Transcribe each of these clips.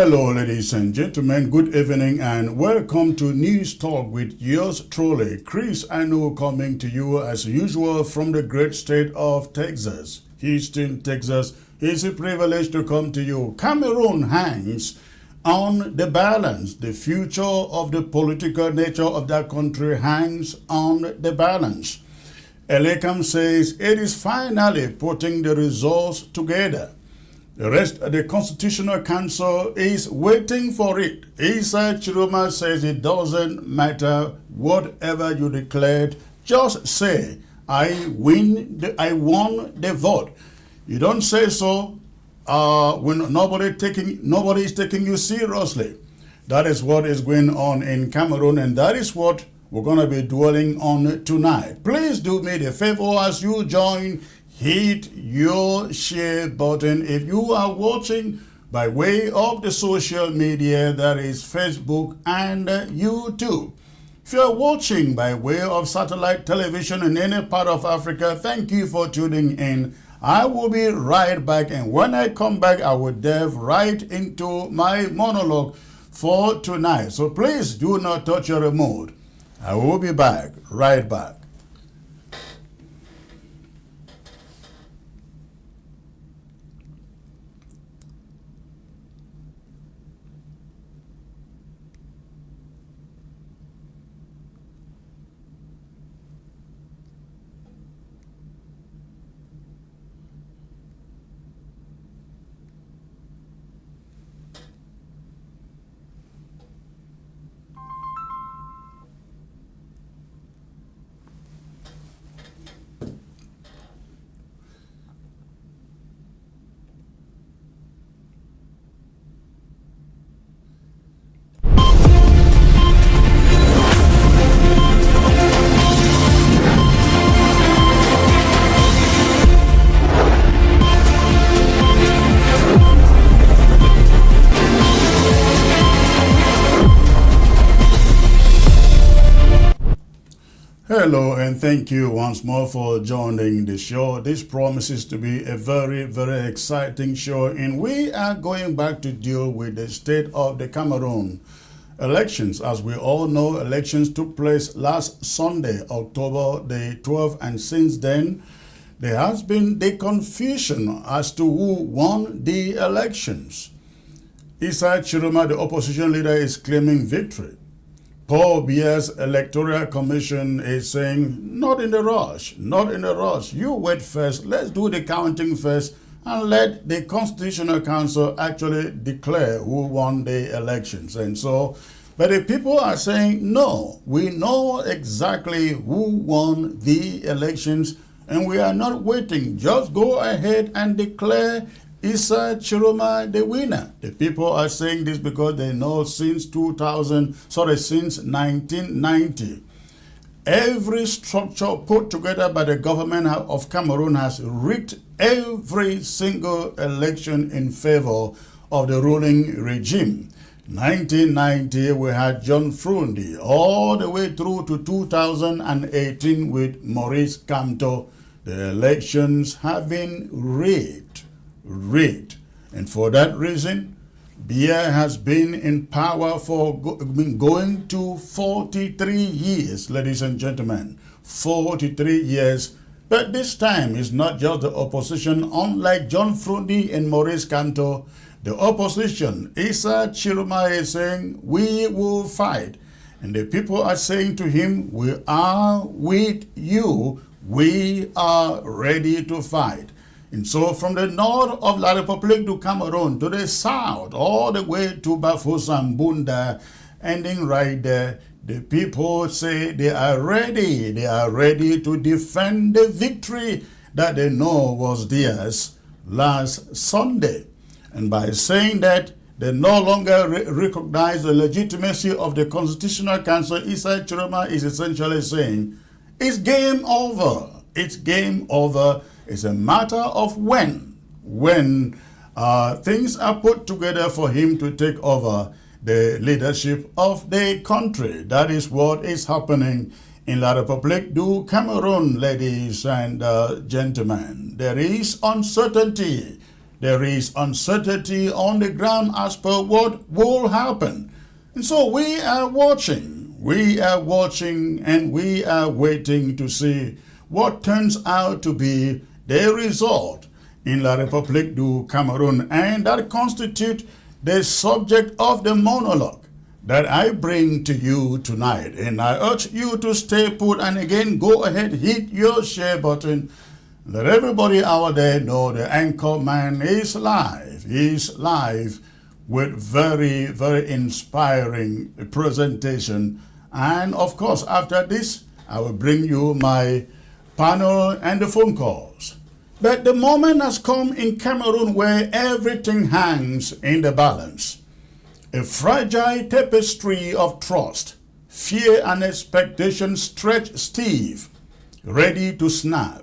Hello, ladies and gentlemen. Good evening and welcome to News Talk with yours truly, Chris Anu, coming to you as usual from the great state of Texas, Houston, Texas. It's a privilege to come to you. Cameroon hangs on the balance. The future of the political nature of that country hangs on the balance. Elekam says it is finally putting the results together. The rest of the Constitutional Council is waiting for it. Issa Chiroma says it doesn't matter whatever you declared. Just say, I won the vote. You don't say so when nobody is taking you seriously. That is what is going on in Cameroon, and that is what we're going to be dwelling on tonight. Please do me the favor as you join. Hit your share button. If you are watching by way of the social media, that is Facebook and YouTube. If you are watching by way of satellite television in any part of Africa, thank you for tuning in. I will be right back, and when I come back, I will delve right into my monologue for tonight. So please do not touch your remote. I will be back, right back. Hello, and thank you once more for joining the show. This promises to be a very, very exciting show, and we are going back to deal with the state of the Cameroon elections. As we all know, elections took place last Sunday, October the 12th, and since then, there has been the confusion as to who won the elections. Issa Chiroma, the opposition leader, is claiming victory. Paul Biya's Electoral Commission is saying, not in a rush, not in a rush. You wait first. Let's do the counting first and let the Constitutional Council actually declare who won the elections. And so, but the people are saying, no, we know exactly who won the elections and we are not waiting. Just go ahead and declare Issa Chiroma the winner. The people are saying this because they know since 1990, every structure put together by the government of Cameroon has rigged every single election in favor of the ruling regime. 1990, we had John Frundi, all the way through to 2018 with Maurice Kamto. The elections have been rigged. And for that reason, Biya has been in power for going to 43 years, ladies and gentlemen. 43 years. But this time it's not just the opposition. Unlike John Frundi and Maurice Kamto, the opposition, Issa Chiroma, is saying, we will fight. And the people are saying to him, we are with you. We are ready to fight. And so from the north of La République du Cameroon to the south, all the way to Bafoussam-Bunda, ending right there, the people say they are ready. They are ready to defend the victory that they know was theirs last Sunday. And by saying that, they no longer recognize the legitimacy of the Constitutional Council. Issa Chiroma is essentially saying, it's game over. It's game over. It's a matter of when things are put together for him to take over the leadership of the country. That is what is happening in La République du Cameroon, ladies and gentlemen. There is uncertainty. There is uncertainty on the ground as per what will happen. And so we are watching. We are watching and we are waiting to see what turns out to be the result in La République du Cameroon. And that constitutes the subject of the monologue that I bring to you tonight. And I urge you to stay put and again go ahead, hit your share button. Let everybody out there know the anchor man is live. He's live with very, very inspiring presentation. And of course, after this, I will bring you my panel and the phone calls. But the moment has come in Cameroon where everything hangs in the balance. A fragile tapestry of trust, fear and expectation stretch stiff, ready to snap.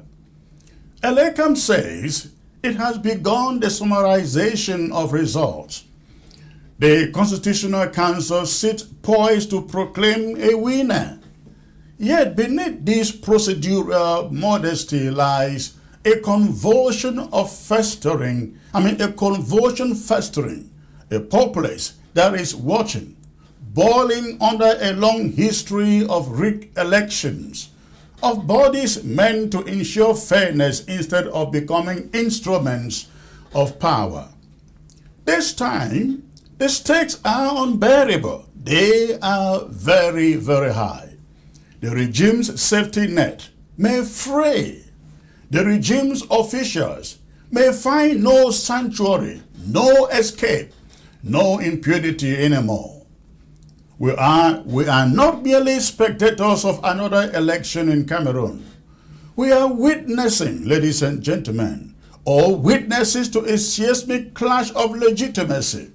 Elekam says it has begun the summarization of results. The Constitutional Council sits poised to proclaim a winner. Yet beneath this procedural modesty lies a convulsion festering, a populace that is watching, boiling under a long history of rigged elections, of bodies meant to ensure fairness instead of becoming instruments of power. This time, the stakes are unbearable. They are very, very high. The regime's safety net may fray. The regime's officials may find no sanctuary, no escape, no impunity anymore. We are not merely spectators of another election in Cameroon. We are witnessing, ladies and gentlemen, or witnesses to a seismic clash of legitimacy.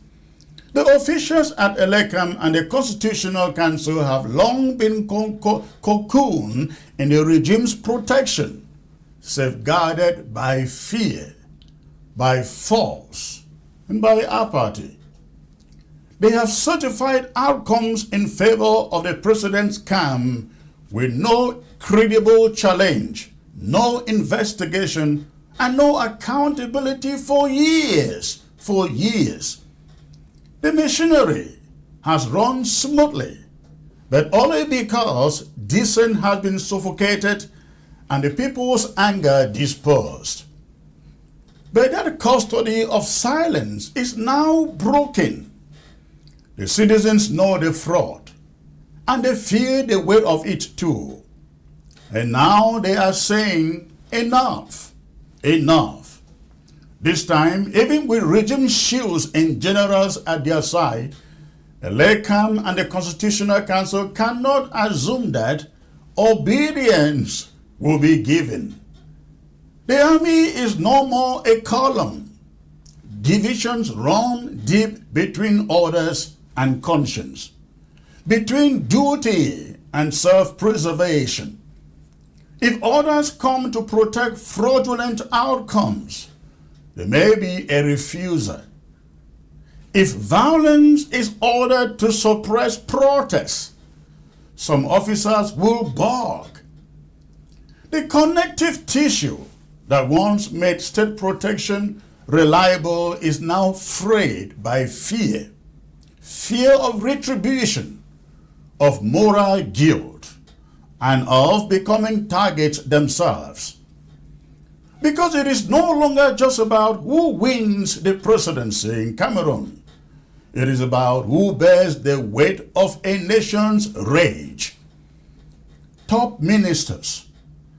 The officials at Elekam and the Constitutional Council have long been cocooned in the regime's protection, safeguarded by fear, by force, and by apathy. They have certified outcomes in favor of the president's camp with no credible challenge, no investigation, and no accountability for years. For years. The machinery has run smoothly, but only because dissent has been suffocated and the people's anger dispersed. But that custody of silence is now broken. The citizens know the fraud, and they feel the weight of it too. And now they are saying, enough, enough. This time, even with regime shields and generals at their side, the Elekam and the Constitutional Council cannot assume that obedience will be given. The army is no more a column. Divisions run deep between orders and conscience, between duty and self-preservation. If orders come to protect fraudulent outcomes, there may be a refuser. If violence is ordered to suppress protests, some officers will balk. The connective tissue that once made state protection reliable is now frayed by fear. Fear of retribution, of moral guilt, and of becoming targets themselves. Because it is no longer just about who wins the presidency in Cameroon. It is about who bears the weight of a nation's rage. Top ministers,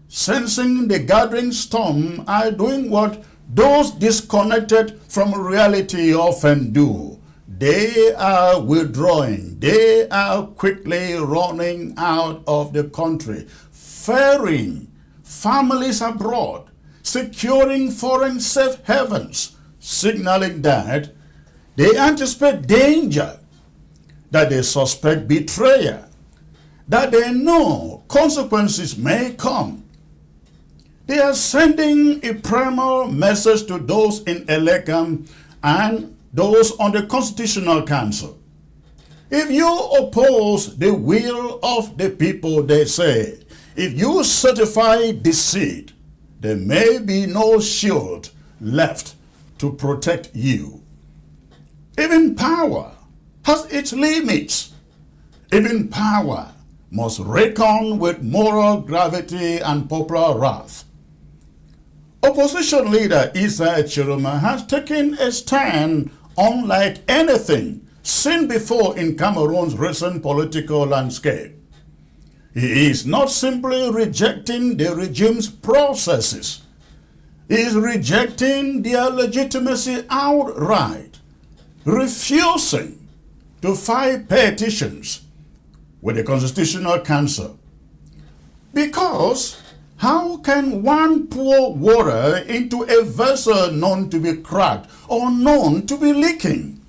sensing the gathering storm, are doing what those disconnected from reality often do. They are withdrawing. They are quickly running out of the country, ferrying families abroad, securing foreign safe havens, signaling that they anticipate danger, that they suspect betrayal, that they know consequences may come. They are sending a primal message to those in Elekam and those on the Constitutional Council. If you oppose the will of the people, they say, if you certify deceit, there may be no shield left to protect you. Even power has its limits. Even power must reckon with moral gravity and popular wrath. Opposition leader Isaiah Chiroma has taken a stand unlike anything seen before in Cameroon's recent political landscape. He is not simply rejecting the regime's processes. He is rejecting their legitimacy outright, refusing to file petitions with the Constitutional Council. Because how can one pour water into a vessel known to be cracked or known to be leaking?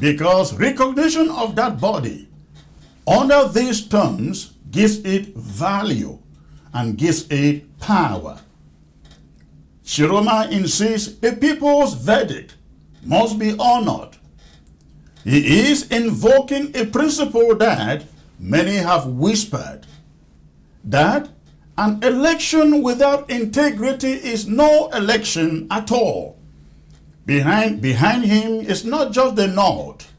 Because recognition of that body under these terms gives it value and gives it power. Chiroma insists the people's verdict must be honored. He is invoking a principle that many have whispered, that an election without integrity is no election at all. Behind him is not just the North,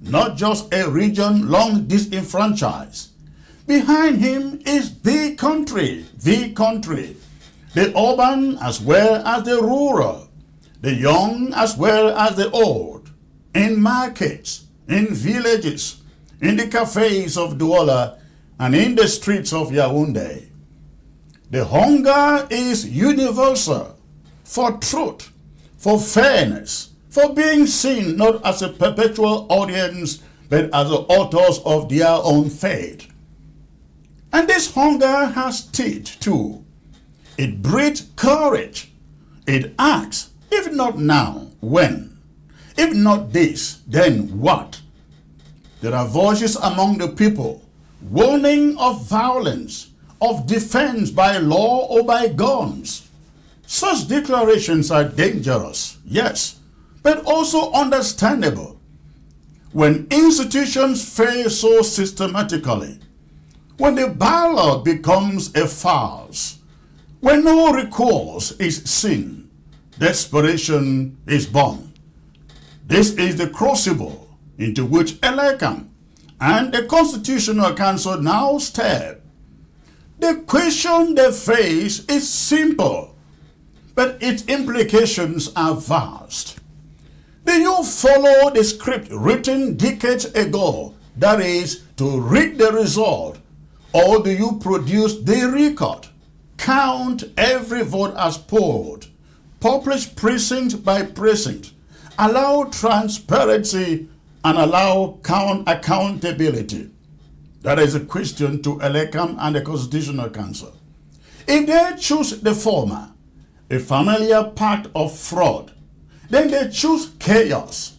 not just a region long disenfranchised. Behind him is the country, the urban as well as the rural, the young as well as the old, in markets, in villages, in the cafes of Douala, and in the streets of Yaoundé. The hunger is universal for truth, for fairness, for being seen not as a perpetual audience, but as the authors of their own fate. And this hunger has teeth too. It breeds courage. It asks, if not now, when? If not this, then what? There are voices among the people warning of violence, of defense by law or by guns. Such declarations are dangerous, yes, but also understandable. When institutions fail so systematically, when the ballot becomes a farce, when no recourse is seen, desperation is born. This is the crucible into which Elekam and the Constitutional Council now step. The question they face is simple, but its implications are vast. Do you follow the script written decades ago, that is, to read the result, or do you produce the record, count every vote as polled, publish precinct by precinct, allow transparency, and allow accountability? That is a question to Elekam and the Constitutional Council. If they choose the former, a familiar pact of fraud, then they choose chaos.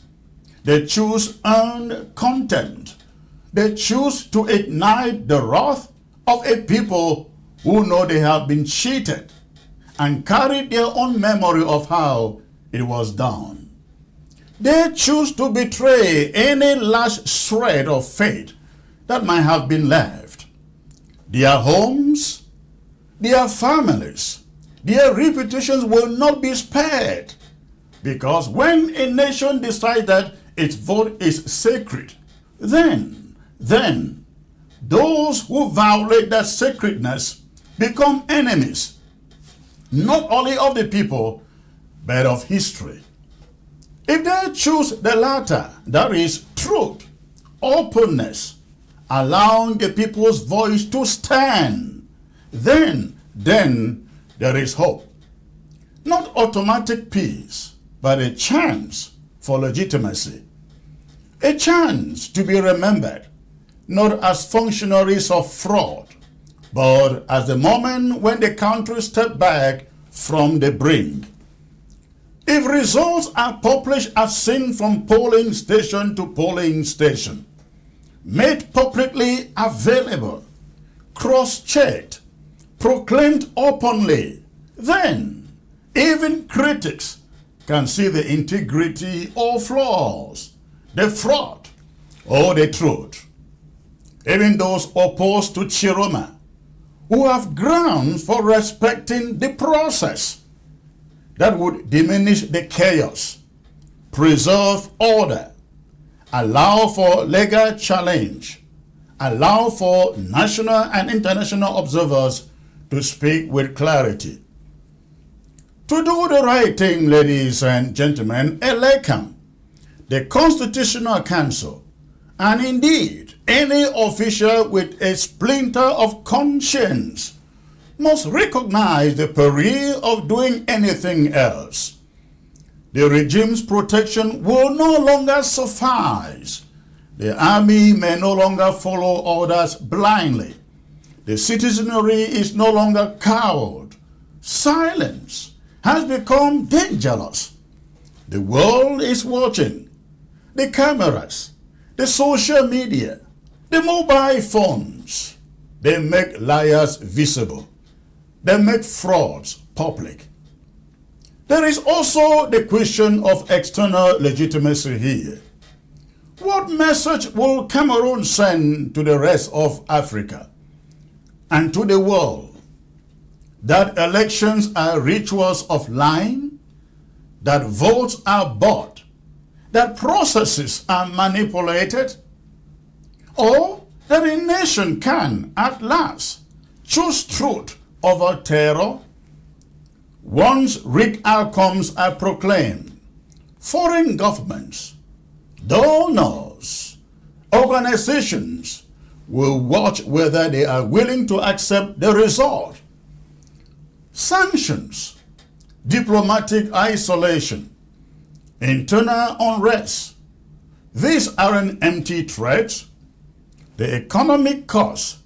They choose earned contempt. They choose to ignite the wrath of a people who know they have been cheated and carry their own memory of how it was done. They choose to betray any last shred of faith that might have been left. Their homes, their families, their reputations will not be spared, because when a nation decides that its vote is sacred, then those who violate that sacredness become enemies, not only of the people, but of history. If they choose the latter, that is truth, openness, allowing the people's voice to stand, then there is hope. Not automatic peace, but a chance for legitimacy. A chance to be remembered, not as functionaries of fraud, but as the moment when the country stepped back from the brink. If results are published as seen from polling station to polling station, made publicly available, cross-checked, proclaimed openly, then even critics can see the integrity or flaws, the fraud or the truth. Even those opposed to Chiroma, who have grounds for respecting the process, that would diminish the chaos, preserve order, allow for legal challenge, allow for national and international observers to speak with clarity. To do the right thing, ladies and gentlemen, ELECAM, the Constitutional Council, and indeed any official with a splinter of conscience must recognize the peril of doing anything else. The regime's protection will no longer suffice. The army may no longer follow orders blindly. The citizenry is no longer cowed. Silence has become dangerous. The world is watching. The cameras, the social media, the mobile phones, they make liars visible. They make frauds public. There is also the question of external legitimacy here. What message will Cameroon send to the rest of Africa and to the world? That elections are rituals of lying, that votes are bought, that processes are manipulated, or that a nation can, at last, choose truth over terror. Once rigged outcomes are proclaimed, foreign governments, donors, organizations will watch whether they are willing to accept the result. Sanctions, diplomatic isolation, internal unrest, these aren't empty threats. The economic costs,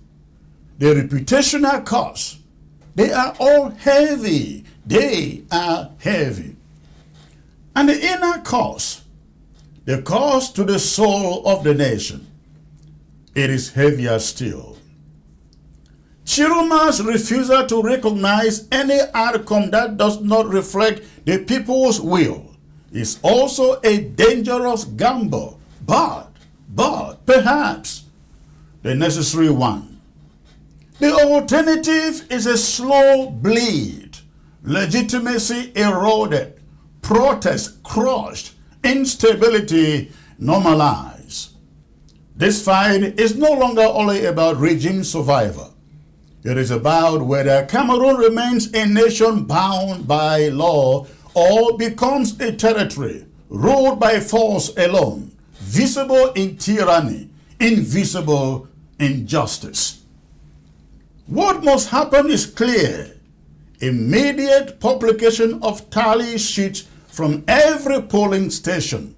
the reputational costs, they are all heavy. They are heavy. And the inner cost, the cost to the soul of the nation, it is heavier still. Chiruma's refusal to recognize any outcome that does not reflect the people's will is also a dangerous gamble, but perhaps the necessary one. The alternative is a slow bleed, legitimacy eroded, protest crushed, instability normalized. This fight is no longer only about regime survival. It is about whether Cameroon remains a nation bound by law or becomes a territory ruled by force alone, visible in tyranny, invisible in justice. What must happen is clear. Immediate publication of tally sheets from every polling station.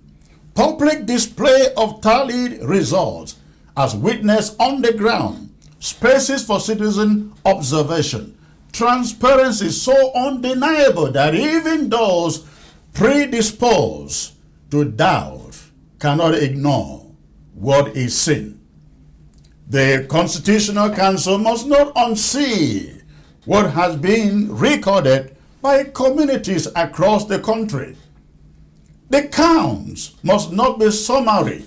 Public display of tallied results as witnessed on the ground. Spaces for citizen observation. Transparency so undeniable that even those predisposed to doubt cannot ignore what is seen. The Constitutional Council must not unsee what has been recorded by communities across the country. The counts must not be summary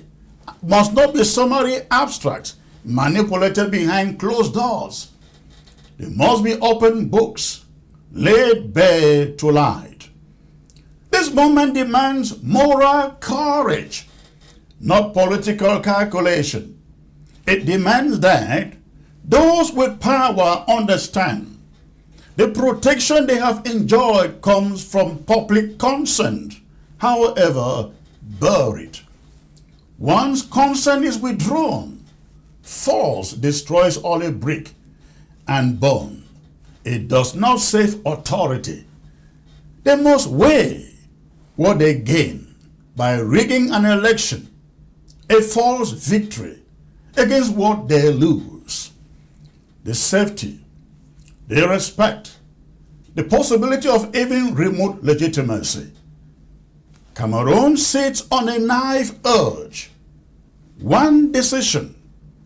abstracts manipulated behind closed doors. They must be open books, laid bare to light. This moment demands moral courage, not political calculation. It demands that those with power understand the protection they have enjoyed comes from public consent, however buried. Once consent is withdrawn, force destroys all a brick and bone. It does not save authority. They must weigh what they gain by rigging an election, a false victory, against what they lose. The safety, the respect, the possibility of even remote legitimacy. Cameroon sits on a knife edge. One decision,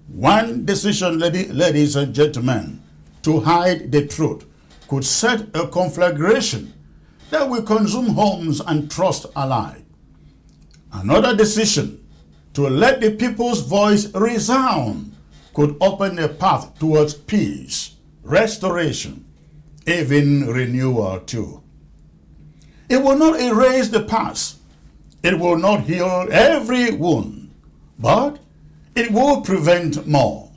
ladies and gentlemen, to hide the truth could set a conflagration that will consume homes and trust alike. Another decision, to let the people's voice resound, could open a path towards peace, restoration, even renewal too. It will not erase the past. It will not heal every wound, but it will prevent more.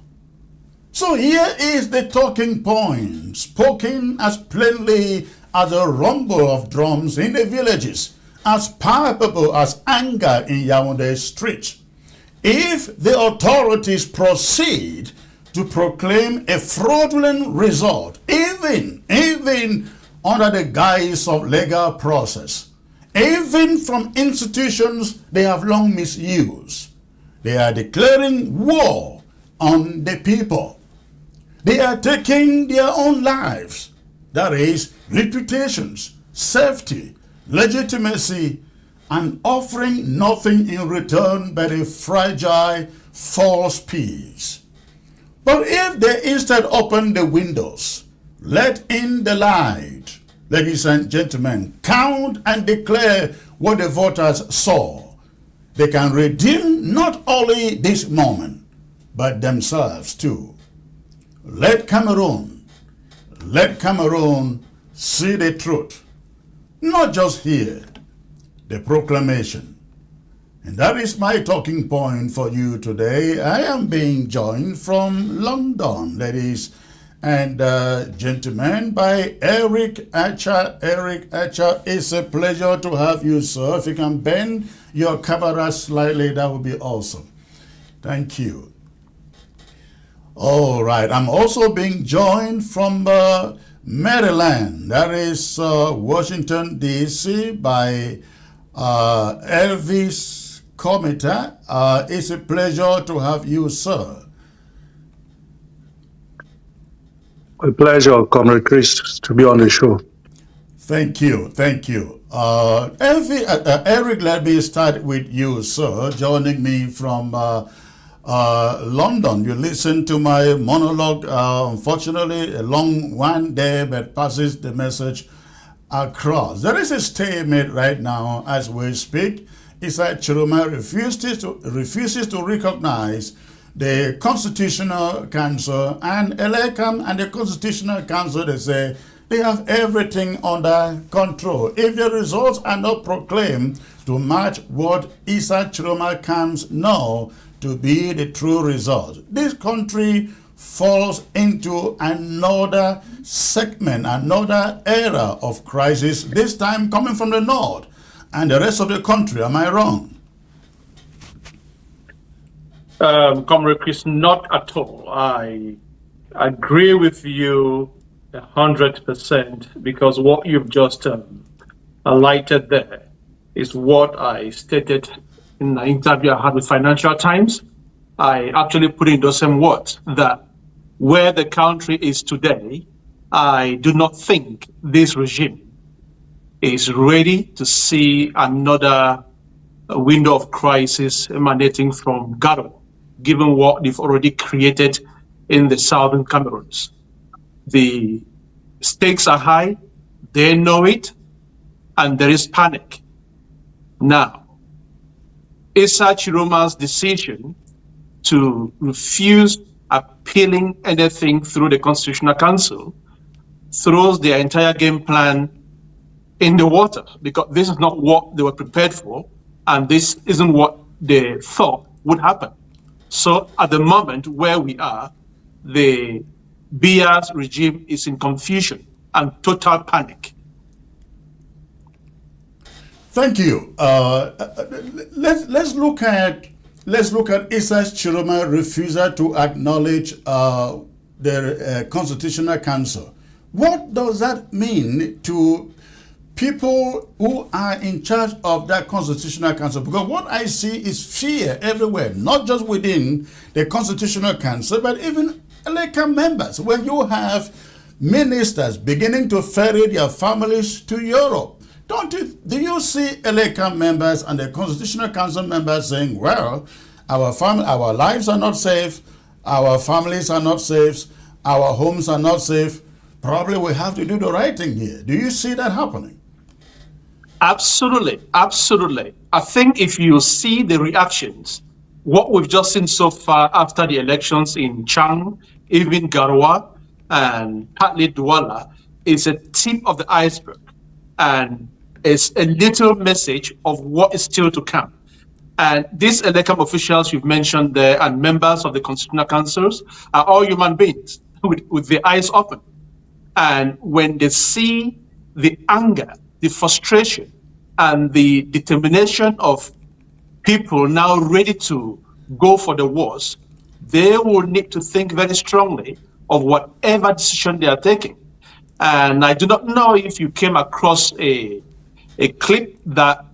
So here is the talking point, spoken as plainly as the rumble of drums in the villages, as palpable as anger in Yaoundé streets. If the authorities proceed to proclaim a fraudulent result, even under the guise of legal process, even from institutions they have long misused, they are declaring war on the people. They are taking their own lives, that is, reputations, safety, legitimacy, and offering nothing in return but a fragile, false peace. But if they instead open the windows, let in the light, ladies and gentlemen, count and declare what the voters saw, they can redeem not only this moment, but themselves too. Let Cameroon see the truth, not just hear the proclamation. And that is my talking point for you today. I am being joined from London, ladies and gentlemen, by Eric Archer. Eric Archer, it's a pleasure to have you, sir. If you can bend your camera slightly, that would be awesome. Thank you. All right, I'm also being joined from Maryland, that is Washington, D.C., by Elvis Comita. It's a pleasure to have you, sir. A pleasure, Comrade Chris, to be on the show. Thank you, thank you. Eric, let me start with you, sir, joining me from London. You listened to my monologue, unfortunately, a long one there, but passes the message across. There is a stalemate right now as we speak. It's that Chiroma refuses to recognize the Constitutional Council, and ELECAM and the Constitutional Council, they say they have everything under control. If the results are not proclaimed to match what Issa Chiroma comes now to be the true result, this country falls into another segment, another era of crisis, this time coming from the north and the rest of the country. Am I wrong? Comrade Chris, not at all. I agree with you 100%, because what you've just highlighted there is what I stated in an interview I had with Financial Times. I actually put in those same words, that where the country is today, I do not think this regime is ready to see another window of crisis emanating from Garo, given what they've already created in the southern Cameroons. The stakes are high, they know it, and there is panic. Now, Issa Chiroma's decision to refuse appealing anything through the Constitutional Council throws their entire game plan in the water, because this is not what they were prepared for, and this isn't what they thought would happen. So at the moment where we are, the Biya's regime is in confusion and total panic. Thank you. Let's look at Issa Chiroma refusal to acknowledge the Constitutional Council. What does that mean to people who are in charge of that Constitutional Council? Because what I see is fear everywhere, not just within the Constitutional Council, but even ELECAM members. When you have ministers beginning to ferry their families to Europe, do you see ELECAM members and the Constitutional Council members saying, well, our lives are not safe, our families are not safe, our homes are not safe, probably we have to do the right thing here? Do you see that happening? Absolutely, absolutely. I think if you see the reactions, what we've just seen so far after the elections in Chang, even Garoua, and partly Douala, is a tip of the iceberg. And is a little message of what is still to come. And these elected officials you've mentioned there and members of the Constitutional Councils are all human beings with their eyes open. And when they see the anger, the frustration, and the determination of people now ready to go for the wars, they will need to think very strongly of whatever decision they are taking. And I do not know if you came across a clip that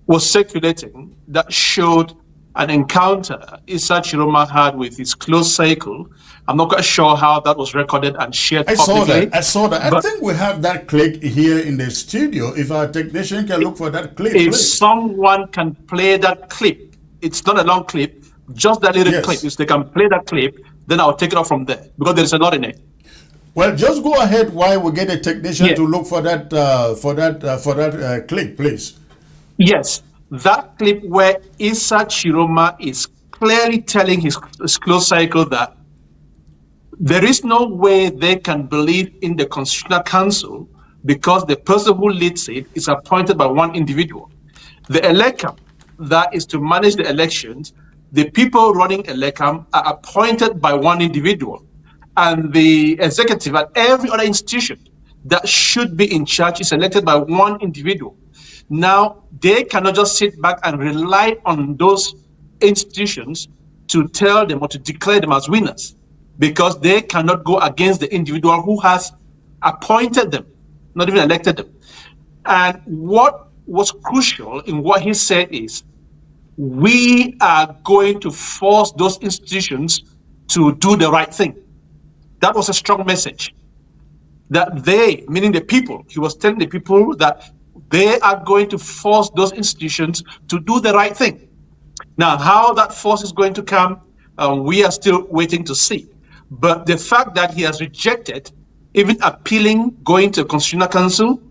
was circulating that showed an encounter Issa Chiroma had with his close circle. I'm not quite sure how that was recorded and shared publicly. I saw that. I think we have that clip here in the studio. If our technician can look for that clip, if please. someone can play that clip, it's not a long clip, just that little clip. If they can play that clip, then I'll take it off from there because there's a lot in it. Well, just go ahead while we get a technician to look for that clip, please. Yes, that clip where Issa Chiroma is clearly telling his close circle that there is no way they can believe in the Constitutional Council because the person who leads it is appointed by one individual. The ELECAM that is to manage the elections, the people running ELECAM are appointed by one individual. And the executive at every other institution that should be in charge is elected by one individual. Now, they cannot just sit back and rely on those institutions to tell them or to declare them as winners, because they cannot go against the individual who has appointed them, not even elected them. And what was crucial in what he said is, we are going to force those institutions to do the right thing. That was a strong message. That they, meaning the people, he was telling the people that they are going to force those institutions to do the right thing. Now, how that force is going to come, we are still waiting to see. But the fact that he has rejected even appealing going to the Constitutional Council,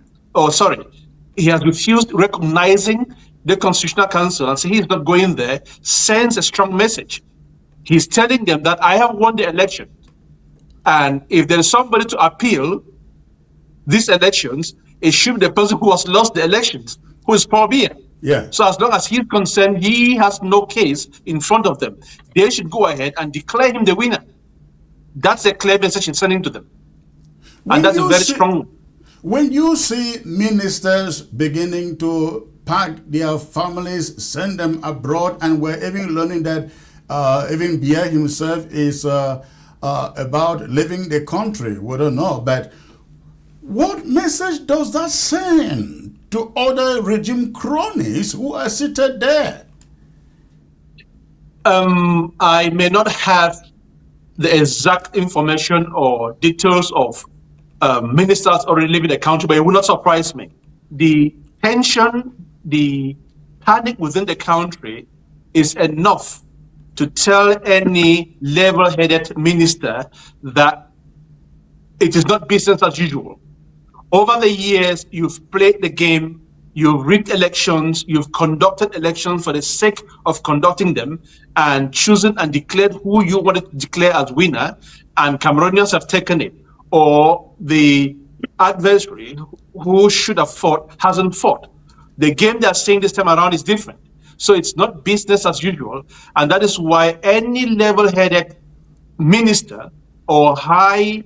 he has refused recognizing the Constitutional Council and saying he's not going there, sends a strong message. He's telling them that I have won the election. And if there is somebody to appeal these elections, it should be the person who has lost the elections, who is Paul Biya. Yeah. So as long as he's concerned, he has no case in front of them. They should go ahead and declare him the winner. That's a clear message he's sending to them. And that's a very strong. When you see ministers beginning to pack their families, send them abroad, and we're even learning that even Biya himself is about leaving the country, we don't know, but what message does that send to other regime cronies who are seated there? I may not have the exact information or details of ministers already leaving the country, but it will not surprise me. The tension, the panic within the country is enough to tell any level-headed minister that it is not business as usual. Over the years, you've played the game, you've rigged elections, you've conducted elections for the sake of conducting them and chosen and declared who you wanted to declare as winner, and Cameroonians have taken it. Or the adversary who should have fought hasn't fought. The game they're saying this time around is different. So it's not business as usual. And that is why any level-headed minister or high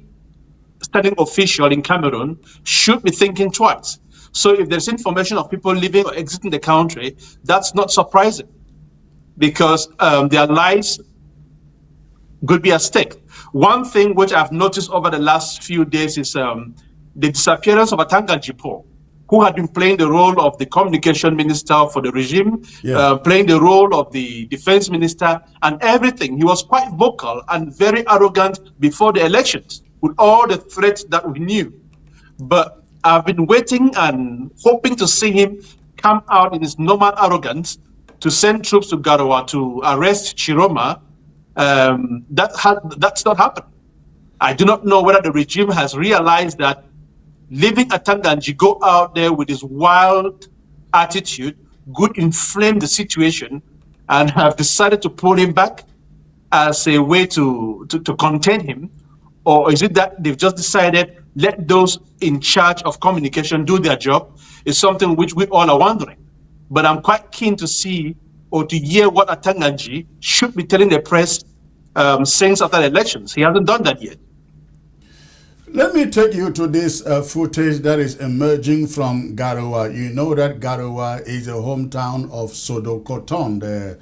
standing official in Cameroon should be thinking twice. So if there's information of people leaving or exiting the country, that's not surprising, because their lives could be at stake. One thing which I've noticed over the last few days is the disappearance of Atanga Jipo, who had been playing the role of the communication minister for the regime, playing the role of the defense minister and everything. He was quite vocal and very arrogant before the elections with all the threats that we knew. But I've been waiting and hoping to see him come out in his normal arrogance to send troops to Garoua to arrest Chiroma. That's not happened. I do not know whether the regime has realized that leaving Atanganji go out there with his wild attitude could inflame the situation, and have decided to pull him back as a way to contain him. Or is it that they've just decided let those in charge of communication do their job is something which we all are wondering. But I'm quite keen to see or to hear what Atanganji should be telling the press since after the elections. He hasn't done that yet. Let me take you to this footage that is emerging from Garoua. You know that Garoua is a hometown of Sodokoton.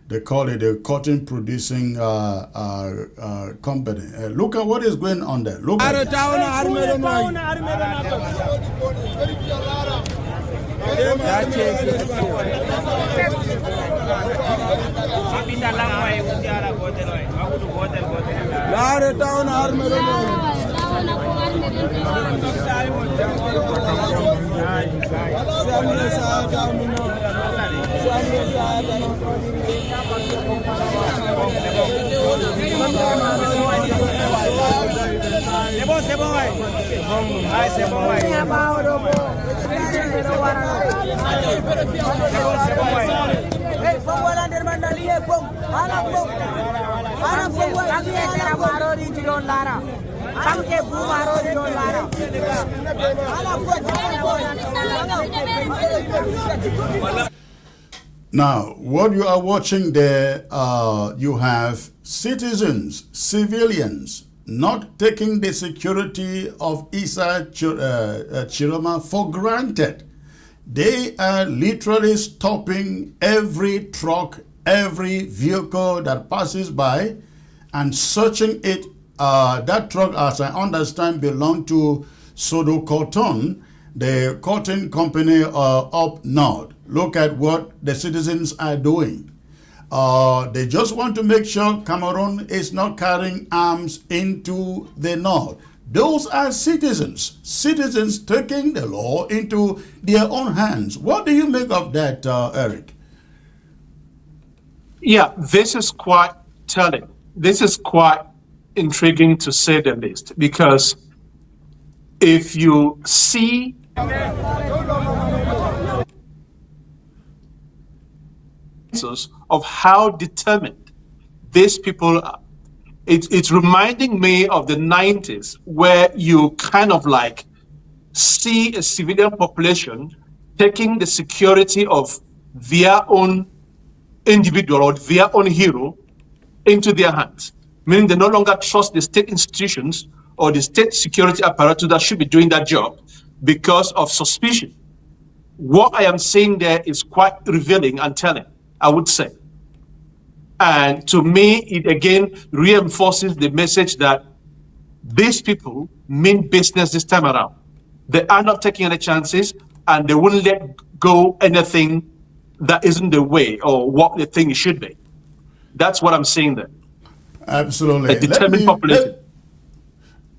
They call it a cotton producing company. Look at what is going on there. Look at it. Now, what you are watching there, you have citizens, civilians, not taking the security of Issa Chiroma for granted. They are literally stopping every truck, every vehicle that passes by and searching it. That truck, as I understand, belonged to Sodo Cotton, the cotton company up north. Look at what the citizens are doing. They just want to make sure Cameroon is not carrying arms into the north. Those are citizens taking the law into their own hands. What do you make of that, Eric? Yeah, this is quite telling. This is quite intriguing to say the least, because if you see of how determined these people are, it's reminding me of the 90s, where you kind of like see a civilian population taking the security of their own individual or their own hero into their hands, meaning they no longer trust the state institutions or the state security apparatus that should be doing that job because of suspicion. What I am saying there is quite revealing and telling, I would say. And to me, it again reinforces the message that these people mean business this time around. They are not taking any chances, and they wouldn't let go anything that isn't the way or what they think it should be. That's what I'm saying there. Absolutely. A determined population.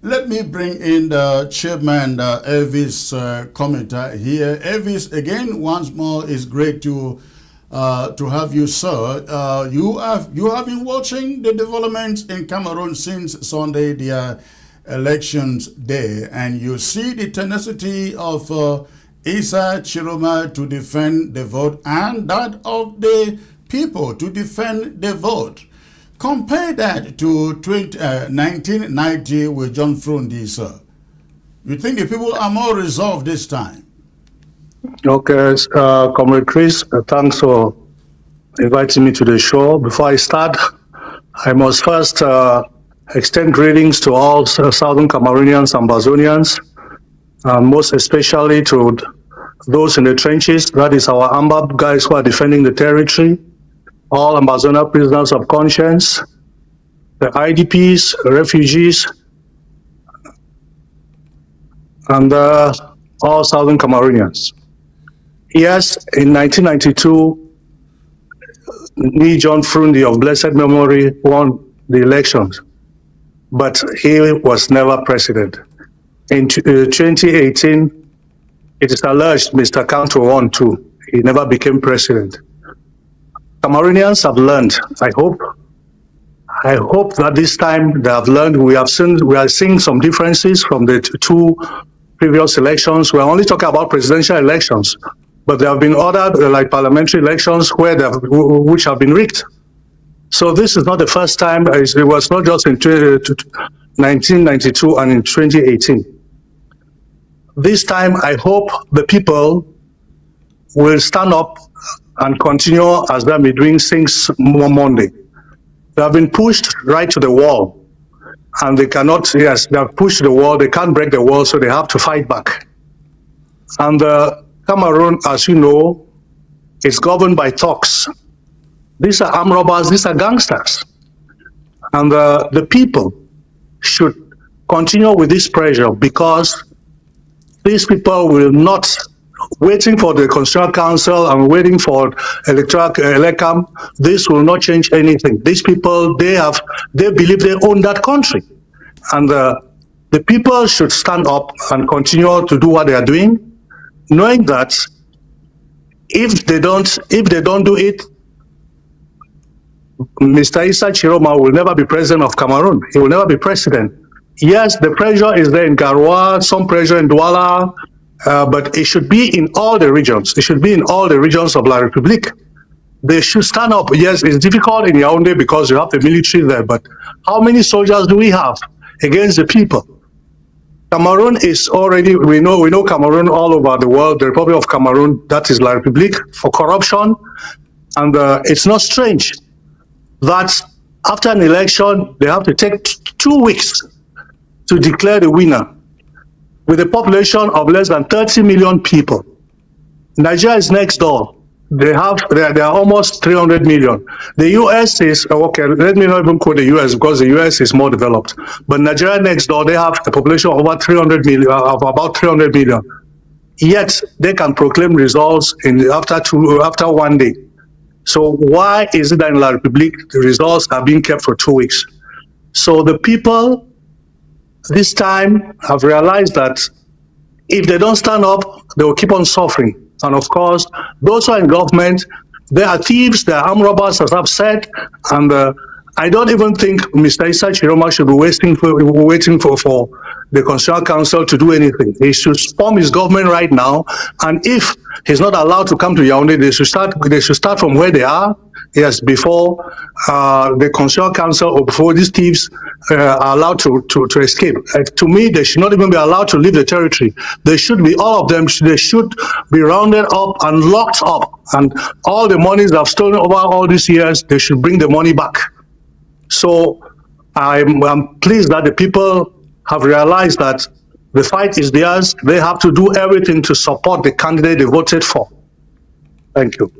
Let me bring in the chairman, Elvis commenter here. Elvis, again, once more, it's great to have you, sir. You have been watching the developments in Cameroon since Sunday, their elections day, and you see the tenacity of Issa Chiroma to defend the vote and that of the people to defend the vote. Compare that to 1990 with John Frundi, sir. You think the people are more resolved this time? Okay, Comrade Chris, thanks for inviting me to the show. Before I start, I must first extend greetings to all Southern Cameroonians and Ambazonians, most especially to those in the trenches. That is our AMBAB guys who are defending the territory, all Ambazonia prisoners of conscience, the IDPs, refugees, and all Southern Cameroonians. Yes, in 1992, John Frundi of blessed memory won the elections, but he was never president. In 2018, it is alleged Mr. Kanto won too. He never became president. Cameroonians have learned. I hope that this time they have learned. We are seeing some differences from the two previous elections. We're only talking about presidential elections, but there have been other like parliamentary elections which have been rigged. So this is not the first time. It was not just in 1992 and in 2018. this time I hope the people will stand up and continue as they've been doing since Monday. They have been pushed right to the wall, and they cannot, yes, they have pushed the wall, they can't break the wall, so they have to fight back. And Cameroon, as you know, is governed by thugs. These are armed robbers, these are gangsters. And the people should continue with this pressure, because these people will not, waiting for the Constitutional Council and waiting for electoral elecam, this will not change anything. These people, they believe they own that country. And the people should stand up and continue to do what they are doing, knowing that if they don't do it, Mr. Issa Chiroma will never be president of Cameroon. He will never be president. Yes, the pressure is there in Garoua, some pressure in Douala, but it should be in all the regions. It should be in all the regions of La République. They should stand up. Yes, it's difficult in Yaoundé because you have the military there, but how many soldiers do we have against the people? Cameroon is already, we know Cameroon all over the world, the Republic of Cameroon, that is La République, for corruption. And it's not strange that after an election, they have to take 2 weeks to declare the winner, with a population of less than 30 million people. Nigeria is next door. They are almost 300 million. The US is, okay, let me not even quote the US because the US is more developed. But Nigeria next door, they have a population of about 300 million, about 300 million. Yet they can proclaim results after 1 day. So why is it that in La République, the results are being kept for 2 weeks? So the people this time have realized that if they don't stand up, they will keep on suffering. And of course, those who are in government, they are thieves, they are armed robbers, as I've said. And I don't even think Mr. Issa Chiroma should be waiting for the Constitutional Council to do anything. He should form his government right now. And if he's not allowed to come to Yaoundé, they should start from where they are. Yes, before the Constitutional Council or before these thieves are allowed to escape. To me, they should not even be allowed to leave the territory. They should be, all of them, they should be rounded up and locked up. And all the monies they've stolen over all these years, they should bring the money back. So I'm pleased that the people have realized that the fight is theirs. They have to do everything to support the candidate they voted for. Thank you.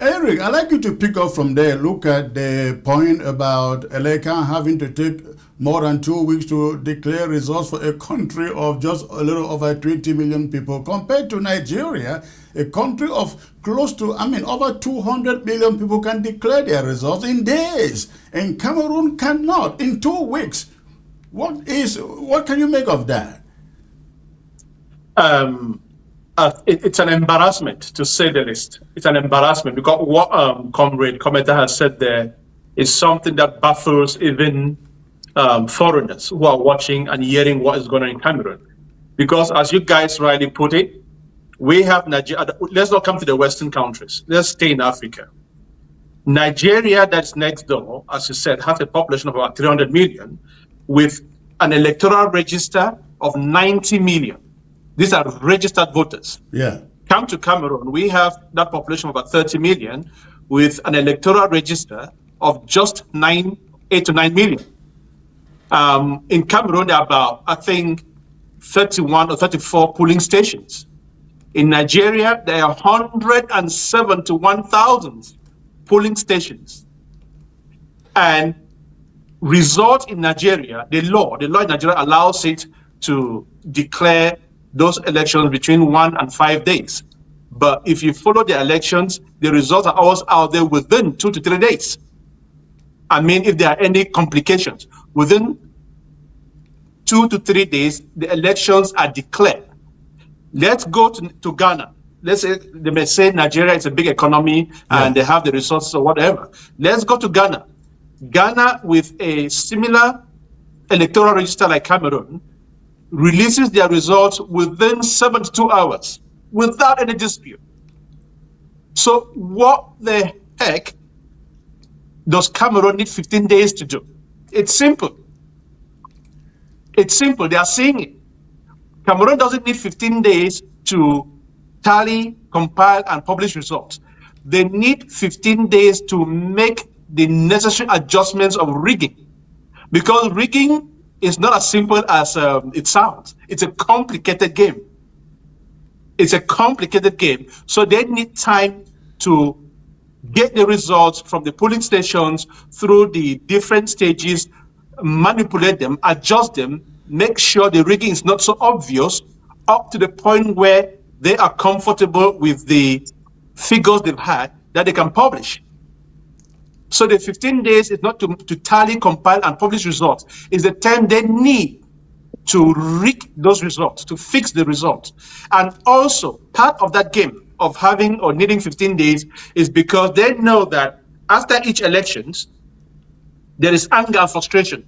Eric, I'd like you to pick up from there. Look at the point about Eleka having to take more than 2 weeks to declare results for a country of just a little over 20 million people, compared to Nigeria, a country of close to, over 200 million people can declare their results in days, and Cameroon cannot in 2 weeks. What can you make of that? It's an embarrassment, to say the least. It's an embarrassment, because what Comrade Commenter has said there is something that baffles even foreigners who are watching and hearing what is going on in Cameroon. Because as you guys rightly put it, we have Nigeria. Let's not come to the Western countries. Let's stay in Africa. Nigeria, that's next door, as you said, has a population of about 300 million with an electoral register of 90 million. These are registered voters. Yeah. Come to Cameroon, we have that population of about 30 million with an electoral register of just 8 to 9 million. In Cameroon, there are about, I think, 31 or 34 polling stations. In Nigeria, there are 107 to 1,000 polling stations. And results in Nigeria, the law in Nigeria allows it to declare those elections between 1 and 5 days. But if you follow the elections, the results are always out there within 2 to 3 days. If there are any complications, within 2 to 3 days, the elections are declared. Let's go to Ghana. Let's say they may say Nigeria is a big economy and they have the resources or whatever. Let's go to Ghana. Ghana, with a similar electoral register like Cameroon, releases their results within 72 hours without any dispute. So what the heck does Cameroon need 15 days to do? It's simple. It's simple. They are seeing it. Cameroon doesn't need 15 days to tally, compile, and publish results. They need 15 days to make the necessary adjustments of rigging. Because rigging is not as simple as it sounds. It's a complicated game. It's a complicated game. So they need time to get the results from the polling stations through the different stages, manipulate them, adjust them, make sure the rigging is not so obvious, up to the point where they are comfortable with the figures they've had that they can publish. So the 15 days is not to tally, compile, and publish results. It's the time they need to rig those results, to fix the results. And also, part of that game of having or needing 15 days is because they know that after each elections, there is anger and frustration.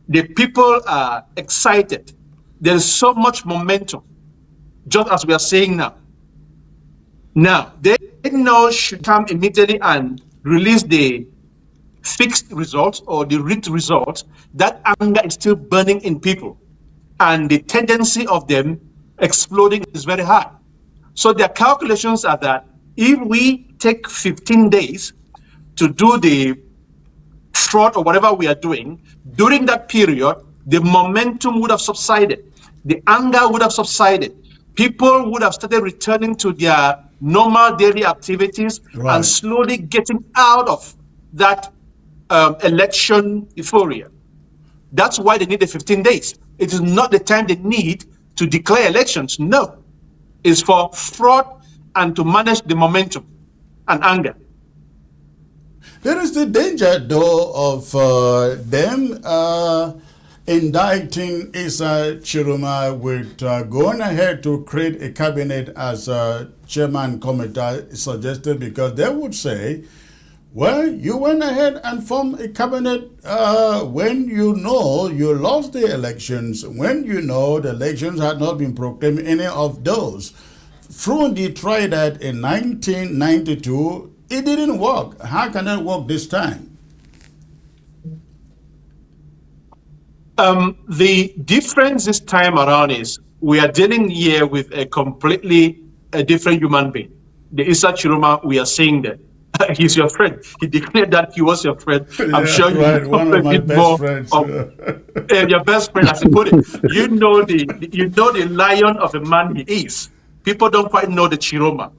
The people are excited. There is so much momentum, just as we are saying now. Now, they know should come immediately and release the fixed results or the rigged results, that anger is still burning in people. And the tendency of them exploding is very high. So their calculations are that if we take 15 days to do the fraud or whatever we are doing, during that period, the momentum would have subsided. The anger would have subsided. People would have started returning to their normal daily activities and slowly getting out of that election euphoria. That's why they need the 15 days. It is not the time they need to declare elections. No, it's for fraud and to manage the momentum and anger. There is the danger, though, of them indicting Issa Chiroma with going ahead to create a cabinet as Chairman Kometa suggested, because they would say, well, you went ahead and formed a cabinet when you know you lost the elections, when you know the elections had not been proclaimed, any of those. Frundi tried that in 1992. It didn't work. How can it work this time? The difference this time around is we are dealing here with a completely different human being. The Issa Chiroma, we are saying that he's your friend. He declared that he was your friend. I'm sure you know one of my best friends. Your best friend, as you put it. You know the lion of a man he is. People don't quite know the Chiroma.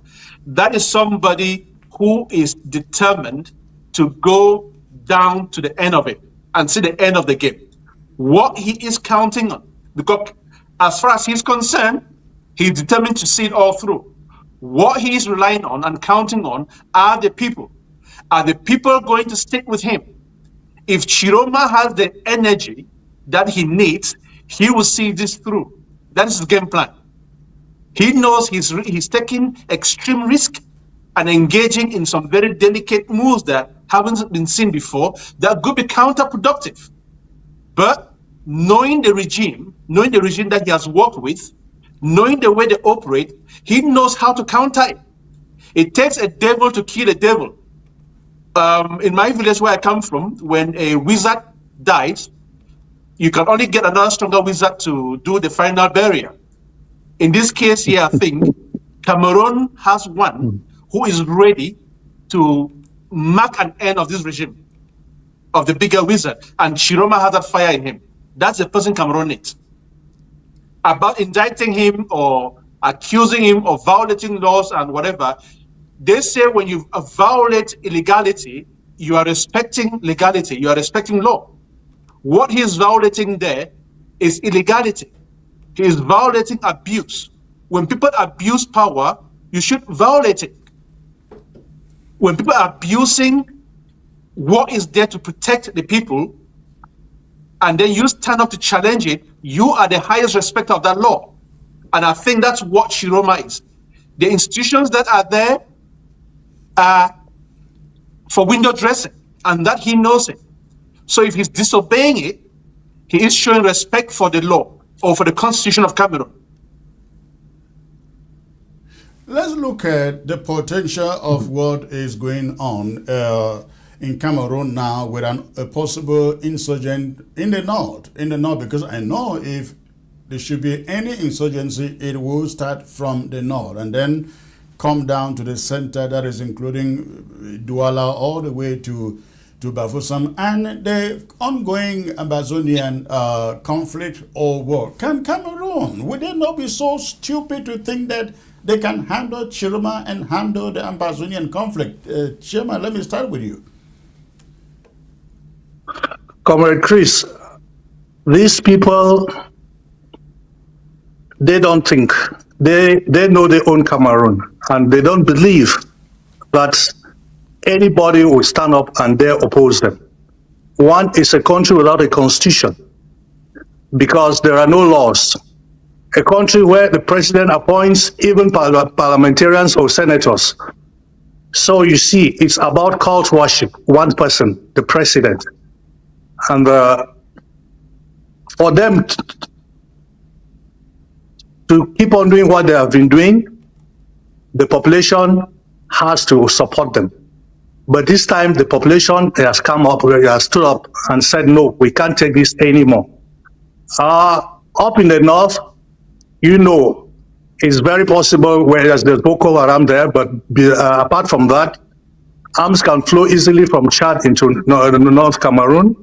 That is somebody who is determined to go down to the end of it and see the end of the game. What he is counting on, because as far as he's concerned, he's determined to see it all through. What he is relying on and counting on are the people. Are the people going to stick with him? If Chiroma has the energy that he needs, he will see this through. That is his game plan. He knows he's taking extreme risk and engaging in some very delicate moves that haven't been seen before that could be counterproductive. But knowing the regime that he has worked with, knowing the way they operate, he knows how to counter it. It takes a devil to kill a devil. In my village where I come from, when a wizard dies, you can only get another stronger wizard to do the final burial. In this case here, I think Cameroon has one who is ready to mark an end of this regime, of the bigger wizard, and Chiroma has that fire in him. That's the person Cameroon needs. About indicting him or accusing him of violating laws and whatever, they say when you violate illegality, you are respecting legality, you are respecting law. What he is violating there is illegality. He is violating abuse. When people abuse power, you should violate it. When people are abusing what is there to protect the people, and then you stand up to challenge it, you are the highest respecter of that law. And I think that's what Chiroma is. The institutions that are there are for window dressing, and that he knows it. So if he's disobeying it, he is showing respect for the law or for the Constitution of Cameroon. Let's look at the potential of what is going on in Cameroon now with a possible insurgent in the north, because I know if there should be any insurgency, it will start from the north and then come down to the center, that is including Douala all the way to Bafoussam, and the ongoing Amazonian conflict or war. Can Cameroon, would they not be so stupid to think that they can handle Chiroma and handle the Amazonian conflict? Chairman, let me start with you. Comrade Chris, these people, they don't think. They know they own Cameroon, and they don't believe that anybody will stand up and dare oppose them. One is a country without a constitution, because there are no laws. A country where the president appoints even parliamentarians or senators. So you see, it's about cult worship, one person, the president. And for them to keep on doing what they have been doing, the population has to support them. But this time, the population has come up, has stood up and said, no, we can't take this anymore. Up in the north, you know, it's very possible whereas there's Boko Haram there, but apart from that, arms can flow easily from Chad into North Cameroon.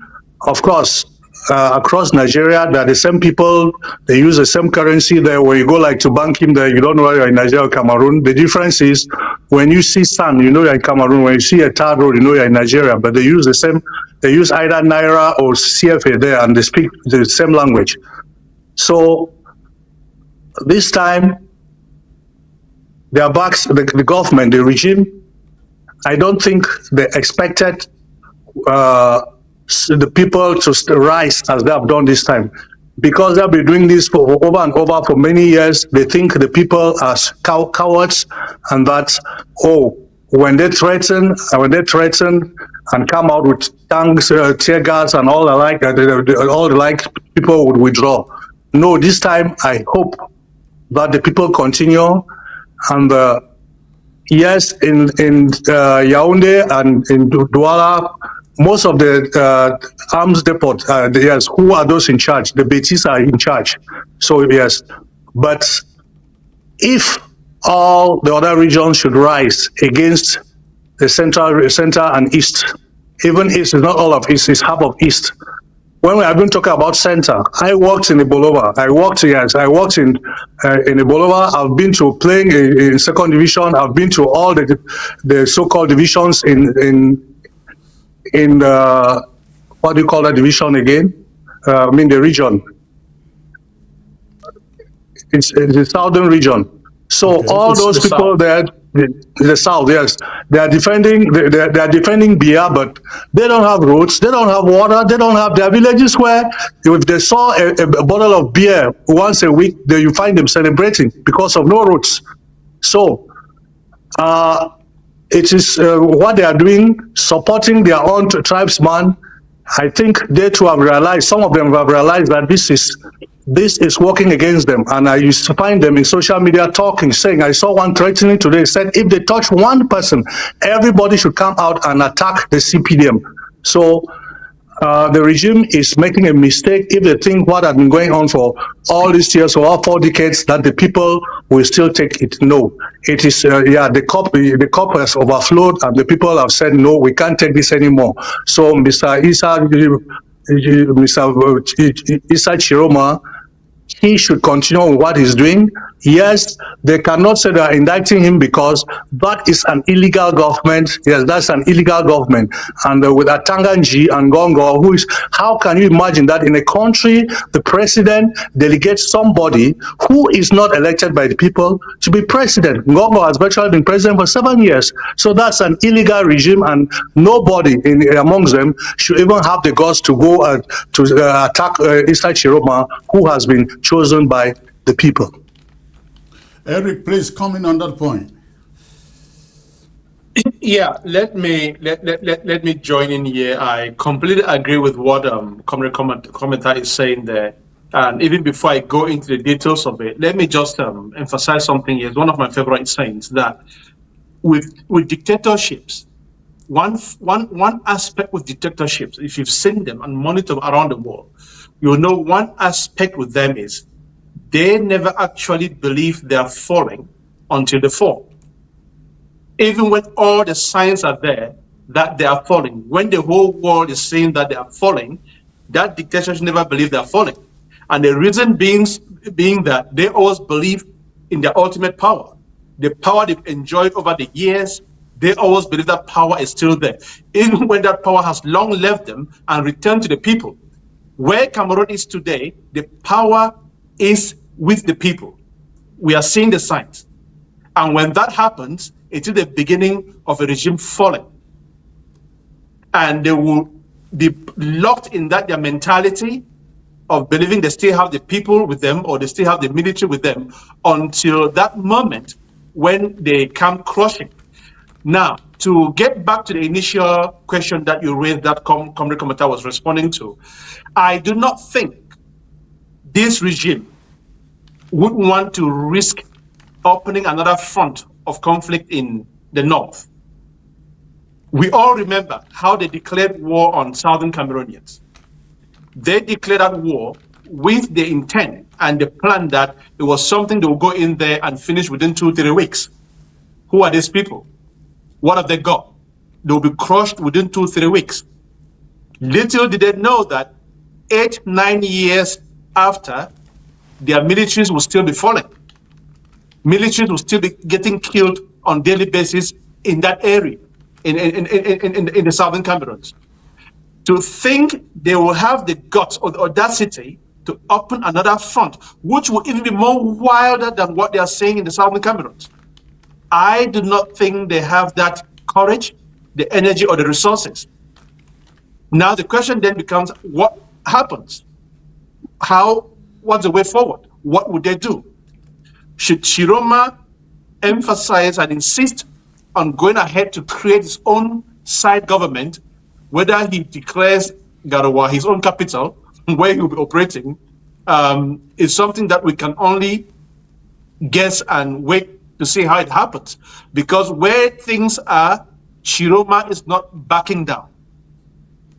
Of course, across Nigeria, they're the same people, they use the same currency there. When you go like to bank him there, you don't know whether you're in Nigeria or Cameroon. The difference is when you see sand, you know you're in Cameroon. When you see a tar road, you know you're in Nigeria. But they use the same, they use either Naira or CFA there, and they speak the same language. So this time, their backs, the government, the regime, I don't think they expected the people to rise as they have done this time. Because they've been doing this for over and over for many years, they think the people are cowards, and that, when they threaten and come out with tanks, tear gas, and all the like, people would withdraw. No, this time I hope that the people continue, and yes, in Yaoundé and in Douala, most of the arms depot, yes, who are those in charge? The Betis are in charge. So yes, but if all the other regions should rise against the center and east, even east is not all of east, it's half of east. When we have been talking about center, I worked in Ibolova. I worked in Ibolova. I've been to playing in second division. I've been to all the so-called divisions in what do you call that division again? The region. It's the southern region. So okay. All those people there, the south, yes, they are defending Bia, but they don't have roads, they don't have water, they don't have their villages where if they saw a bottle of beer once a week, you find them celebrating because of no roads. So it is what they are doing, supporting their own tribesman. I think they too have realized, some of them have realized that this is working against them. And I used to find them in social media talking, saying, I saw one threatening today, said if they touch one person, everybody should come out and attack the CPDM. So the regime is making a mistake if they think what has been going on for all these years, for all 4 decades, that the people will still take it. No, it is, the cup has overflowed and the people have said, no, we can't take this anymore. So Mr. Issa Chiroma, he should continue with what he's doing. Yes, they cannot say they are indicting him because that is an illegal government. Yes, that's an illegal government. And with Atanganji and Gongo, how can you imagine that in a country, the president delegates somebody who is not elected by the people to be president? Gongo has virtually been president for 7 years. So that's an illegal regime, and nobody amongst them should even have the guts to go to attack Issa Chiroma, who has been chosen by the people. Eric, please comment on that point. Yeah, let me join in here. I completely agree with what commentator is saying there. And even before I go into the details of it, let me just emphasize something here. It's one of my favorite sayings that with dictatorships, one aspect with dictatorships, if you've seen them and monitor around the world, you'll know one aspect with them is they never actually believe they are falling until they fall. Even when all the signs are there that they are falling, when the whole world is saying that they are falling, that dictatorship never believe they are falling. And the reason being that they always believe in their ultimate power, the power they've enjoyed over the years. They always believe that power is still there, even when that power has long left them and returned to the people. Where Cameroon is today, the power is with the people. We are seeing the signs. And when that happens, it is the beginning of a regime falling. And they will be locked in that their mentality of believing they still have the people with them or they still have the military with them until that moment when they come crushing. Now, to get back to the initial question that you raised that Comrade Commentator was responding to, I do not think this regime would want to risk opening another front of conflict in the north. We all remember how they declared war on southern Cameroonians. They declared that war with the intent and the plan that it was something they will go in there and finish within 2-3 weeks. Who are these people? What have they got? They will be crushed within 2-3 weeks. Little did they know that 8-9 years after, their militaries will still be falling. Militaries will still be getting killed on a daily basis in that area, in the southern Cameroons. To think they will have the guts or the audacity to open another front, which will even be more wilder than what they are saying in the southern Cameroons. I do not think they have that courage, the energy, or the resources. Now the question then becomes, what happens? What's the way forward? What would they do? Should Chiroma emphasize and insist on going ahead to create his own side government, whether he declares Garoua his own capital, where he will be operating, is something that we can only guess and wait to see how it happens. Because where things are, Chiroma is not backing down.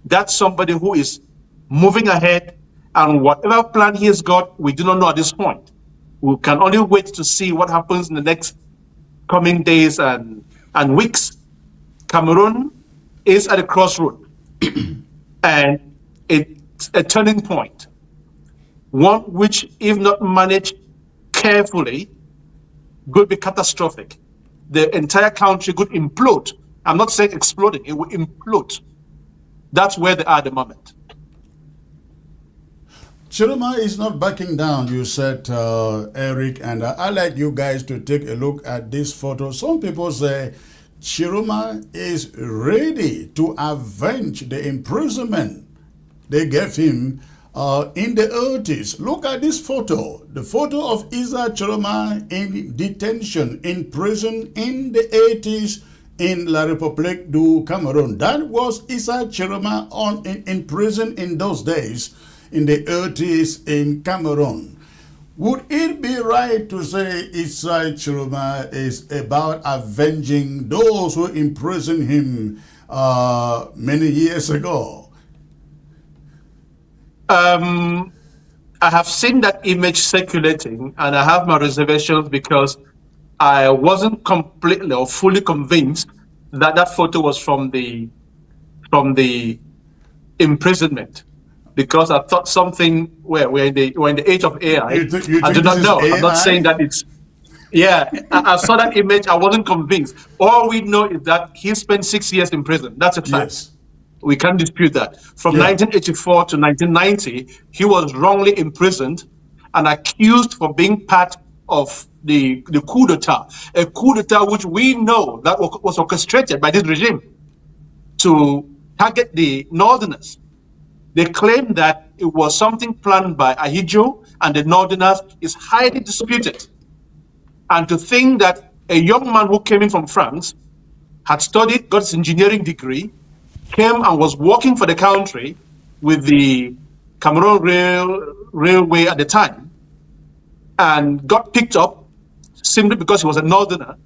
That's somebody who is moving ahead, and whatever plan he has got, we do not know at this point. We can only wait to see what happens in the next coming days and weeks. Cameroon is at a crossroad, and it's a turning point, one which, if not managed carefully, could be catastrophic. The entire country could implode. I'm not saying exploding, it will implode. That's where they are at the moment. Chiroma is not backing down, you said, Eric, and I'd like you guys to take a look at this photo. Some people say Chiroma is ready to avenge the imprisonment they gave him in the 80s. Look at this photo. The photo of Isa Chiroma in detention, in prison in the 80s in La République du Cameroon. That was Isa Chiroma in prison in those days, in the 80s in Cameroon. Would it be right to say Isa Chiroma is about avenging those who imprisoned him many years ago? I have seen that image circulating, and I have my reservations because I wasn't completely or fully convinced that that photo was from the imprisonment, because I thought something where we're in the age of AI. You I do not know. AI? I'm not saying that it's. Yeah, I saw that image. I wasn't convinced. All we know is that he spent 6 years in prison. That's a fact. Yes. We can't dispute that. From 1984 to 1990, he was wrongly imprisoned and accused for being part of the coup d'etat, a coup d'etat which we know that was orchestrated by this regime to target the Northerners. They claim that it was something planned by Ahidjo and the Northerners is highly disputed. And to think that a young man who came in from France, had studied, got his engineering degree, came and was working for the country with the Cameroon Railway at the time, and got picked up simply because he was a Northerner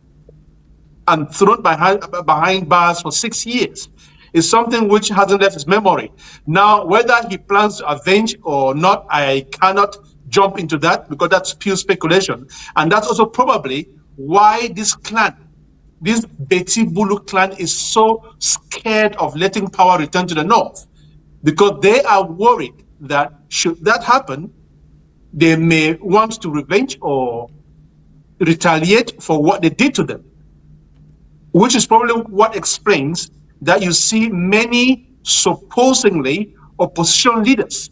and thrown behind bars for 6 years, is something which hasn't left his memory. Now, whether he plans to avenge or not, I cannot jump into that because that's pure speculation. And that's also probably why this clan, this Beti Bulu clan, is so scared of letting power return to the north, because they are worried that should that happen, they may want to revenge or retaliate for what they did to them, which is probably what explains that you see many supposedly opposition leaders,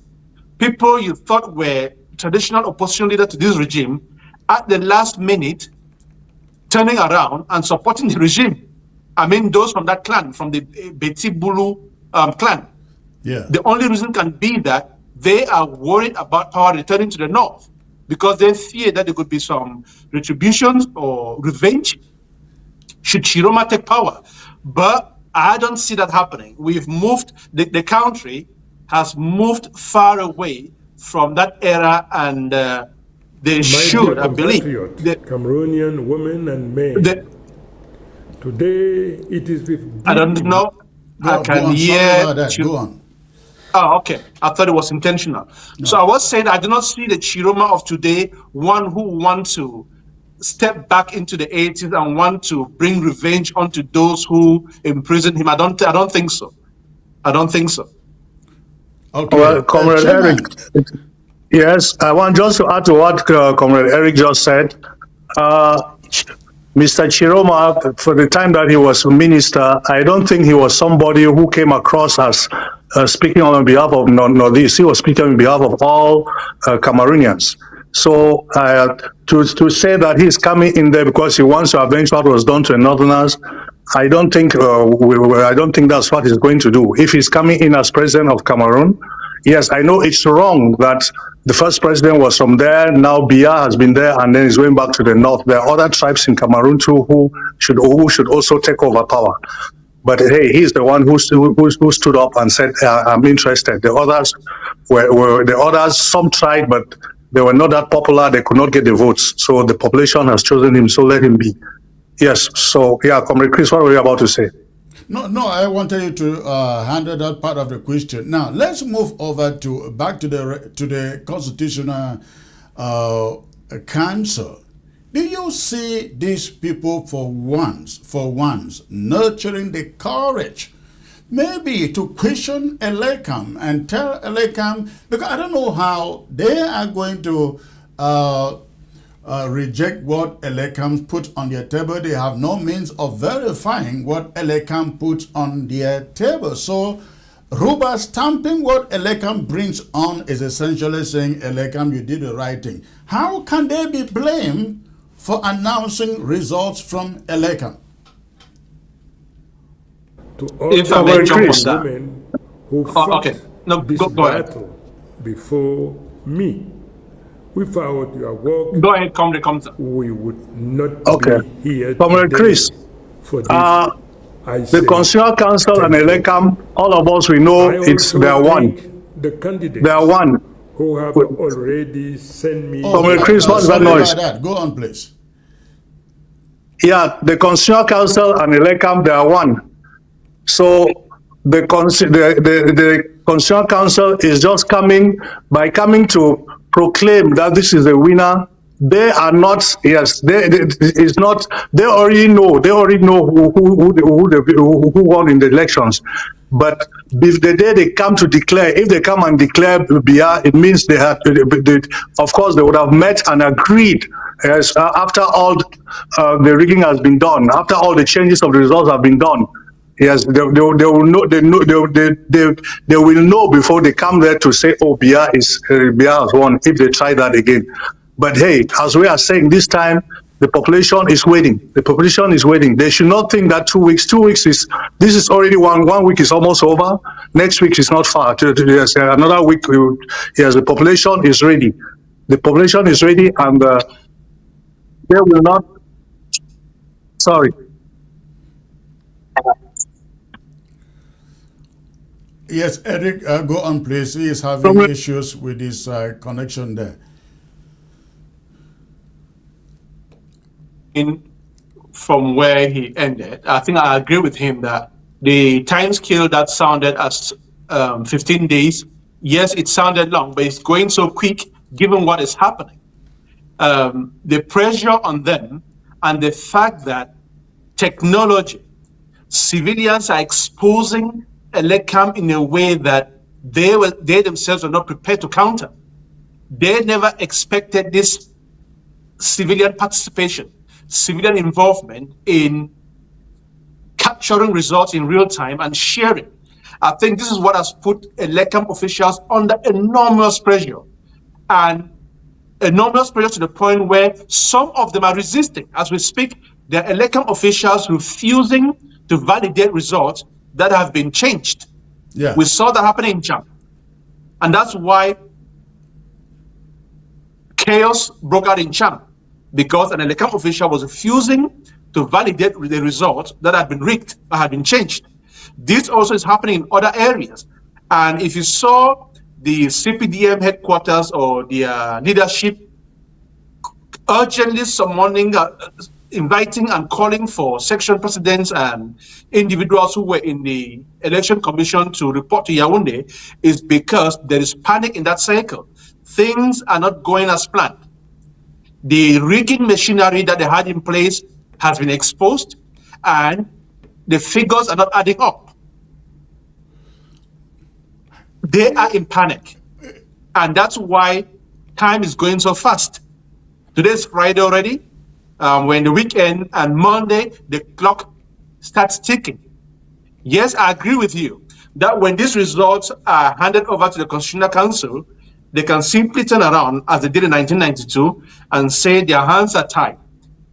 people you thought were traditional opposition leaders to this regime, at the last minute turning around and supporting the regime. I mean, those from that clan, from the Beti Bulu clan. Yeah. The only reason can be that they are worried about power returning to the north, because they fear that there could be some retributions or revenge should Chiroma take power. But I don't see that happening. We've moved, the country has moved far away from that era, and they should, I believe. Cameroonian women and men. Today, it is with... I don't know. I can hear... Sorry about that. Go on. Oh, okay. I thought it was intentional. No. So I was saying I do not see the Chiroma of today, one who wants to step back into the 80s and want to bring revenge onto those who imprisoned him. I don't think so. I don't think so. Okay. Well, Comrade Eric, yes, I want just to add to what Comrade Eric just said. Mr. Chiroma, for the time that he was minister, I don't think he was somebody who came across as speaking on behalf of Northeast. He was speaking on behalf of all Cameroonians. So to say that he's coming in there because he wants to avenge what was done to the Northerners, I don't think that's what he's going to do. If he's coming in as president of Cameroon, yes, I know it's wrong that the first president was from there. Now Biya has been there, and then he's going back to the north. There are other tribes in Cameroon too who should also take over power. But hey, he's the one who stood up and said, "I'm interested." The others some tried, but they were not that popular. They could not get the votes, so the population has chosen him. So let him be. Yes. So yeah, Comrade Chris, what were you about to say? No, I wanted you to handle that part of the question. Now let's move over back to the Constitutional Council. Do you see these people for once nurturing the courage, maybe to question Elekam and tell Elekam, because I don't know how they are going to reject what Elekam put on their table. They have no means of verifying what Elekam puts on their table. So rubber stamping what Elekam brings on is essentially saying, Elekam, you did the right thing. How can they be blamed for announcing results from Elekam? To all if I may jump on that. women who fought this battle before me. Without your work, go ahead, Comrade. We would not be here. Comrade Chris, for this. the Constitutional Council and Elekam, all of us, we know they are one. The candidates they are one. Who have already sent me. Comrade Chris, what's that noise? Go on, please. Yeah, the Constitutional Council and Elekam, they are one. So the Constitutional Council is just coming to proclaim that this is the winner. They are not. Yes, it's not. They already know. They already know who won in the elections. But if the day they come to declare, if they come and declare Biya, it means they had. Of course, they would have met and agreed. As after all the rigging has been done, after all the changes of the results have been done. Yes, they will know. They will know before they come there to say, "Oh, Biya has won." If they try that again, but hey, as we are saying, this time the population is waiting. The population is waiting. They should not think that 2 weeks. 2 weeks this is already 1 week is almost over. Next week is not far. Yes, another week. Yes, the population is ready. The population is ready, and they will not. Sorry. Yes, Eric, go on, please. He is having issues with his connection there. From where he ended, I think I agree with him that the time scale that sounded as 15 days, yes, it sounded long, but it's going so quick given what is happening. The pressure on them and the fact that technology, civilians are exposing Elecam in a way that they themselves were not prepared to counter. They never expected this civilian participation, civilian involvement in capturing results in real time and sharing. I think this is what has put Elecam officials under enormous pressure, and enormous pressure to the point where some of them are resisting. As we speak, there are Elecam officials refusing to validate results that have been changed. Yeah. We saw that happening in Cham. And that's why chaos broke out in Cham, because an Elecam official was refusing to validate the results that had been rigged, that had been changed. This also is happening in other areas. And if you saw the CPDM headquarters or the leadership urgently summoning, inviting and calling for section presidents and individuals who were in the election commission to report to Yaoundé, is because there is panic in that circle. Things are not going as planned. The rigging machinery that they had in place has been exposed, and the figures are not adding up. They are in panic, and that's why time is going so fast. Today's Friday already. We're in the weekend, and Monday, the clock starts ticking. Yes, I agree with you that when these results are handed over to the Constitutional Council, they can simply turn around, as they did in 1992, and say their hands are tied,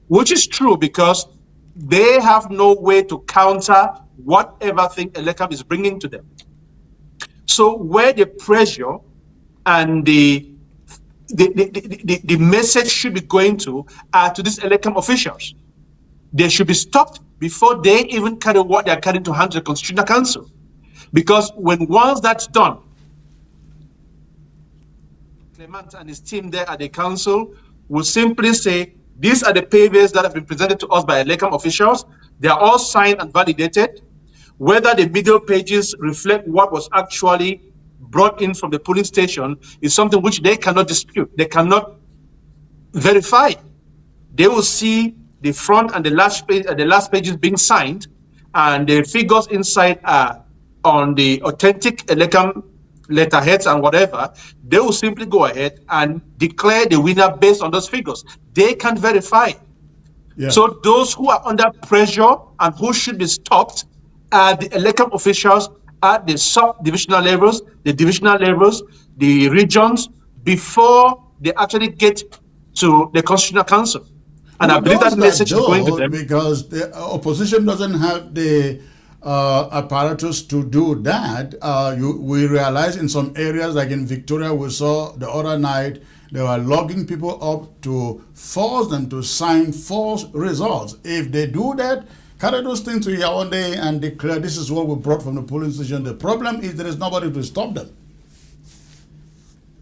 which is true because they have no way to counter whatever thing Elecam is bringing to them. So where the pressure and the message should be going to are to these Elecam officials. They should be stopped before they even carry what they're carrying to hand to the Constitutional Council. Because once that's done, Clement and his team there at the council will simply say, these are the papers that have been presented to us by Elecam officials. They are all signed and validated. Whether the middle pages reflect what was actually brought in from the polling station is something which they cannot dispute. They cannot verify. They will see the front and the last pages being signed, and the figures inside are on the authentic Elecam letterheads and whatever. They will simply go ahead and declare the winner based on those figures. They can verify. Yeah. So those who are under pressure and who should be stopped are the Elecam officials at the sub-divisional levels, the divisional levels, the regions, before they actually get to the Constitutional Council. And I believe that message is going to them. Because the opposition doesn't have the apparatus to do that. We realize in some areas, like in Victoria, we saw the other night, they were logging people up to force them to sign false results. If they do that, carry those things to Yaoundé and declare this is what we brought from the polling station. The problem is there is nobody to stop them.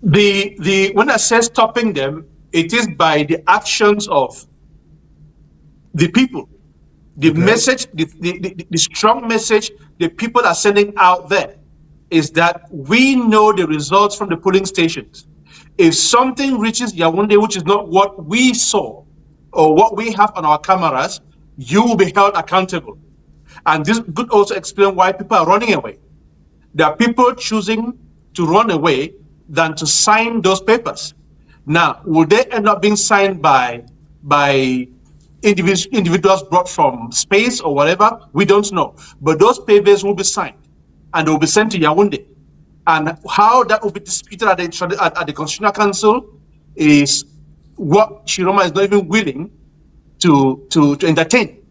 When I say stopping them, it is by the actions of the people. The message, the strong message the people are sending out there is that we know the results from the polling stations. If something reaches Yaoundé, which is not what we saw or what we have on our cameras, you will be held accountable. And this could also explain why people are running away. There are people choosing to run away than to sign those papers. Now, will they end up being signed by individuals brought from space or whatever? We don't know. But those papers will be signed and they will be sent to Yaoundé. And how that will be disputed at the Constitutional Council is what Chiroma is not even willing to entertain,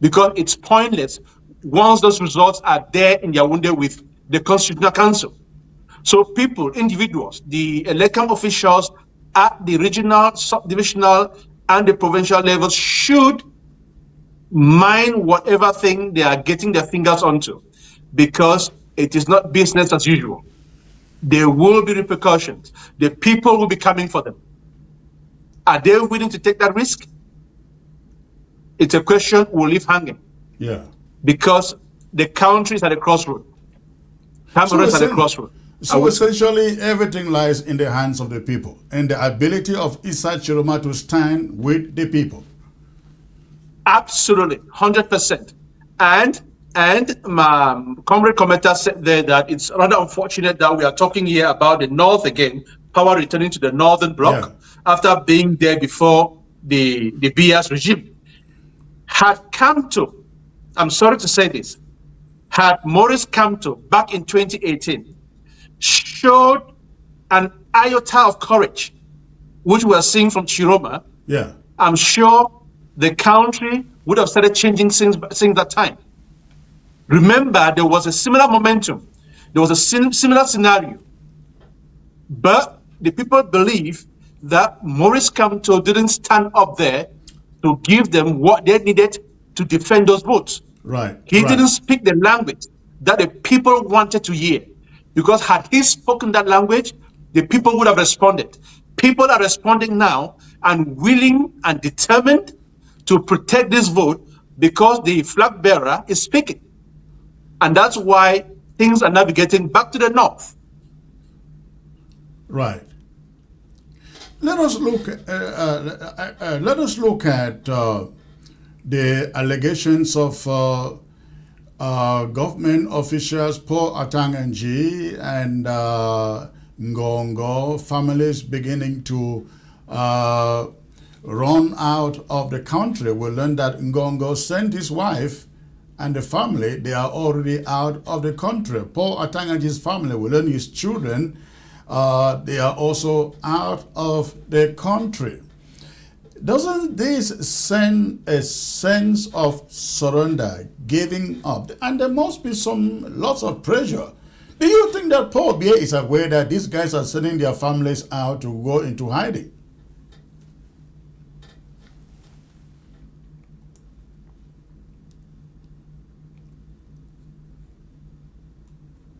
because it's pointless once those results are there in Yaoundé with the Constitutional Council. So people, individuals, the Elecam officials at the regional, subdivisional, and the provincial levels should mind whatever thing they are getting their fingers onto, because it is not business as usual. There will be repercussions. The people will be coming for them. Are they willing to take that risk? It's a question we'll leave hanging. Yeah. Because the country is at a crossroad. Cameroon is at a crossroad. So essentially, everything lies in the hands of the people and the ability of Issa Chiroma to stand with the people. Absolutely, 100%. And Comrade Commenter said there that it's rather unfortunate that we are talking here about the North again, power returning to the Northern Bloc after being there before the Bias regime. Had Kamto, I'm sorry to say this, had Maurice Kamto back in 2018 showed an iota of courage, which we are seeing from Chiroma, I'm sure the country would have started changing since that time. Remember, there was a similar momentum. There was a similar scenario. But the people believe that Maurice Kamto didn't stand up there to give them what they needed to defend those votes. He didn't speak the language that the people wanted to hear. Because had he spoken that language, the people would have responded. People are responding now and willing and determined to protect this vote because the flag bearer is speaking. And that's why things are navigating back to the North. Right. Let us look at the allegations of government officials, Paul Atanganji and Ngongo families beginning to run out of the country. We learned that Ngongo sent his wife and the family. They are already out of the country. Paul Atanganji's family, we learn his children, they are also out of the country. Doesn't this send a sense of surrender, giving up? And there must be lots of pressure. Do you think that Paul Biya is aware that these guys are sending their families out to go into hiding?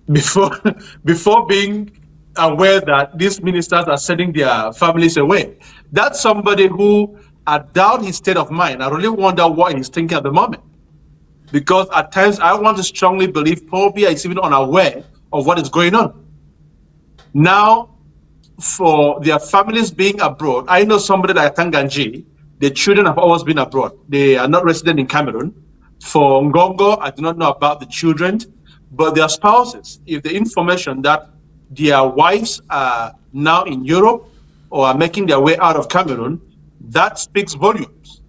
Before being aware that these ministers are sending their families away, that's somebody who, I doubt his state of mind. I really wonder what he's thinking at the moment. Because at times I want to strongly believe Paul Biya is even unaware of what is going on. Now, for their families being abroad, I know somebody like Tanganji, the children have always been abroad. They are not resident in Cameroon. For Ngongo, I do not know about the children, but their spouses, if the information that their wives are now in Europe or are making their way out of Cameroon, that speaks volumes.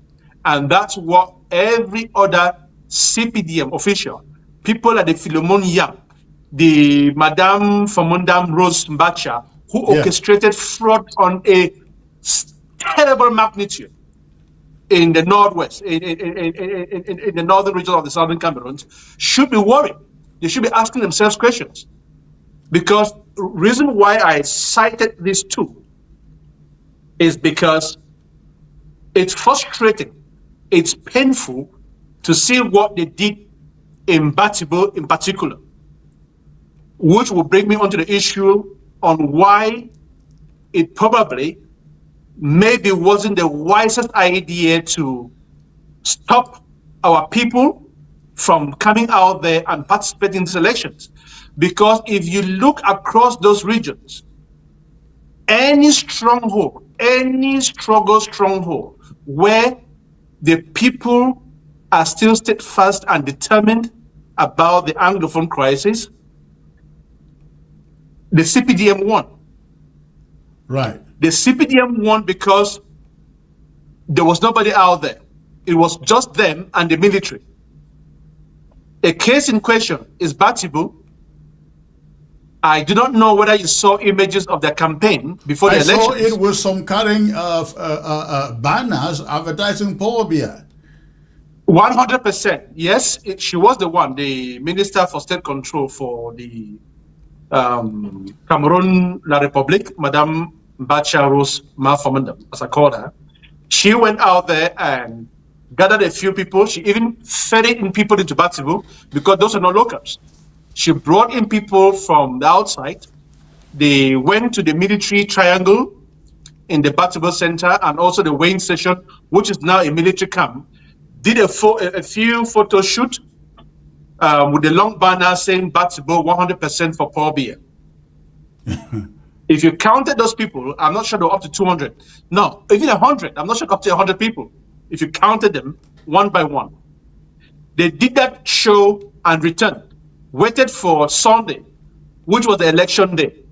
And that's what every other CPDM official, people like the Philemon Yang, the Madame Famundam Rose Mbacha, who orchestrated fraud on a terrible magnitude in the Northwest, in the northern region of the southern Cameroon, should be worried. They should be asking themselves questions. Because the reason why I cited these two is because it's frustrating, it's painful to see what they did in Batibo in particular, which will bring me onto the issue on why it probably maybe wasn't the wisest idea to stop our people from coming out there and participating in these elections. Because if you look across those regions, any stronghold, any stronghold where the people are still steadfast and determined about the Anglophone crisis, the CPDM won. Right. The CPDM won because there was nobody out there. It was just them and the military. A case in question is Batibu. I do not know whether you saw images of the campaign before the elections. I saw it with some carrying banners advertising Paul Biya. 100%. Yes, she was the one, the Minister for State Control for the Cameroon La République, Madame Mbacha Rose Mafamanda, as I call her. She went out there and gathered a few people. She even ferried in people into Batibu because those are not locals. She brought in people from the outside. They went to the military triangle in the Batibu Center and also the Wayne Station, which is now a military camp. Did a few photo shoot with the long banner saying Batibu 100% for Paul Biya. If you counted those people, I'm not sure they're up to 200. No, even 100. I'm not sure up to 100 people. If you counted them one by one. They did that show and returned, waited for Sunday, which was the election day,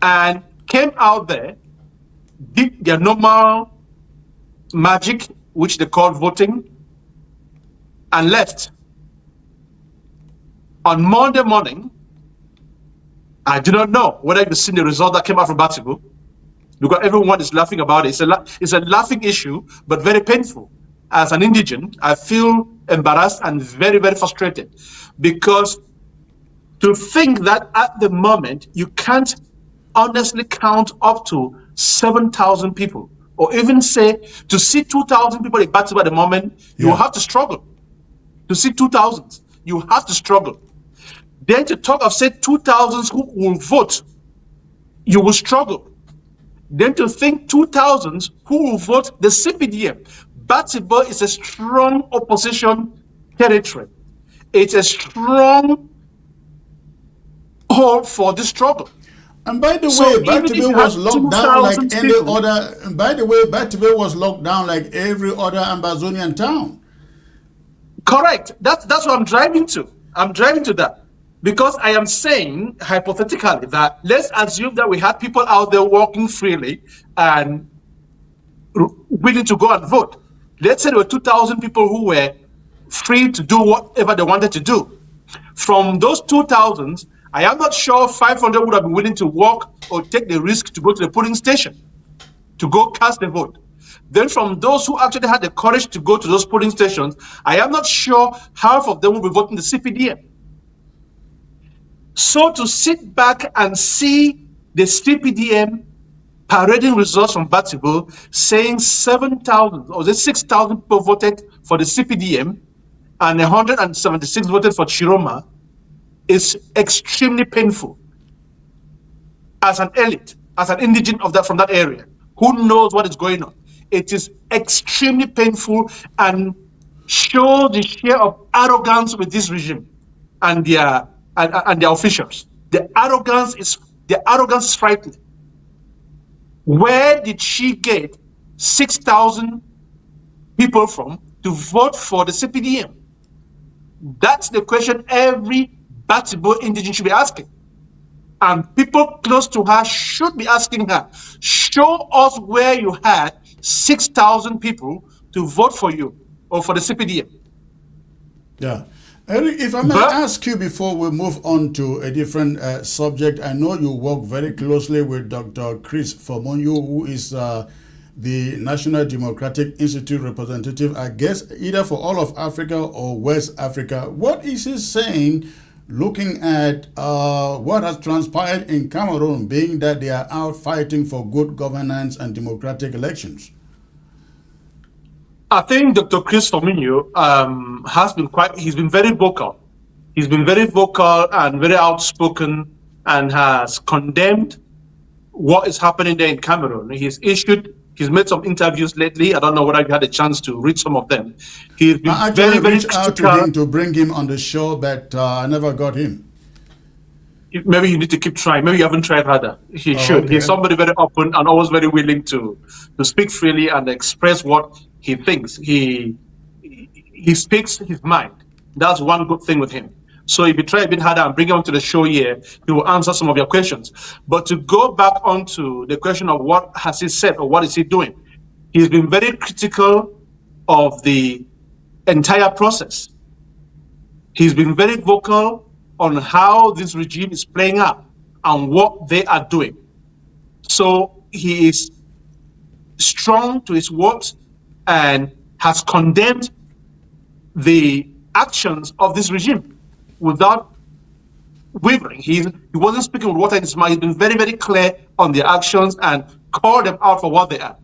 and came out there, did their normal magic, which they call voting, and left. On Monday morning, I do not know whether you've seen the result that came out from Batibu, because everyone is laughing about it. It's a laughing issue, but very painful. As an indigent, I feel embarrassed and very, very frustrated, because to think that at the moment you can't honestly count up to 7,000 people, or even say to see 2,000 people in Batibu at the moment, you will have to struggle. To see 2,000, you have to struggle. Then to talk of say 2,000 who will vote, you will struggle. Then to think 2,000 who will vote the CPDM. Batibu is a strong opposition territory. It's a strong hold for the struggle. And by the So way, even if you Batibu was have locked down like 2,000 any people- other. And by the way, Batibu was locked down like every other Ambazonian town. Correct. That's what I'm driving to. I'm driving to that. Because I am saying, hypothetically, that let's assume that we had people out there walking freely and willing to go and vote. Let's say there were 2,000 people who were free to do whatever they wanted to do. From those 2,000, I am not sure 500 would have been willing to walk or take the risk to go to the polling station to go cast the vote. Then from those who actually had the courage to go to those polling stations, I am not sure half of them will be voting the CPDM. So to sit back and see the CPDM parading results from Batibu saying 7,000 or 6,000 people voted for the CPDM and 176 voted for Chiroma is extremely painful. As an elite, as an indigent of that from that area, who knows what is going on, it is extremely painful and shows the share of arrogance with this regime and their officials. The arrogance is frightening. Where did she get 6,000 people from to vote for the CPDM? That's the question every Batibu indigent should be asking. And people close to her should be asking her, show us where you had 6,000 people to vote for you or for the CPDM. Yeah. Eric, if I may ask you before we move on to a different subject, I know you work very closely with Dr. Chris Fomonyo, who is the National Democratic Institute representative, I guess, either for all of Africa or West Africa. What is he saying, looking at what has transpired in Cameroon, being that they are out fighting for good governance and democratic elections? I think Dr. Chris Fominio he's been very vocal. He's been very vocal and very outspoken and has condemned what is happening there in Cameroon. He's made some interviews lately. I don't know whether you had a chance to read some of them. He's been I very, actually very reached out to him to bring him on the show, but I never got him. Maybe you need to keep trying. Maybe you haven't tried harder. He should. Okay. He's somebody very open and always very willing to speak freely and express what he thinks. He speaks his mind. That's one good thing with him. So if you try a bit harder and bring him onto the show here, he will answer some of your questions. But to go back onto the question of what has he said or what is he doing, he's been very critical of the entire process. He's been very vocal on how this regime is playing out and what they are doing. So he is strong to his words and has condemned the actions of this regime without wavering. He wasn't speaking with water in his mouth. He's been very, very clear on their actions and called them out for what they are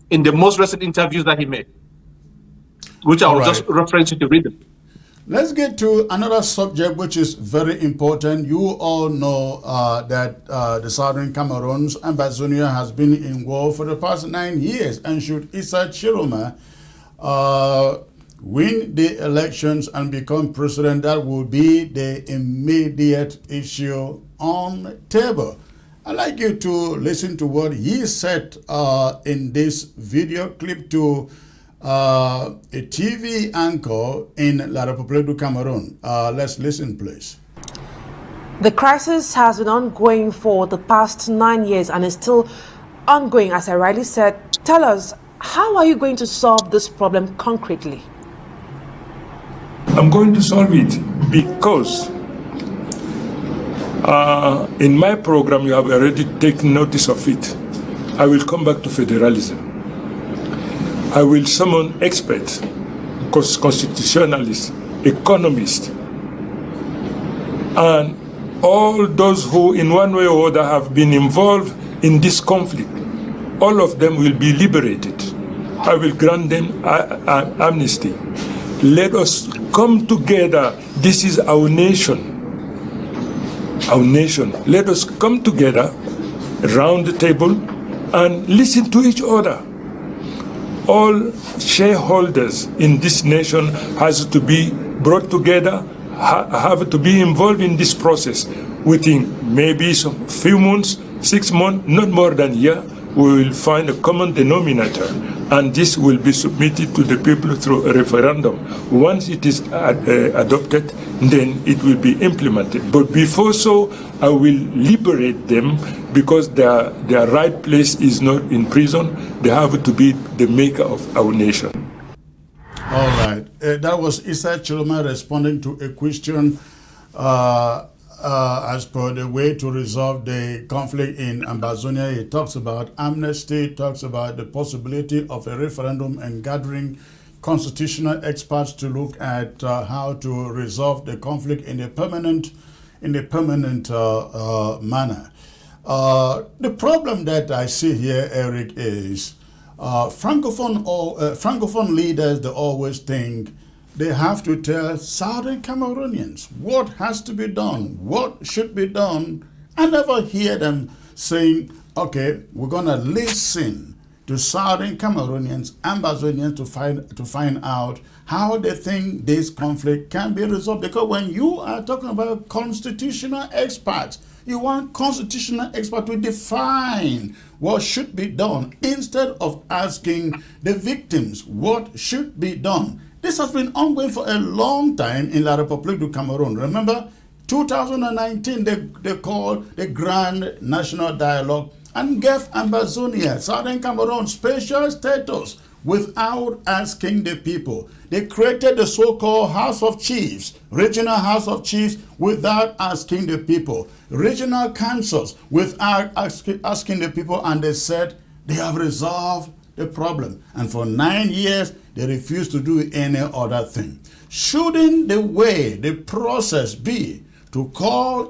in the most recent interviews that he made, which I will just reference you to read them. Let's get to another subject which is very important. You all know that the Southern Cameroon's Ambazonia has been in war for the past 9 years, and should Issa Chiroma win the elections and become president, that will be the immediate issue on the table. I'd like you to listen to what he said in this video clip to a TV anchor in La République du Cameroon. Let's listen, please. The crisis has been ongoing for the past 9 years and is still ongoing, as I rightly said. Tell us, how are you going to solve this problem concretely? I'm going to solve it because in my program, you have already taken notice of it. I will come back to federalism. I will summon experts, constitutionalists, economists, and all those who in one way or other have been involved in this conflict. All of them will be liberated. I will grant them amnesty. Let us come together. This is our nation. Our nation. Let us come together around the table and listen to each other. All shareholders in this nation has to be brought together, have to be involved in this process. Within maybe some few months, 6 months, not more than a year, we will find a common denominator, and this will be submitted to the people through a referendum. Once it is adopted, then it will be implemented. But before so, I will liberate them, because their right place is not in prison. They have to be the maker of our nation. All right. That was Issa Chiloma responding to a question as per the way to resolve the conflict in Ambazonia. He talks about amnesty, talks about the possibility of a referendum and gathering constitutional experts to look at how to resolve the conflict in a permanent manner. The problem that I see here, Eric, is Francophone leaders, they always think they have to tell Southern Cameroonians what has to be done, what should be done. I never hear them saying, okay, we're going to listen to Southern Cameroonians, Ambazonians to find out how they think this conflict can be resolved. Because when you are talking about constitutional experts, you want constitutional experts to define what should be done instead of asking the victims what should be done. This has been ongoing for a long time in La République du Cameroon. Remember, 2019, they called the Grand National Dialogue and gave Ambazonia, Southern Cameroon, special status without asking the people. They created the so-called House of Chiefs, Regional House of Chiefs, without asking the people. Regional councils without asking the people, and they said they have resolved the problem. And for 9 years, they refused to do any other thing. Shouldn't the process be to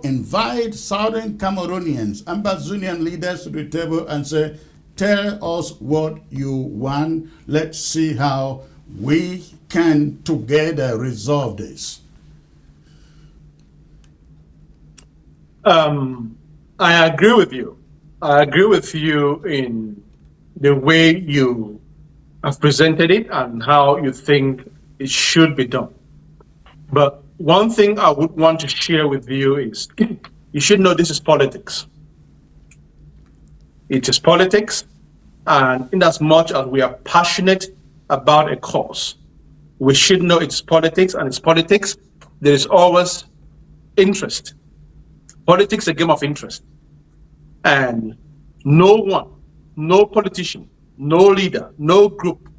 invite Southern Cameroonians, Ambazonian leaders to the table and say, tell us what you want. Let's see how we can together resolve this. I agree with you. I agree with you in the way you have presented it and how you think it should be done. But one thing I would want to share with you is you should know this is politics. It is politics, and in as much as we are passionate about a cause, we should know it's politics, and it's politics. There is always interest. Politics is a game of interest. And no one, no politician, no leader, no group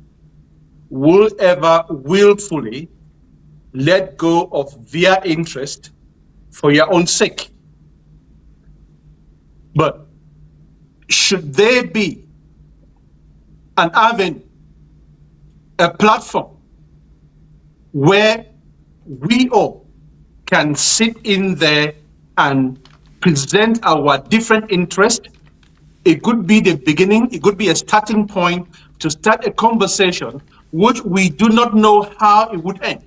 will ever willfully let go of their interest for your own sake. But should there be an avenue, a platform where we all can sit in there and present our different interests, it could be the beginning, it could be a starting point to start a conversation which we do not know how it would end.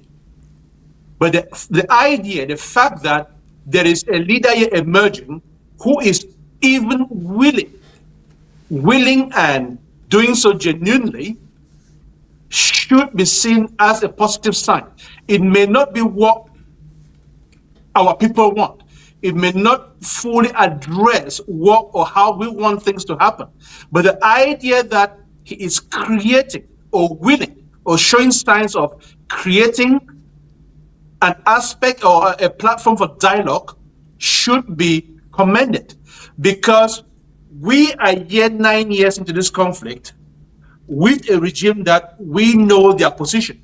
But the idea, the fact that there is a leader here emerging who is even willing and doing so genuinely should be seen as a positive sign. It may not be what our people want. It may not fully address what or how we want things to happen. But the idea that he is creating or willing or showing signs of creating an aspect or a platform for dialogue should be commended, because we are yet 9 years into this conflict with a regime that we know their position.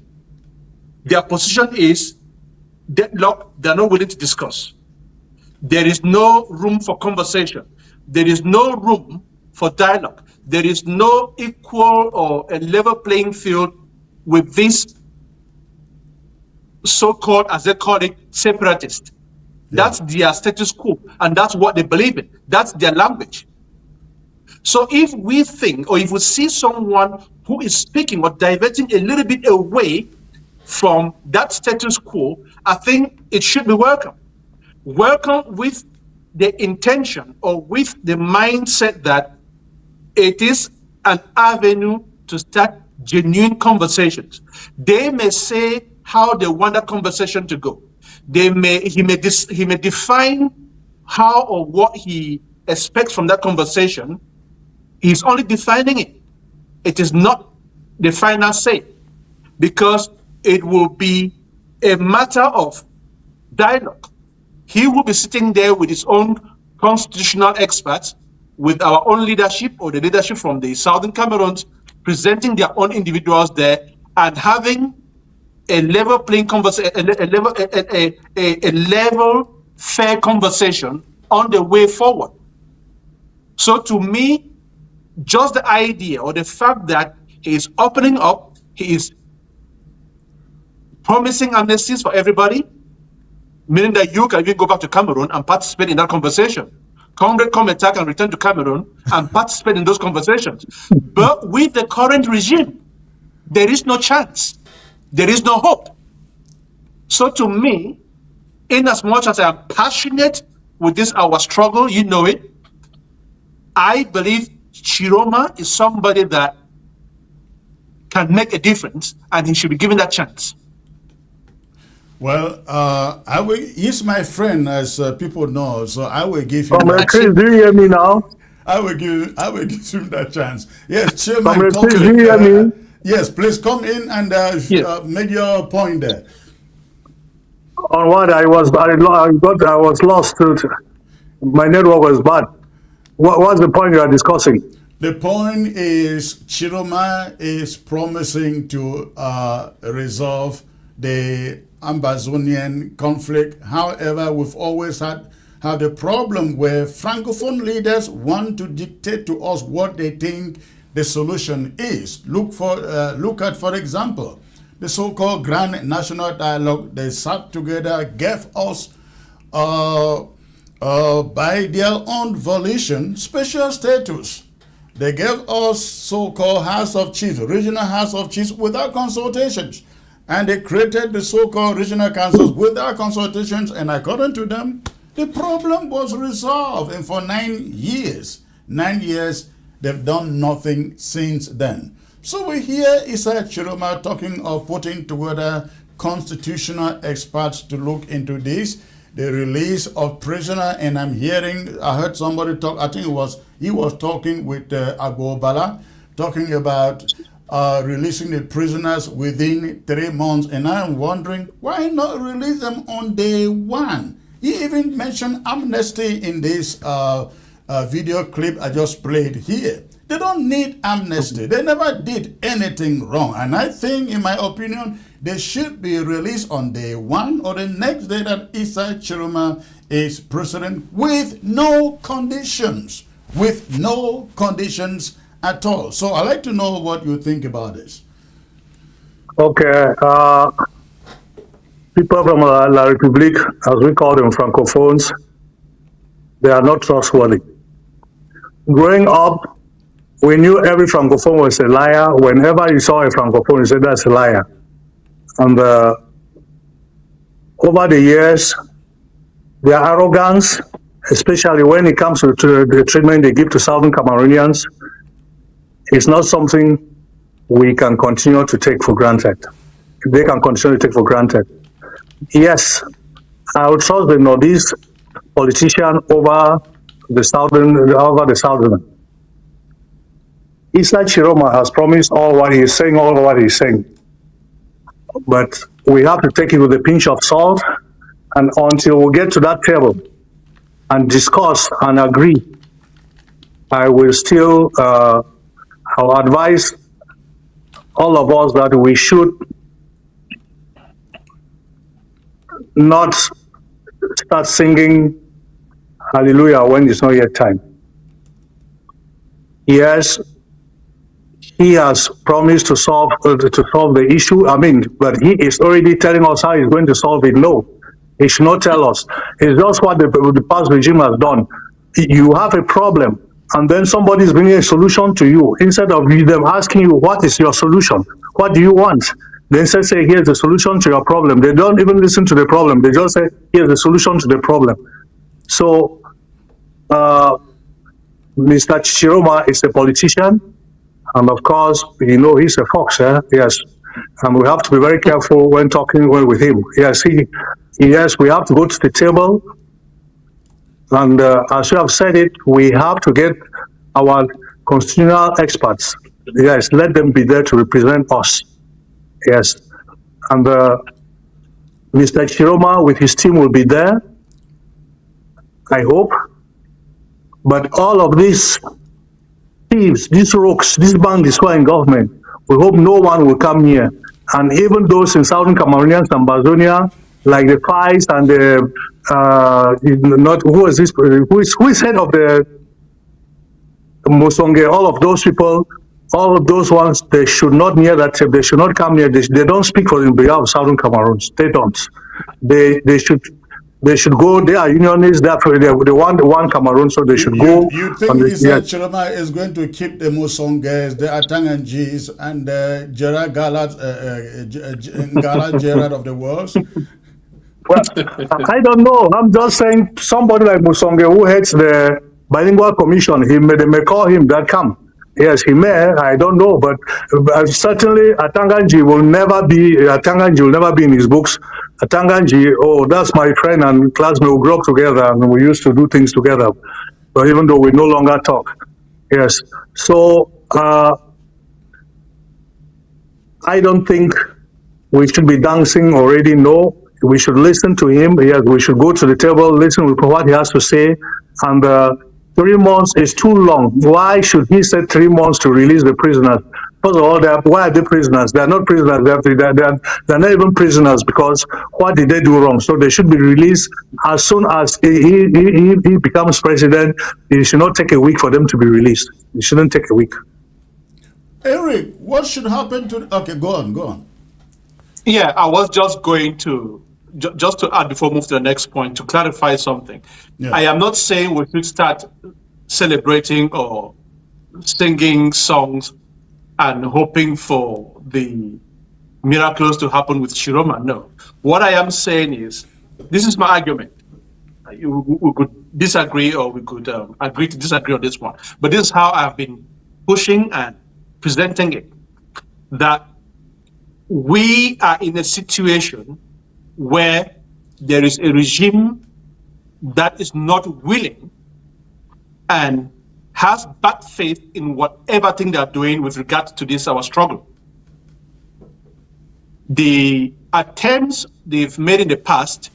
Their position is deadlock. They're not willing to discuss. There is no room for conversation. There is no room for dialogue. There is no equal or a level playing field with this so-called, as they call it, separatist. Yeah. That's their status quo, and that's what they believe in. That's their language. So if we think, or if we see someone who is speaking or diverting a little bit away from that status quo, I think it should be welcome. Welcome with the intention or with the mindset that it is an avenue to start genuine conversations. They may say how they want that conversation to go. He may define how or what he expects from that conversation. He's only defining it. It is not the final say, because it will be a matter of dialogue. He will be sitting there with his own constitutional experts, with our own leadership or the leadership from the Southern Cameroons, presenting their own individuals there and having a level playing conversation, a level fair conversation on the way forward. So to me, just the idea or the fact that he is opening up, he is promising amnesties for everybody, meaning that you can even go back to Cameroon and participate in that conversation. Comrade Cometa can return to Cameroon and participate in those conversations. But with the current regime, there is no chance. There is no hope. So to me, in as much as I am passionate with this our struggle, you know it, I believe Chiroma is somebody that can make a difference, and he should be given that chance. Well, he's my friend, as people know, so I will give him Comrade that Chris, do you hear me now? I will give him that chance. Yes, Chairman. Comrade Chris, do you hear me? Yes, please come in and make your point there. On what I was lost. My network was bad. What's the point you are discussing? The point is Chiroma is promising to resolve the Ambazonian conflict. However, we've always had the problem where Francophone leaders want to dictate to us what they think the solution is. Look at, for example, the so-called Grand National Dialogue. They sat together, gave us by their own volition special status. They gave us so-called House of Chiefs, regional House of Chiefs, without consultations. And they created the so-called regional councils without consultations, and according to them, the problem was resolved. And for 9 years, they've done nothing since then. So we hear Isaiah Chiroma talking of putting together constitutional experts to look into this, the release of prisoner, and I heard somebody talk, I think he was talking with Agbobala, talking about releasing the prisoners within 3 months, and I'm wondering, why not release them on day one? He even mentioned amnesty in this video clip I just played here. They don't need amnesty. They never did anything wrong. And I think, in my opinion, they should be released on day one or the next day that Isaiah Chiroma is president, with no conditions. With no conditions at all. So I'd like to know what you think about this. Okay. People from La République, as we call them, Francophones, they are not trustworthy. Growing up, we knew every Francophone was a liar. Whenever you saw a Francophone, you said, that's a liar. And over the years, their arrogance, especially when it comes to the treatment they give to Southern Cameroonians, is not something we can continue to take for granted. They can continue to take for granted. Yes, I would trust the Northeast politician over the Southern. Isla Chiroma has promised all what he's saying, but we have to take it with a pinch of salt. And until we get to that table and discuss and agree, I will still I'll advise all of us that we should not start singing hallelujah when it's not yet time. Yes, he has promised to solve the issue. I mean, but he is already telling us how he's going to solve it. No, he should not tell us. It's just what the past regime has done. You have a problem, and then somebody is bringing a solution to you. Instead of them asking you, what is your solution? What do you want? They instead say, here's the solution to your problem. They don't even listen to the problem. They just say, here's the solution to the problem. So, Mr. Chiroma is a politician. And of course, you know, he's a fox, yes. And we have to be very careful when talking with him. Yes, we have to go to the table. And as you have said it, we have to get our constitutional experts. Yes, let them be there to represent us. Yes. And Mr. Chiroma with his team will be there, I hope. But all of these thieves, these rogues, these bandits who are in government, we hope no one will come here. And even those in southern Cameroonians and Bazonia, like the Fais and the who is head of the Musonge, all of those people, all of those ones, they should not near that table. They should not come near. They don't speak for the behalf of southern Cameroons. They don't. They should go. They are unionists. They want one Cameroon, so they should go. You think Isla Chiroma is going to keep the Musonges, the Atangangis, and the Gerard Galat, Gerard of the world? Well, I don't know. I'm just saying somebody like Musonge who heads the bilingual commission, they may call him that come. Yes, he may. I don't know, but certainly Atanganji will never be in his books. Atanganji, oh, that's my friend and classmate. We grew up together and we used to do things together. But even though we no longer talk, yes. So I don't think we should be dancing already. No, we should listen to him. Yes, we should go to the table, listen to what he has to say, and. 3 months is too long. Why should he say 3 months to release the prisoners? First of all, why are they prisoners? They are not prisoners. They're not even prisoners because what did they do wrong? So they should be released as soon as he becomes president. It should not take a week for them to be released. It shouldn't take a week. Eric, what should happen to... Okay, go on. Yeah, I was just going to... Just to add before we move to the next point, to clarify something. Yeah. I am not saying we should start celebrating or singing songs and hoping for the miracles to happen with Chiroma. No. What I am saying is, this is my argument. We could disagree or we could agree to disagree on this one. But this is how I've been pushing and presenting it. That we are in a situation where there is a regime that is not willing and has bad faith in whatever thing they are doing with regard to this, our struggle. The attempts they've made in the past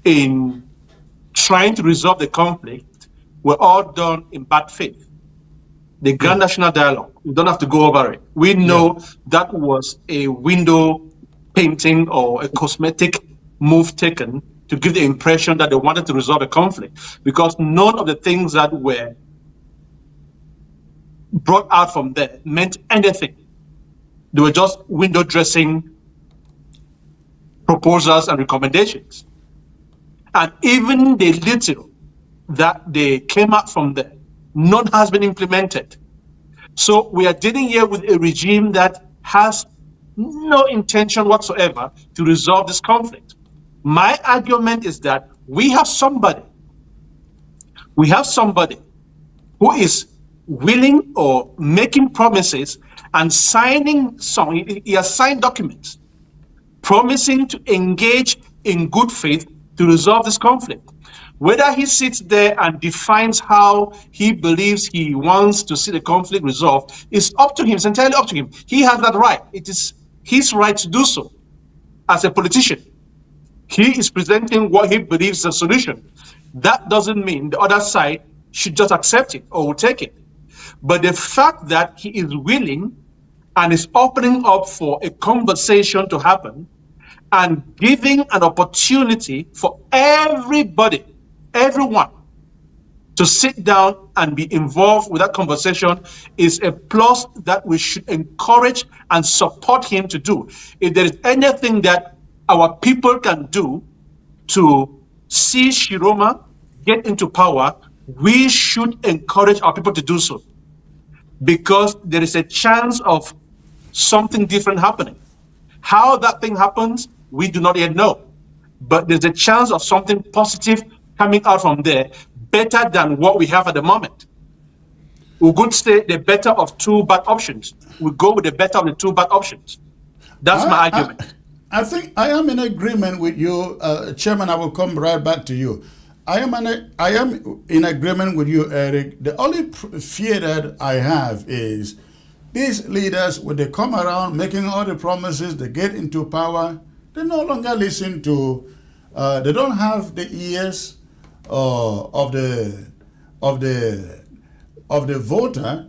in trying to resolve the conflict were all done in bad faith. The Grand National Dialogue, we don't have to go over it. We know that was a window painting or a cosmetic move taken to give the impression that they wanted to resolve a conflict, because none of the things that were brought out from there meant anything. They were just window dressing proposals and recommendations. And even the little that they came out from there, none has been implemented. So we are dealing here with a regime that has no intention whatsoever to resolve this conflict. My argument is that we have somebody who is willing or making promises and signing some, he has signed documents promising to engage in good faith to resolve this conflict. Whether he sits there and defines how he believes he wants to see the conflict resolved is up to him. It's entirely up to him. He has that right. It is his right to do so as a politician. He is presenting what he believes is a solution. That doesn't mean the other side should just accept it or will take it. But the fact that he is willing and is opening up for a conversation to happen and giving an opportunity for everybody, everyone, to sit down and be involved with that conversation is a plus that we should encourage and support him to do. If there is anything that our people can do to see Chiroma get into power, we should encourage our people to do so, because there is a chance of something different happening. How that thing happens, we do not yet know. But there's a chance of something positive coming out from there, better than what we have at the moment. We could say the better of two bad options. We go with the better of the two bad options. That's my argument. I think I am in agreement with you, Chairman. I will come right back to you. I am in agreement with you, Eric. The only fear that I have is these leaders, when they come around making all the promises, they get into power, they no longer listen to, they don't have the ears of the voter.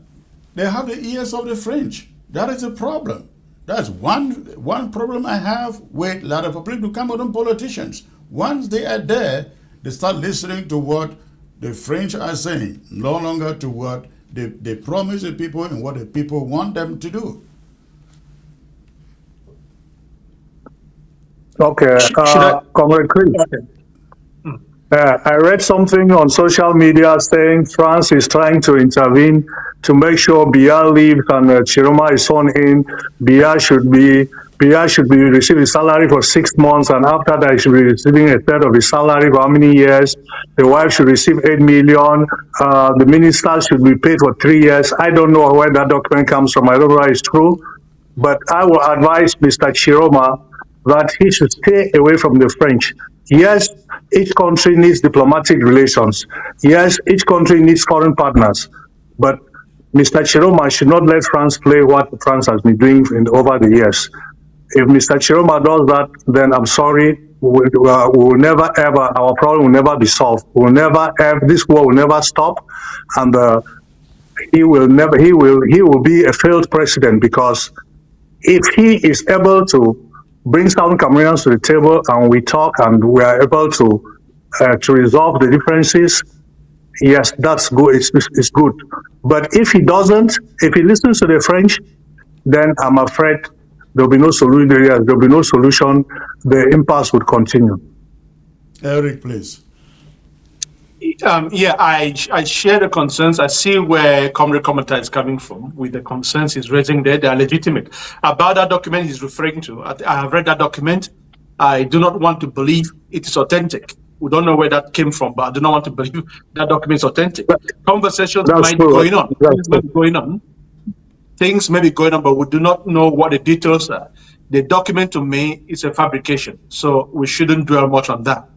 They have the ears of the French. That is a problem. That's one problem I have with La République du Cameroon politicians. Once they are there, they start listening to what the French are saying, no longer to what they promise the people and what the people want them to do. Okay, Comrade Chris. I read something on social media saying France is trying to intervene to make sure Biya leaves and Chiroma is sworn in. Biya should be receiving salary for 6 months, and after that, he should be receiving a third of his salary for how many years? The wife should receive 8 million. The minister should be paid for 3 years. I don't know where that document comes from. I don't know if it's true, but I will advise Mr. Chiroma that he should stay away from the French. Yes, each country needs diplomatic relations. Yes, each country needs foreign partners. But Mr. Chiroma should not let France play what France has been doing over the years. If Mr. Chiroma does that, then I'm sorry, we will never ever, our problem will never be solved. This war will never stop, and he will be a failed president, because if he is able to bring Southern Cameroonians to the table and we talk and we are able to resolve the differences, yes, that's good. It's good. But if he doesn't, if he listens to the French, then I'm afraid there'll be no solution. There'll be no solution. The impasse would continue. Eric, please. I share the concerns. I see where Comrade Komata is coming from with the concerns he's raising there. They are legitimate. About that document he's referring to, I have read that document. I do not want to believe it is authentic. We don't know where that came from, but I do not want to believe that document is authentic. Conversations might be going on. Things may be going on, but we do not know what the details are. The document to me is a fabrication, so we shouldn't dwell much on that.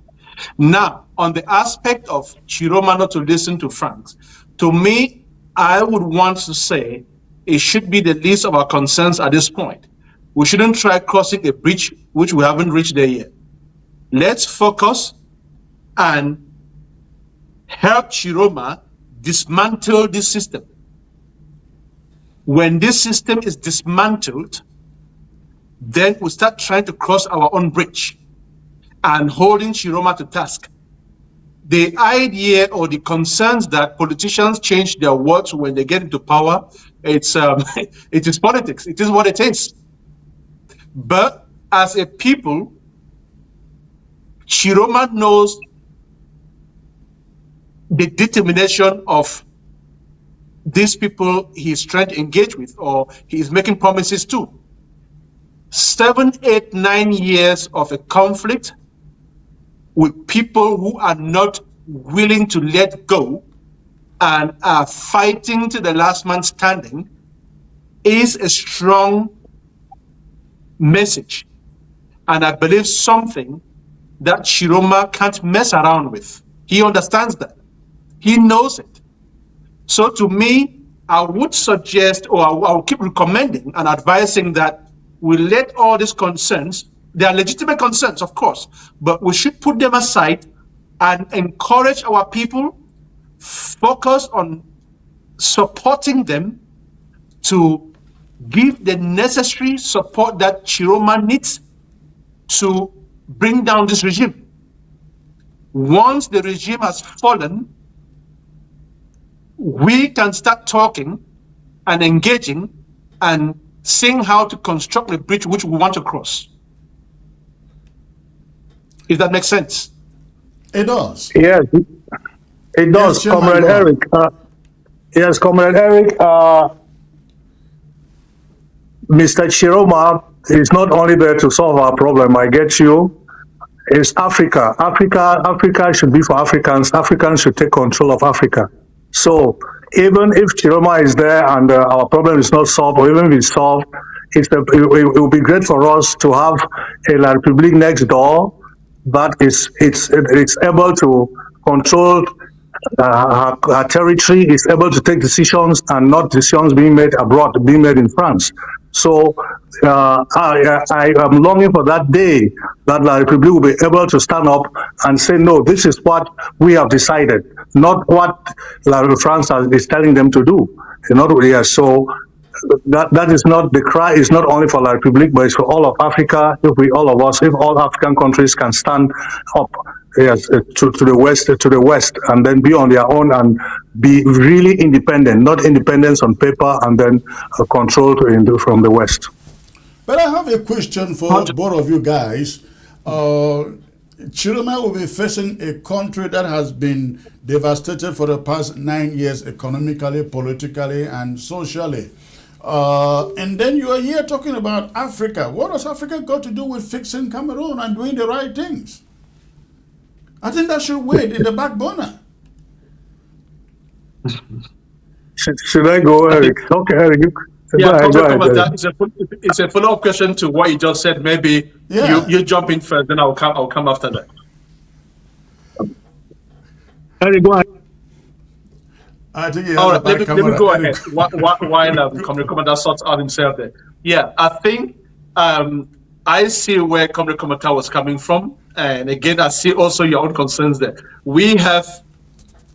Now, on the aspect of Chiroma not to listen to France, to me, I would want to say it should be the least of our concerns at this point. We shouldn't try crossing a bridge which we haven't reached there yet. Let's focus and help Chiroma dismantle this system. When this system is dismantled, then we start trying to cross our own bridge and holding Chiroma to task. The idea or the concerns that politicians change their words when they get into power, it is politics. It is what it is. But as a people, Chiroma knows the determination of these people he is trying to engage with, or he is making promises to. 7, 8, 9 years of a conflict with people who are not willing to let go and are fighting to the last man standing is a strong message, and I believe something that Chiroma can't mess around with. He understands that. He knows it. So to me, I would suggest, or I will keep recommending and advising that we let all these concerns, they are legitimate concerns, of course, but we should put them aside and encourage our people, focus on supporting them to give the necessary support that Chiroma needs to bring down this regime. Once the regime has fallen, we can start talking and engaging and seeing how to construct the bridge which we want to cross. If that makes sense. It does. Yes, it does, Chairman, Comrade go on. Eric. Yes, Comrade Eric. Mr. Chiroma is not only there to solve our problem. I get you. It's Africa. Africa should be for Africans. Africans should take control of Africa. So even if Chiroma is there and our problem is not solved, or even if it's solved, it will be great for us to have a La République next door that it's able to control her territory, is able to take decisions and not decisions being made abroad, being made in France. So I am longing for that day that La République will be able to stand up and say, no, this is what we have decided, not what France is telling them to do. You know, yeah, so that is not, the cry is not only for La République, but it's for all of Africa. If all African countries can stand up, yes, to the west, and then be on their own and be really independent, not independence on paper and then controlled from the west. But I have a question for both of you guys. Chiroma will be facing a country that has been devastated for the past 9 years, economically, politically, and socially. And then you are here talking about Africa. What has Africa got to do with fixing Cameroon and doing the right things? I think that should wait in the back burner. Should I go, Eric? Okay, Eric. Yeah, go ahead. It's a follow-up question to what you just said. Maybe you jump in first, then I'll come after that. Eric, go ahead. I think all right, let me go ahead while Comrade Commander sorts out himself there. Yeah, I think I see where Comrade Commander was coming from. And again, I see also your own concerns there. We have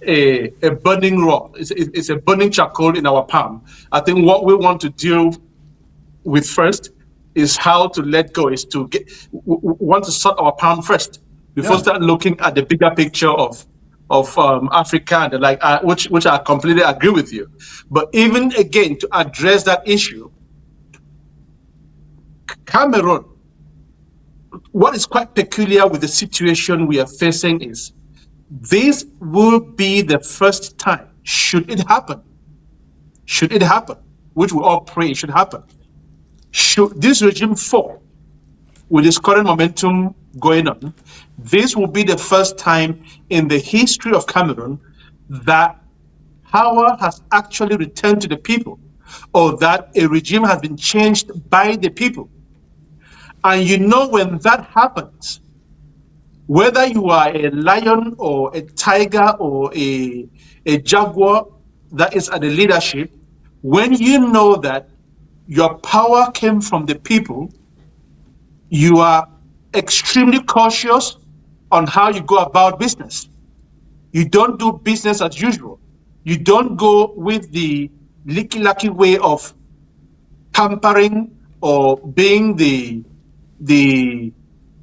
a burning rock. It's a burning charcoal in our palm. I think what we want to deal with first is how to let go, is to we want to sort our palm first before start looking at the bigger picture of Africa and the like, which I completely agree with you. But even again, to address that issue, Cameroon, what is quite peculiar with the situation we are facing is this will be the first time, should it happen, which we all pray it should happen, should this regime fall with this current momentum going on, this will be the first time in the history of Cameroon that power has actually returned to the people, or that a regime has been changed by the people. And you know, when that happens, whether you are a lion or a tiger or a jaguar that is at the leadership, when you know that your power came from the people, you are extremely cautious on how you go about business. You don't do business as usual. You don't go with the licky-lacky way of tampering or being the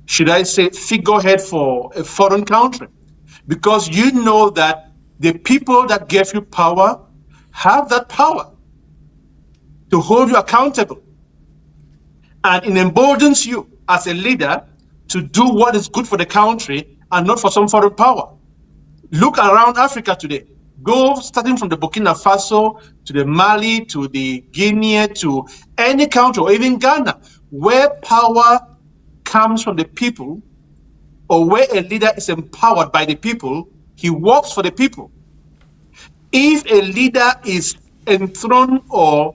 should I say, figurehead for a foreign country. Because you know that the people that gave you power have that power to hold you accountable. And it emboldens you as a leader to do what is good for the country and not for some foreign power. Look around Africa today. Go starting from the Burkina Faso to the Mali, to the Guinea, to any country, or even Ghana, where power comes from the people, or where a leader is empowered by the people, he works for the people. If a leader is enthroned or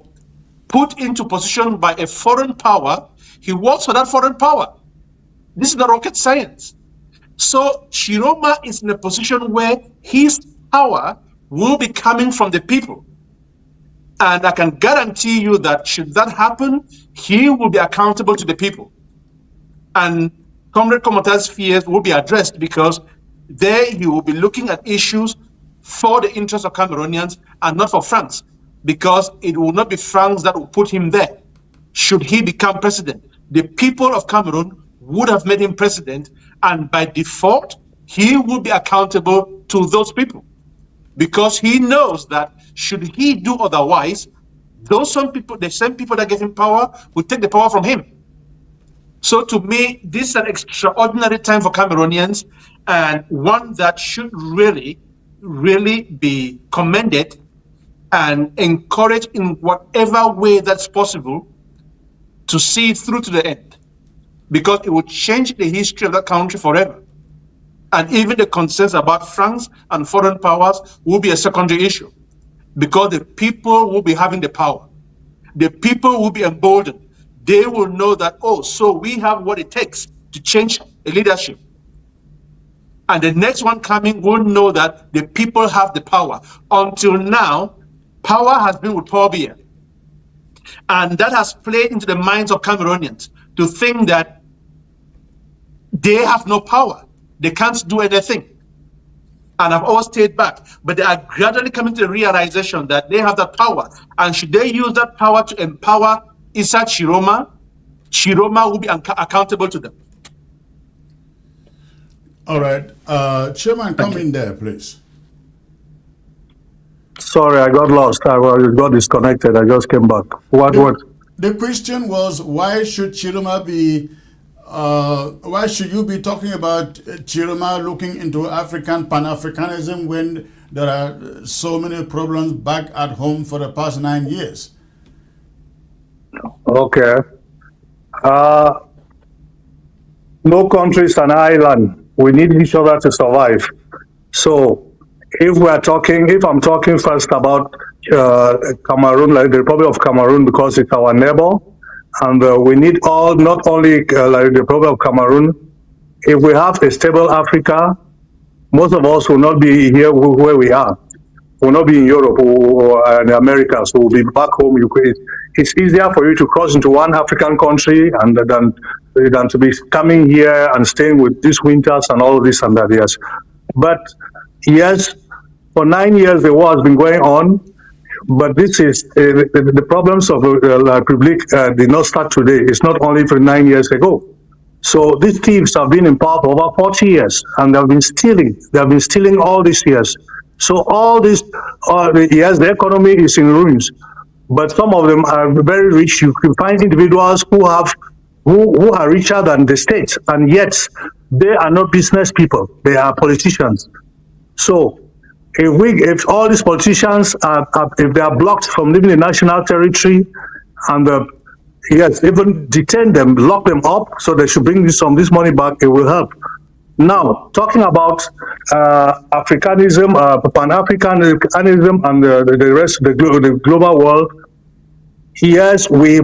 put into position by a foreign power, he works for that foreign power. This is not rocket science. So Chiroma is in a position where his power will be coming from the people. And I can guarantee you that should that happen, he will be accountable to the people. And Comrade Komota's fears will be addressed because there he will be looking at issues for the interests of Cameroonians and not for France, because it will not be France that will put him there. Should he become president, the people of Cameroon would have made him president, and by default, he will be accountable to those people, because he knows that should he do otherwise, those some people, the same people that gave him power, will take the power from him. So to me, this is an extraordinary time for Cameroonians, and one that should really, really be commended and encouraged in whatever way that's possible to see it through to the end, because it will change the history of that country forever. And even the concerns about France and foreign powers will be a secondary issue, because the people will be having the power. The people will be emboldened. They will know that, oh, so we have what it takes to change a leadership. And the next one coming will know that the people have the power. Until now, power has been with Paul Biya. And that has played into the minds of Cameroonians to think that they have no power. They can't do anything. And I've always stayed back. But they are gradually coming to the realization that they have that power. And should they use that power to empower Issa Chiroma, Chiroma will be accountable to them. All right. Chairman, come in there, please. Sorry, I got lost. I got disconnected. I just came back. What? The question was, why should Chiroma be, why should you be talking about Chiroma looking into African Pan-Africanism when there are so many problems back at home for the past 9 years? Okay. No country is an island. We need each other to survive. So if I'm talking first about Cameroon, like the Republic of Cameroon, because it's our neighbor, and we need not only like the Republic of Cameroon. If we have a stable Africa, most of us will not be here where we are. We'll not be in Europe or in America, so we'll be back home. It's easier for you to cross into one African country and than to be coming here and staying with these winters and all this and that. Yes, but yes, for 9 years the war has been going on. But this is the problems of La République did not start today. It's not only for 9 years ago. So these thieves have been in power for over 40 years, and they've been stealing. They've been stealing all these years. So all this, yes, the economy is in ruins, but some of them are very rich. You can find individuals who are richer than the state, and yet they are not business people. They are politicians. So if all these politicians if they are blocked from living in national territory, and yes, even detain them, lock them up, so they should bring this money back, it will help. Now, talking about Africanism, Pan-Africanism, and the rest of the global world, yes, we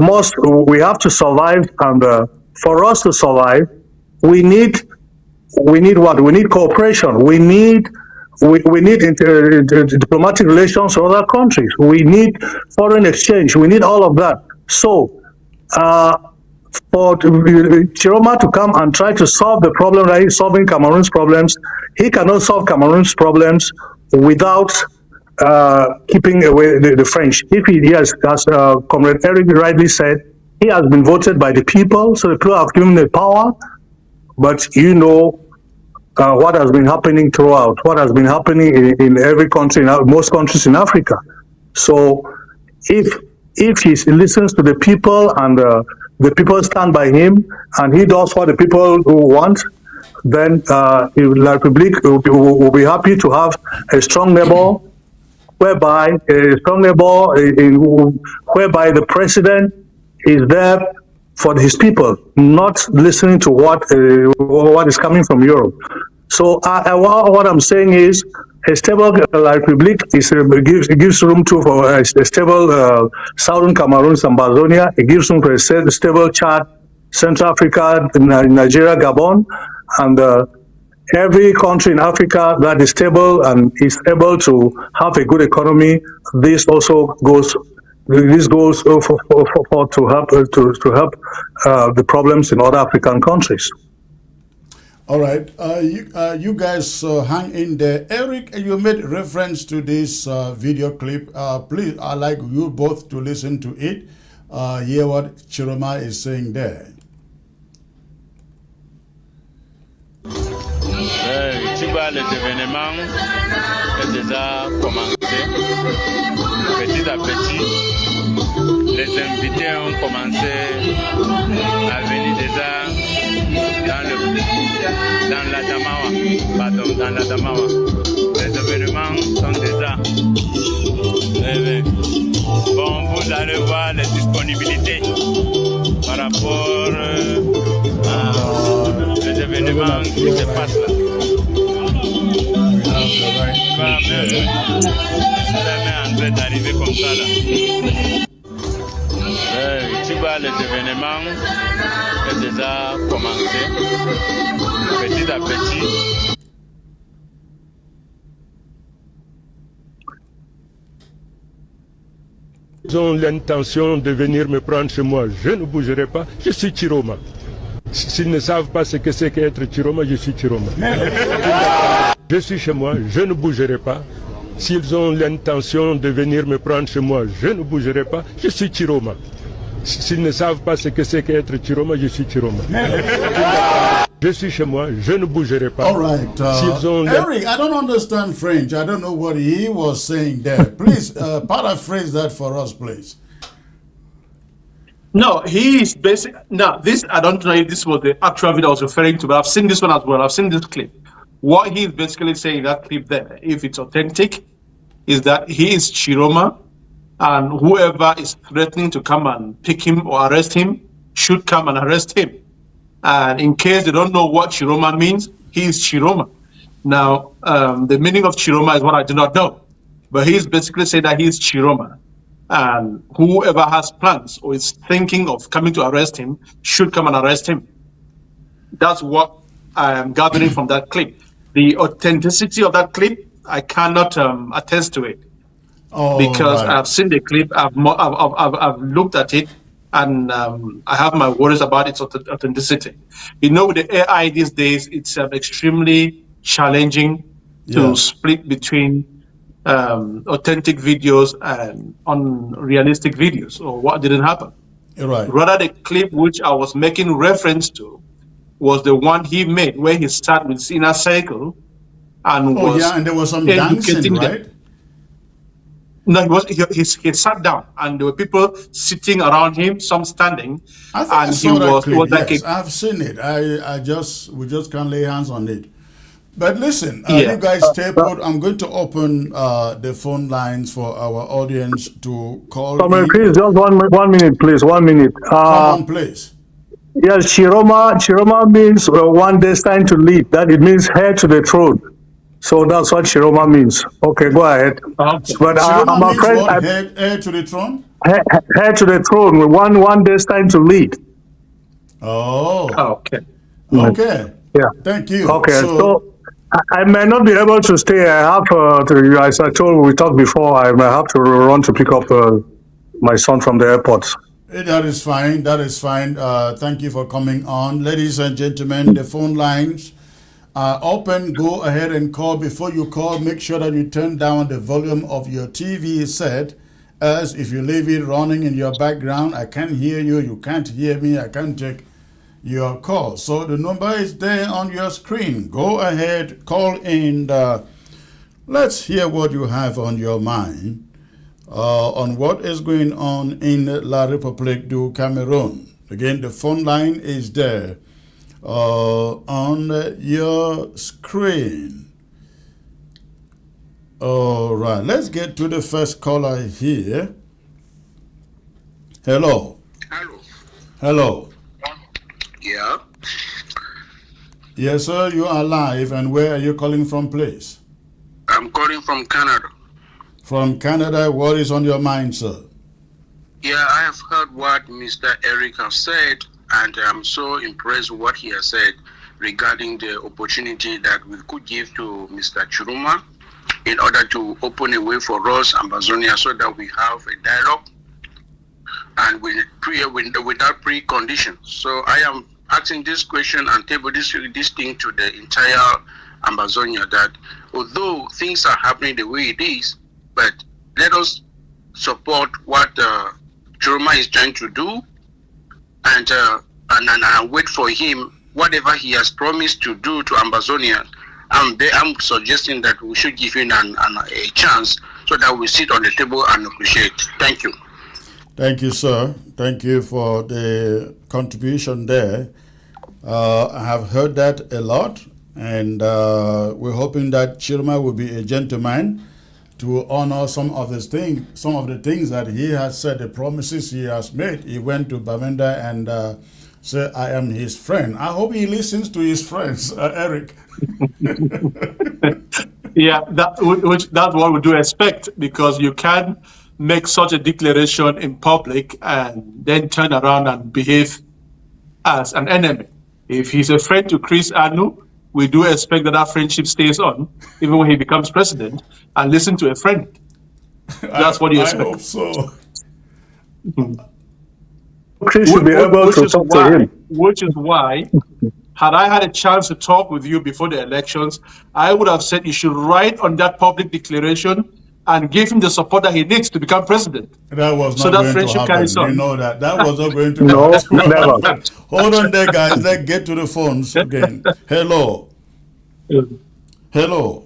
have to survive, and for us to survive, we need what? We need cooperation. We need diplomatic relations with other countries. We need foreign exchange. We need all of that. So, for Chiroma to come and try to solve the problem that he's solving Cameroon's problems, he cannot solve Cameroon's problems without keeping away the French. If he has, as Comrade Eric rightly said, he has been voted by the people, so the people have given the power. But you know what has been happening throughout, what has been happening in every country, in most countries in Africa. So if he listens to the people and the people stand by him and he does what the people want, then La République will be happy to have a strong neighbor, whereby the president is there for his people, not listening to what is coming from Europe. So what I'm saying is, a stable La République gives room to for a stable southern Cameroon, Sambazonia. It gives room for a stable Chad, Central Africa, Nigeria, Gabon, and every country in Africa that is stable and is able to have a good economy. This also goes. This goes for to help the problems in other African countries. All right, you guys hang in there. Eric, you made reference to this video clip. Please, I'd like you both to listen to it. Hear what Chiroma is saying there. Tu vois, les événements ont déjà commencé. Petit à petit, les invités ont commencé à venir déjà dans la Damawa. Les événements sont déjà. Bon, vous allez voir les disponibilités par rapport les événements qui se passent là. En train d'arriver comme ça là. Tu vois, les événements ont déjà commencé. Petit à petit. Ils ont l'intention de venir me prendre chez moi, je ne bougerai pas, je suis Chiroma. S'ils ne savent pas ce que c'est qu'être Chiroma, je suis Chiroma. Je suis chez moi, je ne bougerai pas. S'ils ont l'intention de venir me prendre chez moi, je ne bougerai pas, je suis Chiroma. S'ils ne savent pas ce que c'est qu'être Chiroma, je suis Chiroma. Je suis chez moi, je ne bougerai pas. All right. Eric, I don't understand French. I don't know what he was saying there. Please paraphrase that for us, please. No, he is basic. Now, this, I don't know if this was the actual video I was referring to, but I've seen this one as well. I've seen this clip. What he's basically saying in that clip there, if it's authentic, is that he is Chiroma, and whoever is threatening to come and pick him or arrest him should come and arrest him. And in case they don't know what Chiroma means, he is Chiroma. Now, the meaning of Chiroma is what I do not know, but he's basically saying that he is Chiroma. And whoever has plans or is thinking of coming to arrest him should come and arrest him. That's what I am gathering from that clip. The authenticity of that clip, I cannot attest to it. Because right. I've seen the clip, I've looked at it, and I have my worries about its authenticity. You know, with the AI these days, it's extremely challenging to split between authentic videos and unrealistic videos, or what didn't happen. Right. Rather, the clip which I was making reference to was the one he made where he sat with his inner circle and and there was some dancing, right? No, he sat down, and there were people sitting around him, some standing. I think I saw that clip. Yes, I've seen it. We just can't lay hands on it. But listen, you guys stay put. I'm going to open the phone lines for our audience to call. Please, just one minute, please. 1 minute. Come on, please. Yes, Chiroma means one destined to lead. That it means heir to the throne. So that's what Chiroma means. Okay, go ahead. But I'm afraid heir to the throne. Heir to the throne. One destined to lead. Oh. Okay. Okay. Yeah. Thank you. Okay. So I may not be able to stay. I have to, as I told we talked before, I may have to run to pick up my son from the airport. That is fine. That is fine. Thank you for coming on. Ladies and gentlemen, the phone lines are open. Go ahead and call. Before you call, make sure that you turn down the volume of your TV set, as if you leave it running in your background, I can't hear you, you can't hear me, I can't take your call. So the number is there on your screen. Go ahead, call in. Let's hear what you have on your mind on what is going on in La République du Cameroon. Again, the phone line is there on your screen. All right, let's get to the first caller here. Hello. Hello. Hello. Yeah. Yes, sir, you are live. And where are you calling from, please? I'm calling from Canada. From Canada, what is on your mind, sir? Yeah, I have heard what Mr. Eric has said, and I'm so impressed with what he has said regarding the opportunity that we could give to Mr. Chiroma in order to open a way for us, Ambazonia, so that we have a dialogue and without preconditions. So I am asking this question and table this thing to the entire Ambazonia, that although things are happening the way it is, but let us support what Chiroma is trying to do, and wait for him, whatever he has promised to do to Ambazonia. I'm suggesting that we should give him a chance so that we sit on the table and appreciate. Thank you. Thank you, sir. Thank you for the contribution there. I have heard that a lot, and we're hoping that Chiroma will be a gentleman to honor some of the things that he has said, the promises he has made. He went to Bamenda and said, I am his friend. I hope he listens to his friends, Eric. Yeah, that's what we do expect, because you can make such a declaration in public and then turn around and behave as an enemy. If he's a friend to Chris Anu, we do expect that friendship stays on, even when he becomes president, and listen to a friend. That's what you expect. I hope so. Chris should be able to talk to him. Which is why, had I had a chance to talk with you before the elections, I would have said you should write on that public declaration and give him the support that he needs to become president. That was not So that going friendship to happen. carries on. You know that. That was not going to No, happen. never. Hold on there, guys. Let's get to the phones again. Hello. Hello.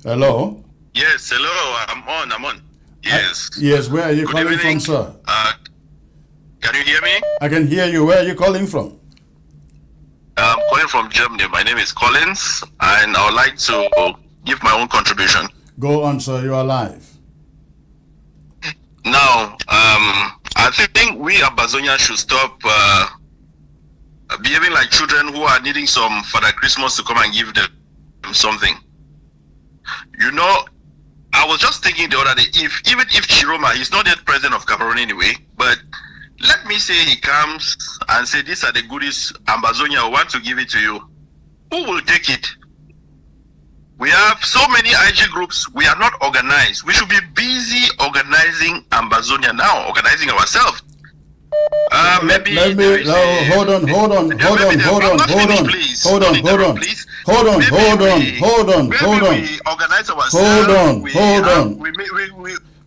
Hello. Yes, hello. I'm on. Yes. Yes, where are you Good calling evening. from, sir? Can you hear me? I can hear you. Where are you calling from? I'm calling from Germany. My name is Collins, and I would like to give my own contribution. Go on, sir. You are live. Now, I think we Ambazonia should stop behaving like children who are needing some Father Christmas to come and give them something. You know, I was just thinking the other day, even if Chiroma, he's not yet president of Cameroon anyway, but let me say he comes and say, these are the goodies, Ambazonia, I want to give it to you. Who will take it? We have so many IG groups, we are not organized. We should be busy organizing Ambazonia now, organizing ourselves. Maybe hold on. Organize ourselves.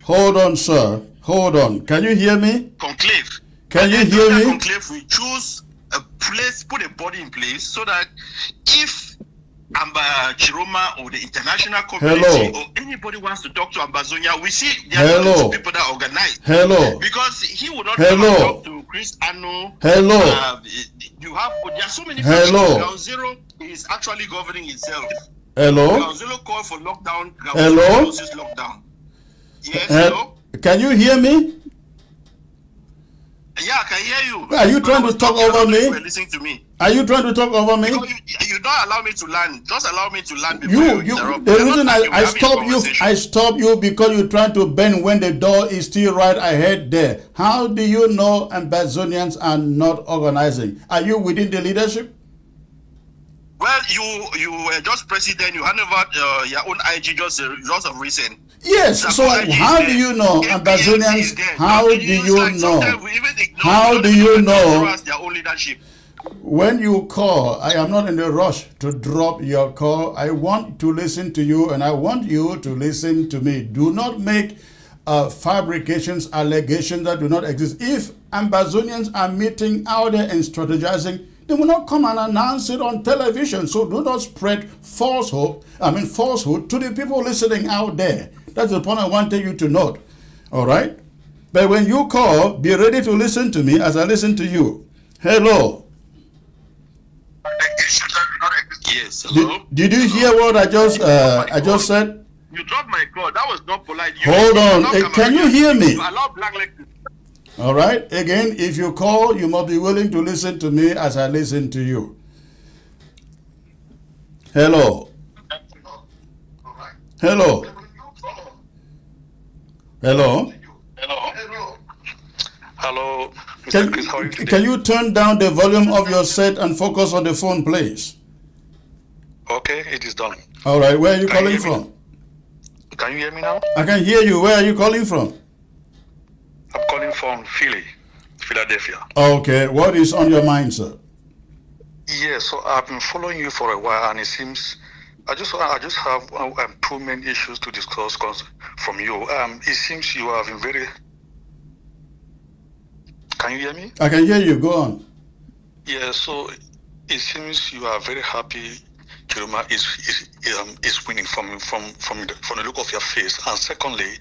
Hold on, sir. Hold on. Can you hear me? Conclave. Can you hear me? Conclave, we choose a place, put a body in place so that if Chiroma or the international community or anybody wants to talk to Ambazonia, we see there are people that are organized. Because he would not come and talk to Chris Anu. Hello. There are so many people. Ground Zero is actually governing itself. Ground Zero called for lockdown. Ground Zero closes lockdown. Yes, hello? Can you hear me? Yeah, I can hear you. Are you trying to talk over me? Listening to me. Are you trying to talk over me? You don't allow me to land. Just allow me to land before you interrupt. The reason I stop you because you're trying to bend when the door is still right ahead there. How do you know Ambazonians are not organizing? Are you within the leadership? Well, you were just president. You handed over your own IG just of recent. Yes. So how do you know Ambazonians? How do you know? How do you know? When you call, I am not in a rush to drop your call. I want to listen to you and I want you to listen to me. Do not make fabrications, allegations that do not exist. If Ambazonians are meeting out there and strategizing, they will not come and announce it on television. So do not spread falsehood to the people listening out there. That's the point I wanted you to note. All right? But when you call, be ready to listen to me as I listen to you. Hello. Yes, hello. Did you hear what I just said? You dropped my call. That was not polite. Hold on. Can you hear me? All right. Again, if you call, you must be willing to listen to me as I listen to you. Hello. Hello. Hello. Hello, Mr. Chris. How are you today? Can you turn down the volume of your set and focus on the phone, please? Okay, it is done. All right. Where are you Can you calling hear me? from? Can you hear me now? I can hear you. Where are you calling from? I'm calling from Philadelphia. Okay. What is on your mind, sir? Yeah, so I've been following you for a while, and it seems I just have two main issues to discuss from you. It seems you have been very. Can you hear me? I can hear you. Go on. Yeah, so it seems you are very happy. Chiroma is winning from the look of your face. And secondly,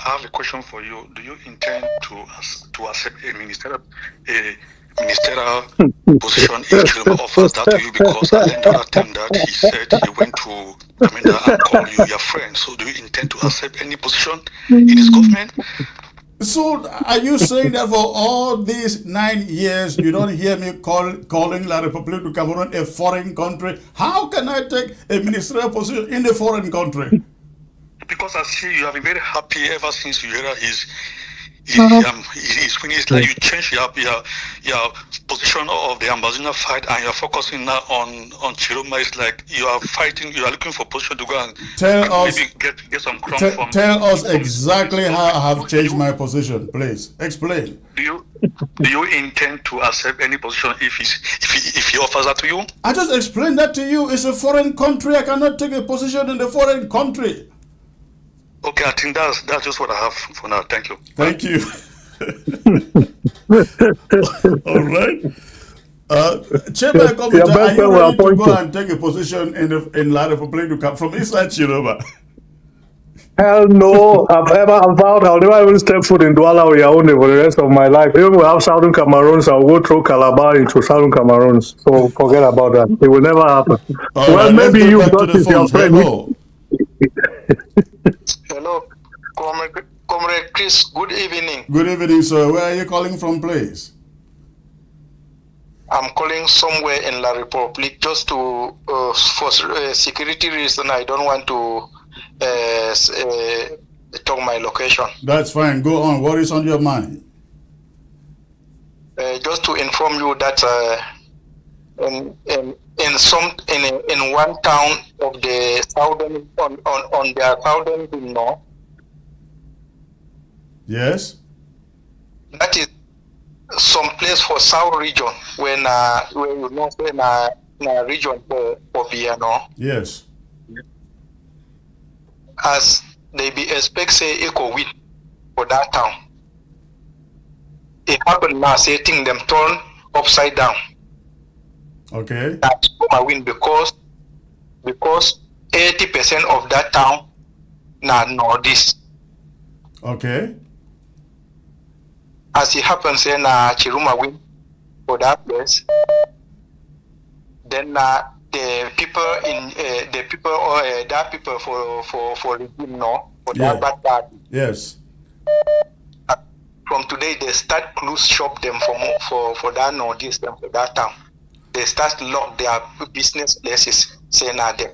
I have a question for you. Do you intend to accept a ministerial position if Chiroma offers that to you? Because I learned the other time that he said he went to Amanda and called you your friend. So do you intend to accept any position in his government? So, are you saying that for all these 9 years, you don't hear me calling La République du Cameroun a foreign country? How can I take a ministerial position in a foreign country? Because I see you have been very happy ever since you heard his when it's like you change your position of the ambassador fight and you're focusing now on Chiroma. It's like you are fighting, you are looking for position to go and maybe get some crumb from. Tell us exactly how I have changed my position, please. Explain. Do you intend to accept any position if he offers that to you? I just explained that to you. It's a foreign country. I cannot take a position in the foreign country. Okay, I think that's just what I have for now. Thank you. Thank you. All right. Chairman Computer, are you ready to go and take a position in La République du Cameroun from inside Chiroma? Hell no, I've vowed I'll never even step foot in Douala or Yaoundé for the rest of my life. Even we have Southern Cameroons, I'll go through Calabar into Southern Cameroons. So forget about that. It will never happen. All well, right, maybe you got it your friend. Hello, Comrade Chris. Good evening. Good evening, sir. Where are you calling from, please? I'm calling somewhere in La Republic just to for security reason. I don't want to talk my location. That's fine. Go on. What is on your mind? Just to inform you that in one town of the southern on their southern north. Yes. That is some place for South region where you know na region for Biano. Yes. As they be expect say eco win for that town. It happened now say thing them turn upside down. Okay. That's my win because 80% of that town na northeast. Okay. As it happens say na Chiruma win for that place. Then the people for regime no for that bad party. Yes. From today they start close shop them for that northeast them for that town. They start lock their business places. Say na them.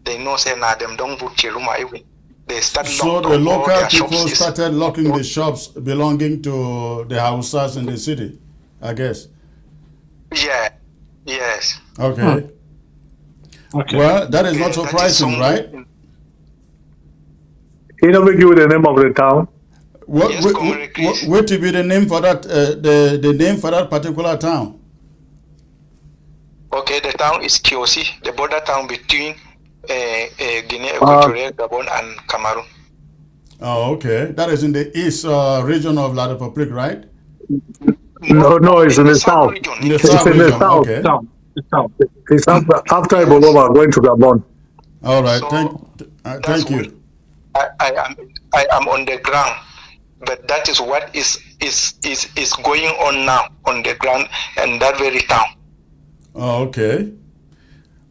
They know say na them don't vote Chiruma even. They start so the local people started locking the shops belonging to the houses in the city, I guess. Yeah. Yes. Okay. Okay. Well, that is not surprising, right? He never give you the name of the town. What to be the name for that? The name for that particular town? Okay, the town is Kiosi, the border town between Guinea Equatorial, Gabon, and Cameroon. Oh, okay. That is in the east region of La Republique, right? No, it's in the south. In the south region. Okay. It's after Ebola going to Gabon. All right. Thank you. I am on the ground, but that is what is going on now on the ground and that very town. Oh, okay.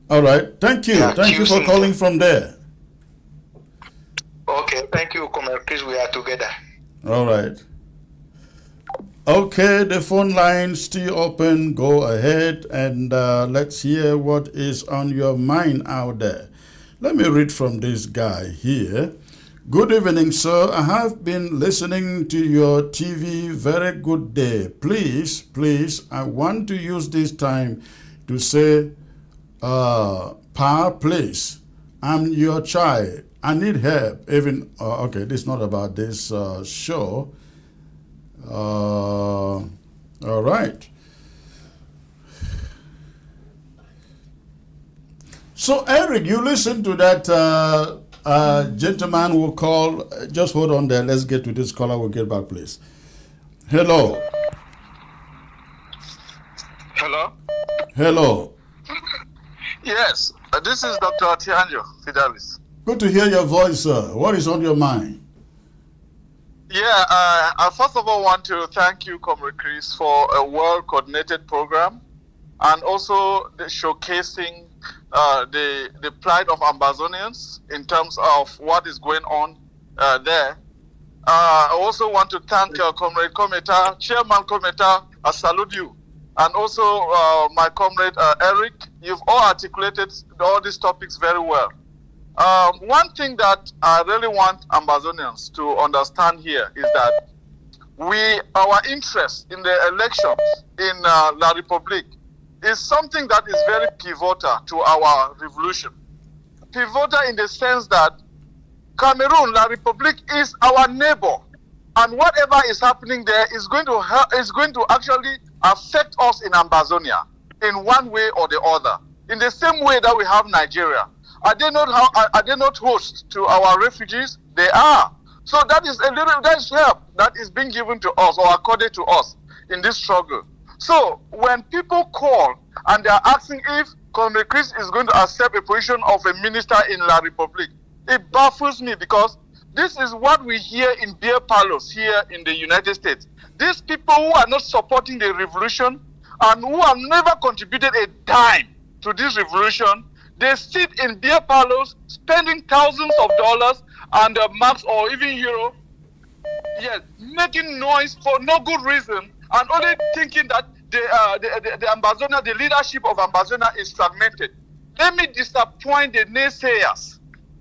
All right. Thank you. Yeah, thank you for calling from there. Okay. Thank you, Comrade Chris. We are together. All right. Okay, the phone line still open. Go ahead and let's hear what is on your mind out there. Let me read from this guy here. Good evening, sir. I have been listening to your TV. Very good day. Please, I want to use this time to say, Pa, please, I'm your child. I need help. Even, okay, this is not about this show. All right. So, Eric, you listen to that gentleman who called. Just hold on there. Let's get to this caller. We'll get back, please. Hello. Hello? Hello. Yes, this is Dr. Atianjo Fidelis. Good to hear your voice, sir. What is on your mind? Yeah, I first of all want to thank you, Comrade Chris, for a well-coordinated program and also the showcasing the plight of Ambazonians in terms of what is going on there. I also want to thank Comrade Kometa, Chairman Kometa. I salute you. And also my comrade Eric. You've all articulated all these topics very well. One thing that I really want Ambazonians to understand here is that our interest in the elections in La République is something that is very pivotal to our revolution. Pivotal in the sense that Cameroon, La République, is our neighbor, and whatever is happening there is going to actually affect us in Ambazonia in one way or the other. In the same way that we have Nigeria. Are they not host to our refugees? They are. So that is help that is being given to us or accorded to us in this struggle. So when people call and they are asking if Comrade Chris is going to accept a position of a minister in La République, it baffles me because this is what we hear in beer parlors here in the United States. These people who are not supporting the revolution and who have never contributed a dime to this revolution, they sit in beer parlors spending thousands of dollars and marks or even euro, yes, making noise for no good reason and only thinking that the Ambazonia, the leadership of Ambazonia is fragmented. Let me disappoint the naysayers.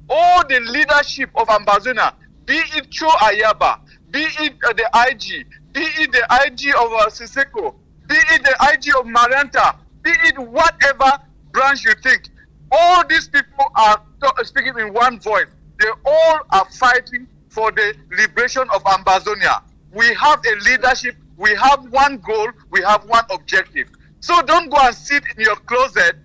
All the leadership of Ambazonia, be it Cho Ayaba, be it the IG, be it the IG of Siseko, be it the IG of Maranta, be it whatever branch you think, all these people are speaking in one voice. They all are fighting for the liberation of Ambazonia. We have a leadership, we have one goal, we have one objective. So don't go and sit in your closet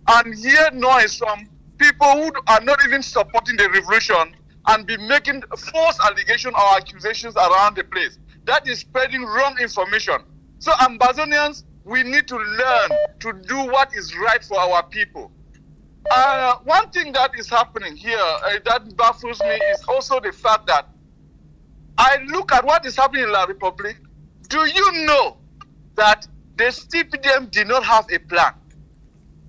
and hear noise from people who are not even supporting the revolution and be making false allegations or accusations around the place. That is spreading wrong information. So Ambazonians, we need to learn to do what is right for our people. One thing that is happening here that baffles me is also the fact that I look at what is happening in La République. Do you know that the CPDM did not have a plan?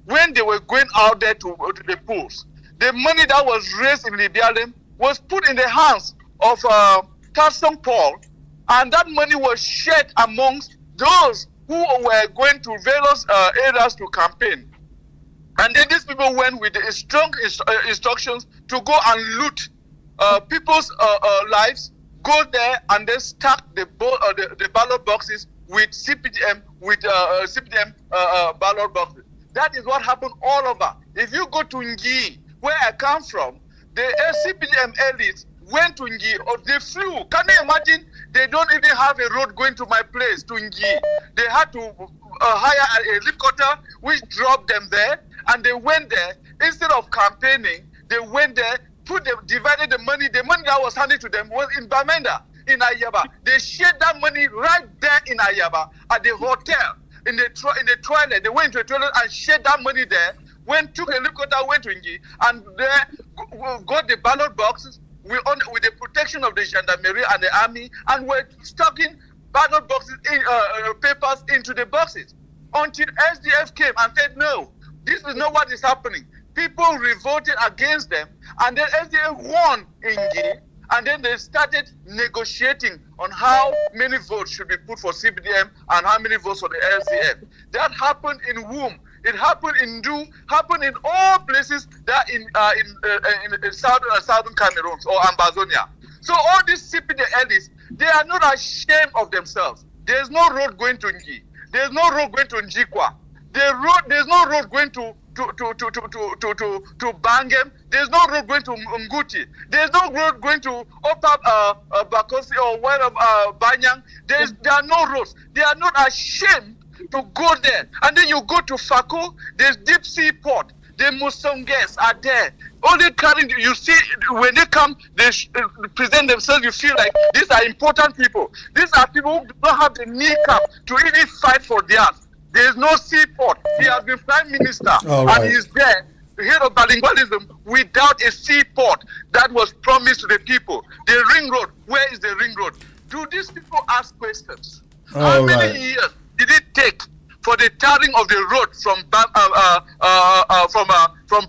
When they were going out there to the polls, the money that was raised in Libialem was put in the hands of Tasson Paul, and that money was shared amongst those who were going to various areas to campaign. And then these people went with the strong instructions to go and loot people's lives, go there and then stack the ballot boxes with CPDM ballot boxes. That is what happened all over. If you go to Ngi, where I come from, the CPDM elites went to Ngi, or they flew. Can you imagine? They don't even have a road going to my place, to Ngi. They had to hire a helicopter which dropped them there, and they went there. Instead of campaigning, they went there, divided the money that was handed to them was in Bamenda, in Ayaba. They shared that money right there in Ayaba at the hotel. In the toilet, they went to a toilet and shared that money there. Took a helicopter, went to Ngi, and there got the ballot boxes with the protection of the gendarmerie and the army, and were stocking ballot boxes, papers into the boxes until SDF came and said, no, this is not what is happening. People revolted against them, and then SDF won Ngi. And then they started negotiating on how many votes should be put for CPDM and how many votes for the LCF. That happened in Womb. It happened in Du, happened in all places that in southern Cameroon or Ambazonia. So all these CPDLs, they are not ashamed of themselves. There's no road going to Nji. There's no road going to Njikwa. There's no road going to Bangem. There's no road going to Nguti. There's no road going to Bakosi or Banyang. There are no roads. They are not ashamed to go there. And then you go to Fako, there's deep sea port. The Musonges are there. Only carrying, you see, when they come, they present themselves, you feel like these are important people. These are people who don't have the kneecap to really fight for theirs. There is no seaport. He has been prime minister, and he is there, the head of bilingualism, without a seaport that was promised to the people. The ring road, where is the ring road? Do these people ask questions? How many years did it take for the tarring of the road from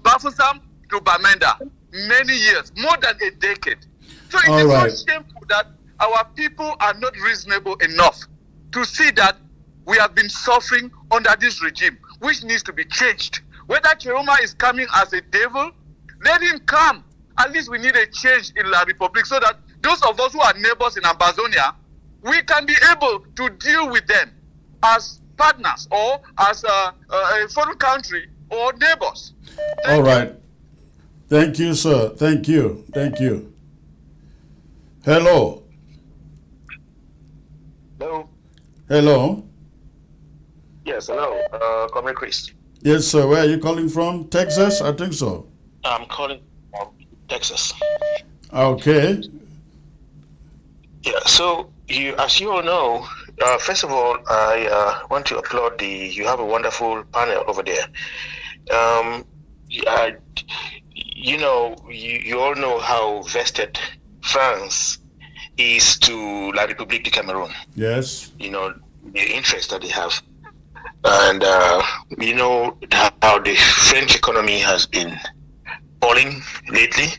Bafusam to Bamenda? Many years, more than a decade. So it is so shameful that our people are not reasonable enough to see that we have been suffering under this regime, which needs to be changed. Whether Chiroma is coming as a devil, let him come. At least we need a change in La Republic so that those of us who are neighbors in Ambazonia, we can be able to deal with them as partners or as a foreign country or neighbors. Thank you, sir. Thank you. Thank you. Hello. Hello. Hello. Yes, hello. Comrade Chris. Yes, sir. Where are you calling from? Texas? I think so. I'm calling from Texas. Okay. Yeah, so as you all know, first of all, I want to applaud you have a wonderful panel over there. You all know how vested France is to La République du Cameroon. Yes. You know, the interest that they have. And you know how the French economy has been falling lately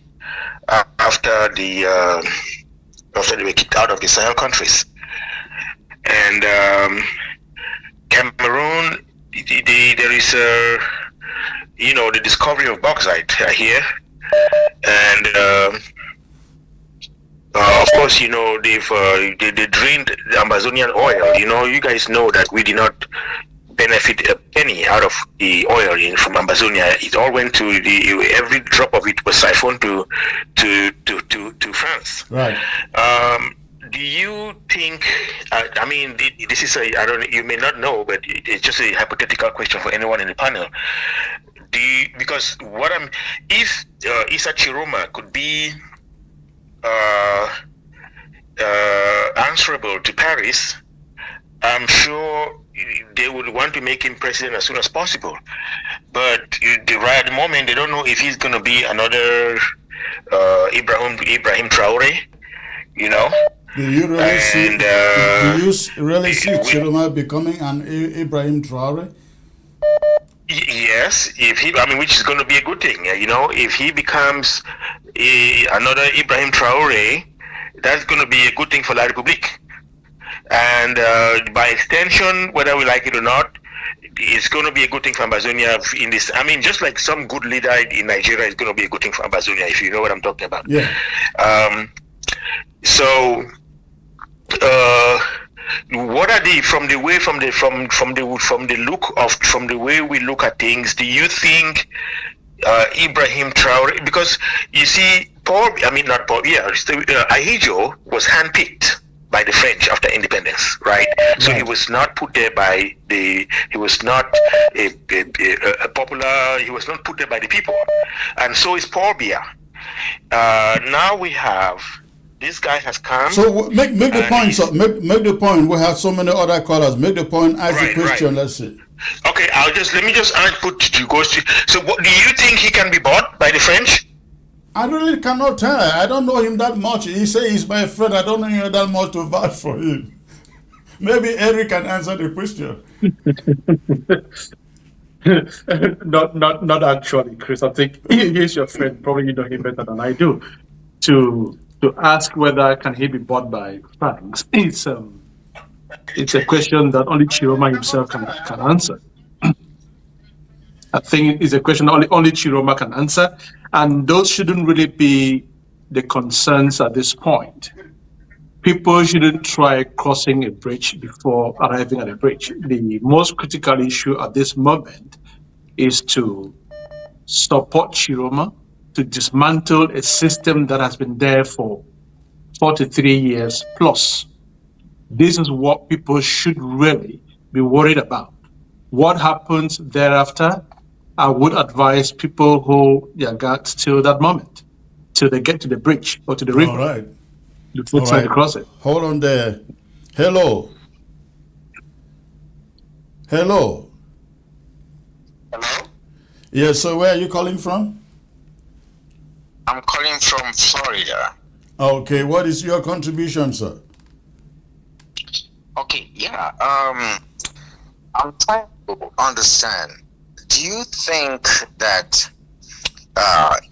after they were kicked out of the Sahel countries. And Cameroon, there is the discovery of bauxite here, and of course, you know, they drained the Amazonian oil. You know, you guys know that we did not benefit a penny out of the oil from Amazonia. It all went to every drop of it was siphoned to France. Right. Do you think? I mean, this is you may not know, but it's just a hypothetical question for anyone in the panel. Because if Issa Chiroma could be answerable to Paris, I'm sure they would want to make him president as soon as possible. But right at the moment, they don't know if he's going to be another Ibrahim Traore, you know. Do you really see Chiroma becoming an Ibrahim Traore? Yes, which is going to be a good thing, you know. If he becomes another Ibrahim Traore, that's going to be a good thing for La République. And by extension, whether we like it or not, it's going to be a good thing for Amazonia in this. I mean, just like some good leader in Nigeria is going to be a good thing for Amazonia, if you know what I'm talking about. Yeah. What are from the way we look at things? Do you think Ibrahim Traore? Because you see, Ahidjo was handpicked by the French after independence, right? So he was not put there by he was not a popular, he was not put there by the people. And so is Paul Biya. Now we have, this guy has come. So make the point, so make the point. We have so many other callers. Make the point, ask the question, let's see. Okay, let me just put to go. So what, do you think he can be bought by the French? I really cannot tell. I don't know him that much. He says he's my friend. I don't know him that much to vouch for him. Maybe Eric can answer the question. Not actually, Chris. I think he's your friend. Probably you know him better than I do. To ask whether can he be bought by France, it's a question that only Chiroma himself can answer. I think it's a question only Chiroma can answer, and those shouldn't really be the concerns at this point. People shouldn't try crossing a bridge before arriving at a bridge. The most critical issue at this moment is to support Chiroma to dismantle a system that has been there for 43 years plus. This is what people should really be worried about. What happens thereafter, I would advise people hold their guards till that moment, till they get to the bridge or to the river. All right. Before trying to cross it. Hold on there. Hello. Hello. Hello? Yes, so where are you calling from? I'm calling from Florida. Okay, what is your contribution, sir? Okay, yeah. I'm trying to understand. Do you think that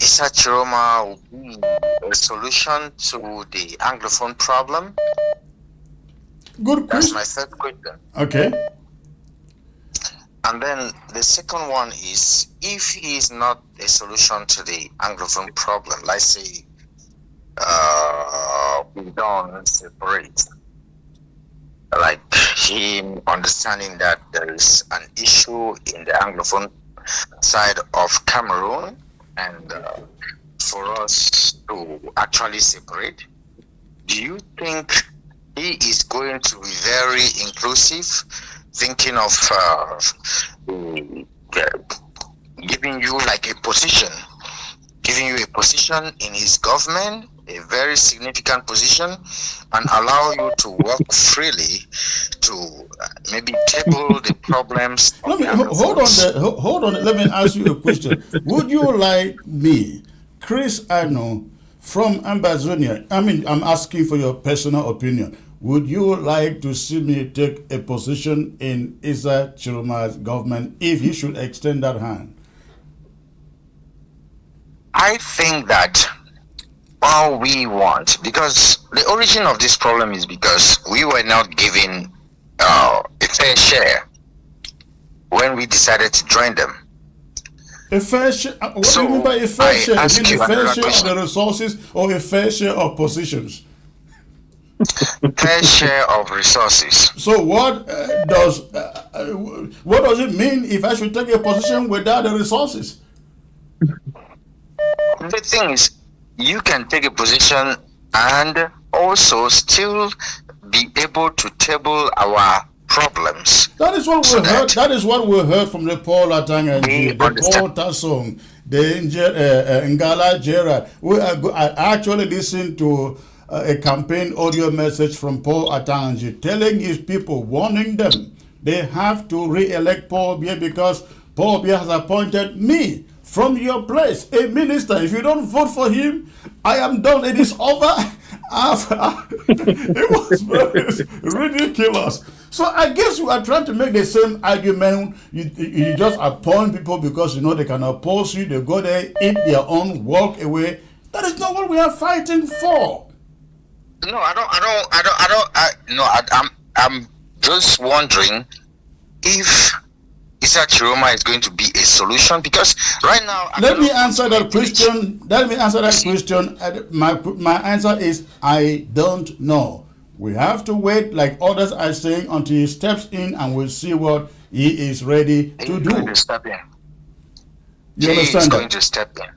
Issa Chiroma will be a solution to the Anglophone problem? Good question. That's my third question. Okay. And then the second one is, if he is not a solution to the Anglophone problem, let's say we don't separate, like him understanding that there is an issue in the Anglophone side of Cameroon, and for us to actually separate, do you think he is going to be very inclusive, thinking of giving you like a position, giving you a position in his government, a very significant position, and allow you to work freely to maybe table the problems? Hold on there. Hold on. Let me ask you a question. Would you like me, Chris Ano, from Ambazonia? I mean, I'm asking for your personal opinion. Would you like to see me take a position in Issa Chiroma's government if he should extend that hand? I think that all we want, because the origin of this problem is because we were not given a fair share when we decided to join them. A fair share? What do you mean by a fair share? You mean a fair share of the resources or a fair share of positions? Fair share of resources. So what does it mean if I should take a position without the resources? The thing is, you can take a position and also still be able to table our problems. That is what we heard. That is what we heard from the Paul Atanganji, the Paul Tasong, the Ngala Gerard. I actually listened to a campaign audio message from Paul Atanganji telling his people, warning them they have to re-elect Paul Biya because Paul Biya has appointed me from your place, a minister. If you don't vote for him, I am done. It is over. It was very ridiculous. So I guess you are trying to make the same argument. You just appoint people because you know they can oppose you. They go there, eat their own, walk away. That is not what we are fighting for. No, I'm just wondering if Issa Chiroma is going to be a solution, because right now. Let me answer that question. My answer is I don't know. We have to wait, like others are saying, until he steps in, and we'll see what he is ready to do. Going to step in. You understand that? Going to step in.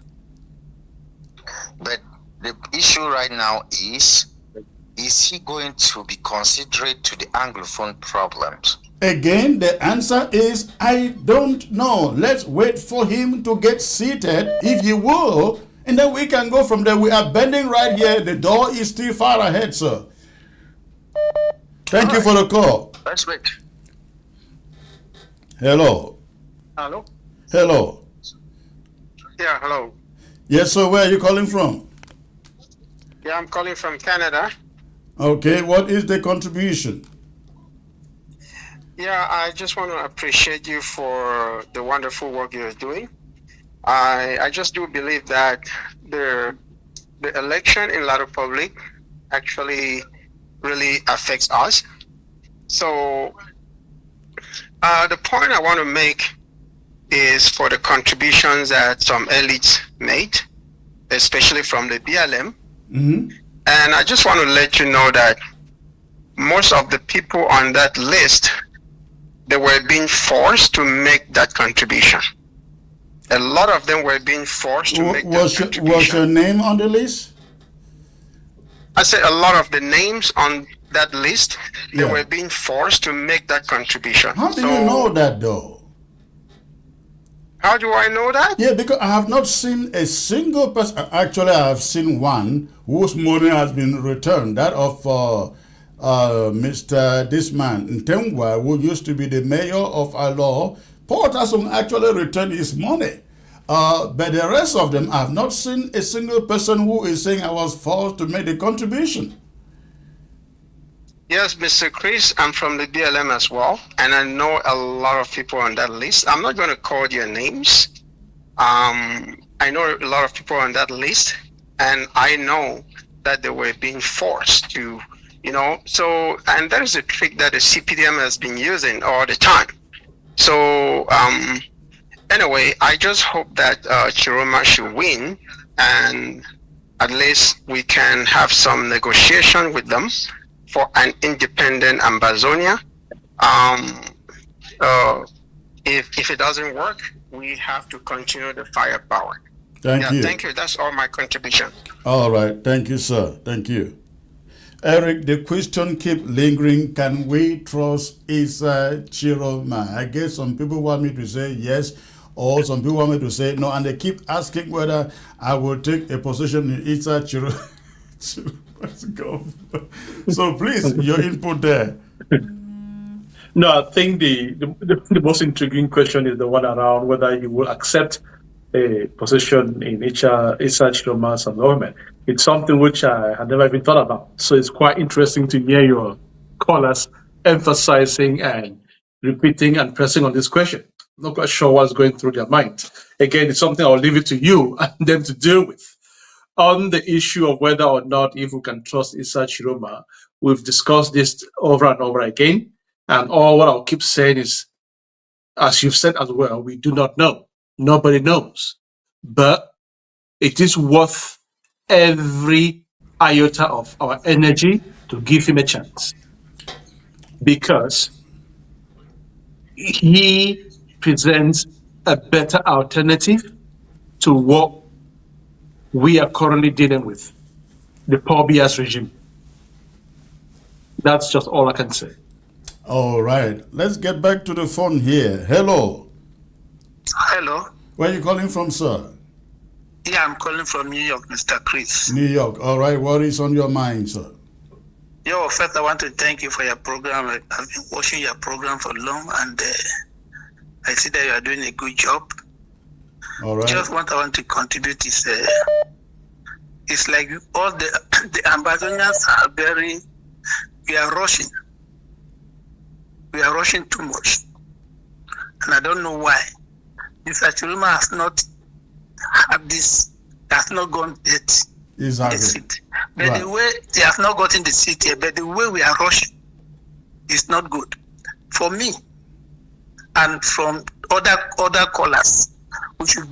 But the issue right now is he going to be considerate to the Anglophone problems? Again, the answer is I don't know. Let's wait for him to get seated, if he will, and then we can go from there. We are bending right here. The door is still far ahead, sir. Thank you for the call. Let's wait. Hello. Hello? Hello. Yeah, hello. Yes, sir. Where are you calling from? Yeah, I'm calling from Canada. Okay, what is the contribution? Yeah, I just want to appreciate you for the wonderful work you're doing. I just do believe that the election in La Republic actually really affects us. So the point I want to make is for the contributions that some elites made, especially from the BLM. Mm-hmm. And I just want to let you know that most of the people on that list, they were being forced to make that contribution. A lot of them were being forced to make that contribution. Was your name on the list? I said a lot of the names on that list, they were being forced to make that contribution. How do you know that though? How do I know that? Yeah, because I have not seen a single person. Actually, I have seen one whose money has been returned. That of Mr. This man, Ntengwa, who used to be the mayor of Alo. Paul Tasson actually returned his money. But the rest of them, I have not seen a single person who is saying I was forced to make the contribution. Yes, Mr. Chris, I'm from the BLM as well, and I know a lot of people on that list. I'm not going to call their names. I know a lot of people on that list, and I know that they were being forced to, so, and that is a trick that the CPDM has been using all the time. So, anyway, I just hope that Chiroma should win, and at least we can have some negotiation with them for an independent Ambazonia. If it doesn't work, we have to continue the firepower. Thank you. Thank you. That's all my contribution. All right. Thank you, sir. Thank you. Eric, the question keep lingering. Can we trust Issa Chiroma? I guess some people want me to say yes, or some people want me to say no, and they keep asking whether I will take a position in Issa Chiroma. Let's go. So please, your input there. No, I think the most intriguing question is the one around whether you will accept a position in Issa Chiroma's government. It's something which I had never even thought about. So it's quite interesting to hear your callers emphasizing and repeating and pressing on this question. I'm not quite sure what's going through their mind. Again, it's something I'll leave it to you and them to deal with. On the issue of whether or not if we can trust Issa Chiroma, we've discussed this over and over again. And all what I'll keep saying is, as you've said as well, we do not know. Nobody knows. But it is worth every iota of our energy to give him a chance. Because he presents a better alternative to what we are currently dealing with, the Paul Biya's regime. That's just all I can say. All right. Let's get back to the phone here. Hello. Hello. Where are you calling from, sir? Yeah, I'm calling from New York, Mr. Chris. New York. All right. What is on your mind, sir? First I want to thank you for your program. I've been watching your program for long, and I see that you are doing a good job. All right. Just what I want to contribute is, it's like all the Ambazonians are we are rushing. We are rushing too much. And I don't know why. Mr. Chiroma has not had this, has not gone yet. Exactly. The seat. But the way they have not gotten the seat yet, but the way we are rushing is not good. For me, and from other callers, we should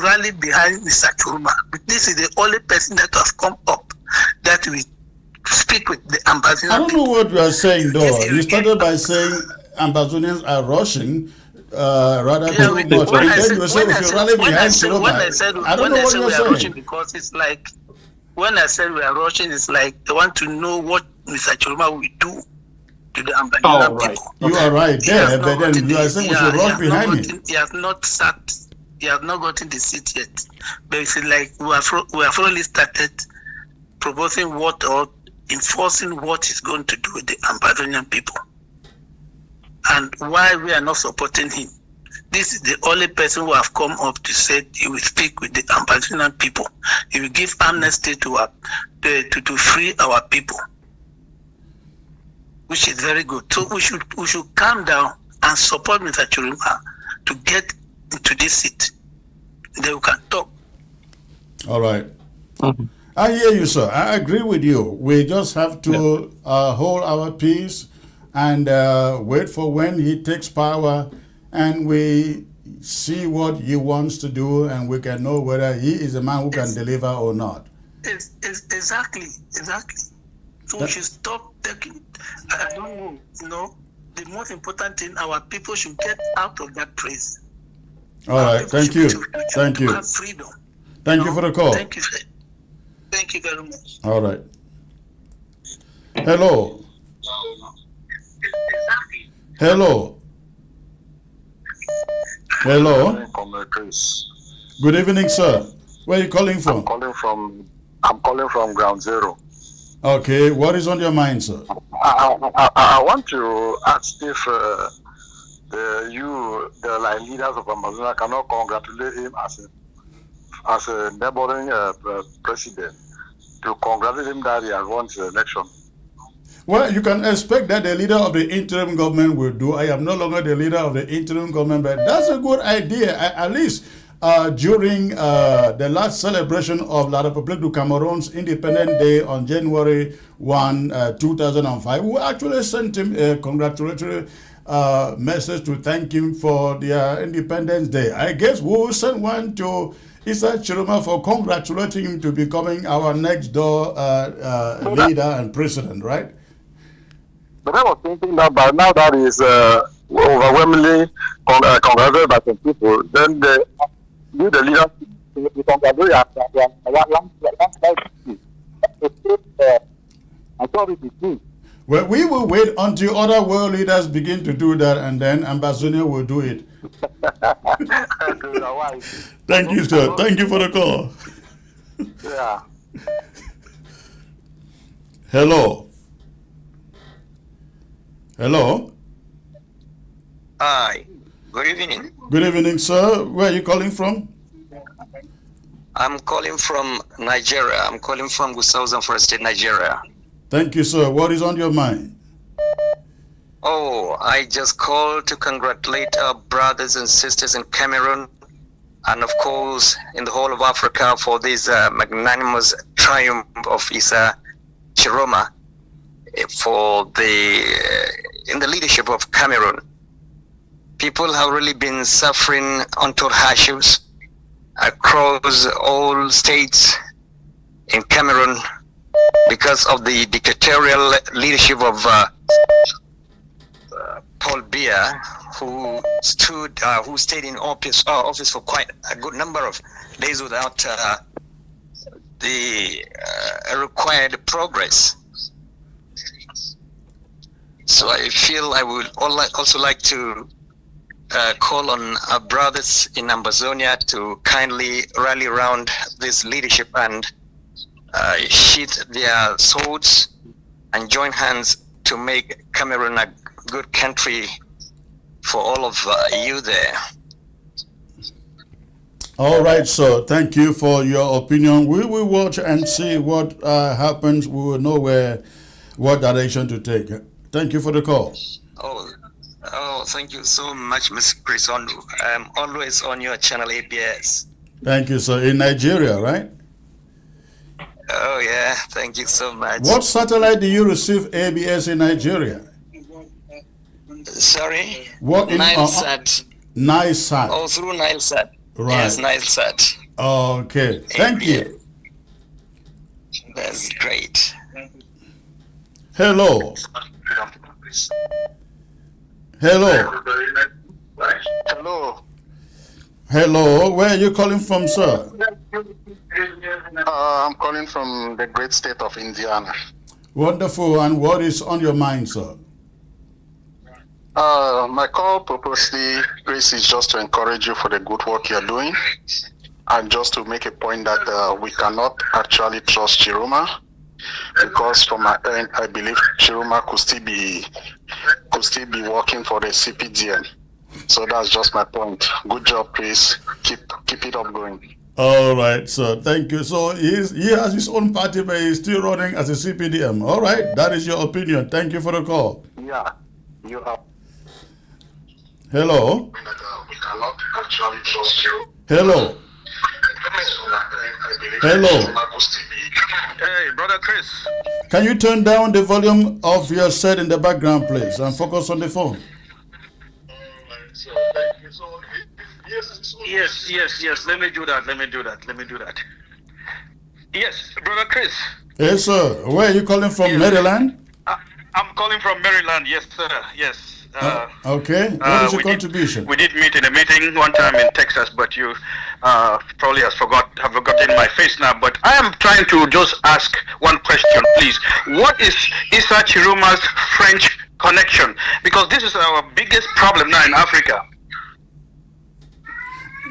rally behind Mr. Chiroma. This is the only person that has come up that we speak with the Ambazonian. I don't know what you are saying, though. You started by saying Ambazonians are rushing rather too much. And then you say we should rally behind Chiroma. I don't know what you are saying. Because it's like, when I said we are rushing, it's like they want to know what Mr. Chiroma will do to the Ambazonian people. You are right there, but then you are saying we should rush behind him. He has not gotten the seat yet. But it's like we have only started proposing what or enforcing what is going to do with the Ambazonian people. And why we are not supporting him. This is the only person who have come up to say he will speak with the Ambazonian people. He will give amnesty to free our people, which is very good. So we should calm down and support Mr. Chiroma to get into this seat. Then we can talk. All right. I hear you, sir. I agree with you. We just have to hold our peace and wait for when he takes power, and we see what he wants to do, and we can know whether he is a man who can deliver or not. Exactly. So we should stop taking, I don't know, the most important thing, our people should get out of that praise. All right, thank you. Thank you. Have freedom. Thank you for the call. Thank you very much. All right. Hello. Hello. Hello. Good evening, sir. Where are you calling from? I'm calling from Ground Zero. Okay, what is on your mind, sir? I want to ask if the leaders of Amazonia cannot congratulate him as a neighboring president, to congratulate him that he has won the election. Well, you can expect that the leader of the interim government will do. I am no longer the leader of the interim government, but that's a good idea. At least during the last celebration of La République du Cameroon's Independence Day on January 1, 2005, we actually sent him a congratulatory message to thank him for their Independence Day. I guess we will send one to Issa Chiroma for congratulating him to becoming our next door leader and president, right? But I was thinking that by now that is overwhelmingly congratulated by some people, then the leader authority. Well, we will wait until other world leaders begin to do that, and then Ambassador will do it. Thank you, sir. Thank you for the call. Yeah. Hello. Hello. Hi. Good evening. Good evening, sir. Where are you calling from? I'm calling from Nigeria. I'm calling from Gusau Zamfara State, Nigeria. Thank you, sir. What is on your mind? Oh, I just called to congratulate our brothers and sisters in Cameroon and, of course, in the whole of Africa for this magnanimous triumph of Issa Chiroma in the leadership of Cameroon. People have really been suffering untold hardships across all states in Cameroon because of the dictatorial leadership of Paul Biya, who stayed in office for quite a good number of days without the required progress. So I feel I would also like to call on our brothers in Amazonia to kindly rally around this leadership and sheath their swords and join hands to make Cameroon a good country for all of you there. All right, sir. Thank you for your opinion. We will watch and see what happens. We will know what direction to take. Thank you for the call. Oh, thank you so much, Mr. Chris Ondu. I'm always on your channel, ABS. Thank you, sir. In Nigeria, right? Oh, yeah. Thank you so much. What satellite do you receive ABS in Nigeria? Sorry? What in Nilesat. Nilesat. Oh, through Nilesat. Right. Yes, Nilesat. Okay. Thank you. That's great. Hello. Hello. Hello. Hello. Where are you calling from, sir? I'm calling from the great state of Indiana. Wonderful. And what is on your mind, sir? My call purposely, Grace, is just to encourage you for the good work you're doing, and just to make a point that we cannot actually trust Chiroma, because from my end, I believe Chiroma could still be working for the CPDM. So that's just my point. Good job, please. Keep it up going. All right, sir. Thank you. So he has his own party, but he's still running as a CPDM. All right, that is your opinion. Thank you for the call. Yeah, you have. Hello. We cannot actually trust you. Hello. Hello. Hey, brother Chris. Can you turn down the volume of your set in the background, please, and focus on the phone? Yes. Let me do that. Yes, brother Chris. Yes, sir. Where are you calling from? Maryland? I'm calling from Maryland. Yes, sir. Yes. Okay. What is your contribution? We did meet in a meeting one time in Texas, but you probably have forgotten my face now. But I am trying to just ask one question, please. What is Issa Chiruma's French connection? Because this is our biggest problem now in Africa.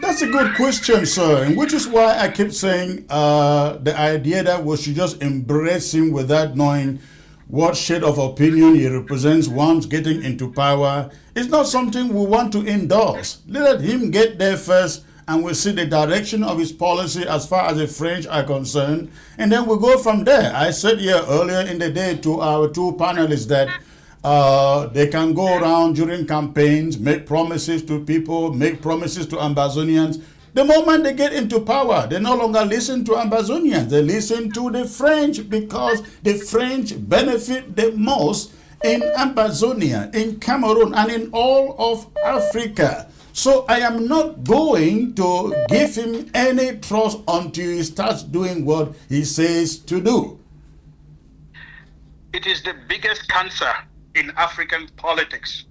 That's a good question, sir, and which is why I keep saying the idea that we should just embrace him without knowing what shade of opinion he represents once getting into power is not something we want to endorse. Let him get there first, and we'll see the direction of his policy as far as the French are concerned, and then we'll go from there. I said here earlier in the day to our two panelists that they can go around during campaigns, make promises to people, make promises to Ambazonians. The moment they get into power, they no longer listen to Ambazonians. They listen to the French because the French benefit the most in Ambazonia, in Cameroon, and in all of Africa. So I am not going to give him any trust until he starts doing what he says to do. It is the biggest cancer in African politics.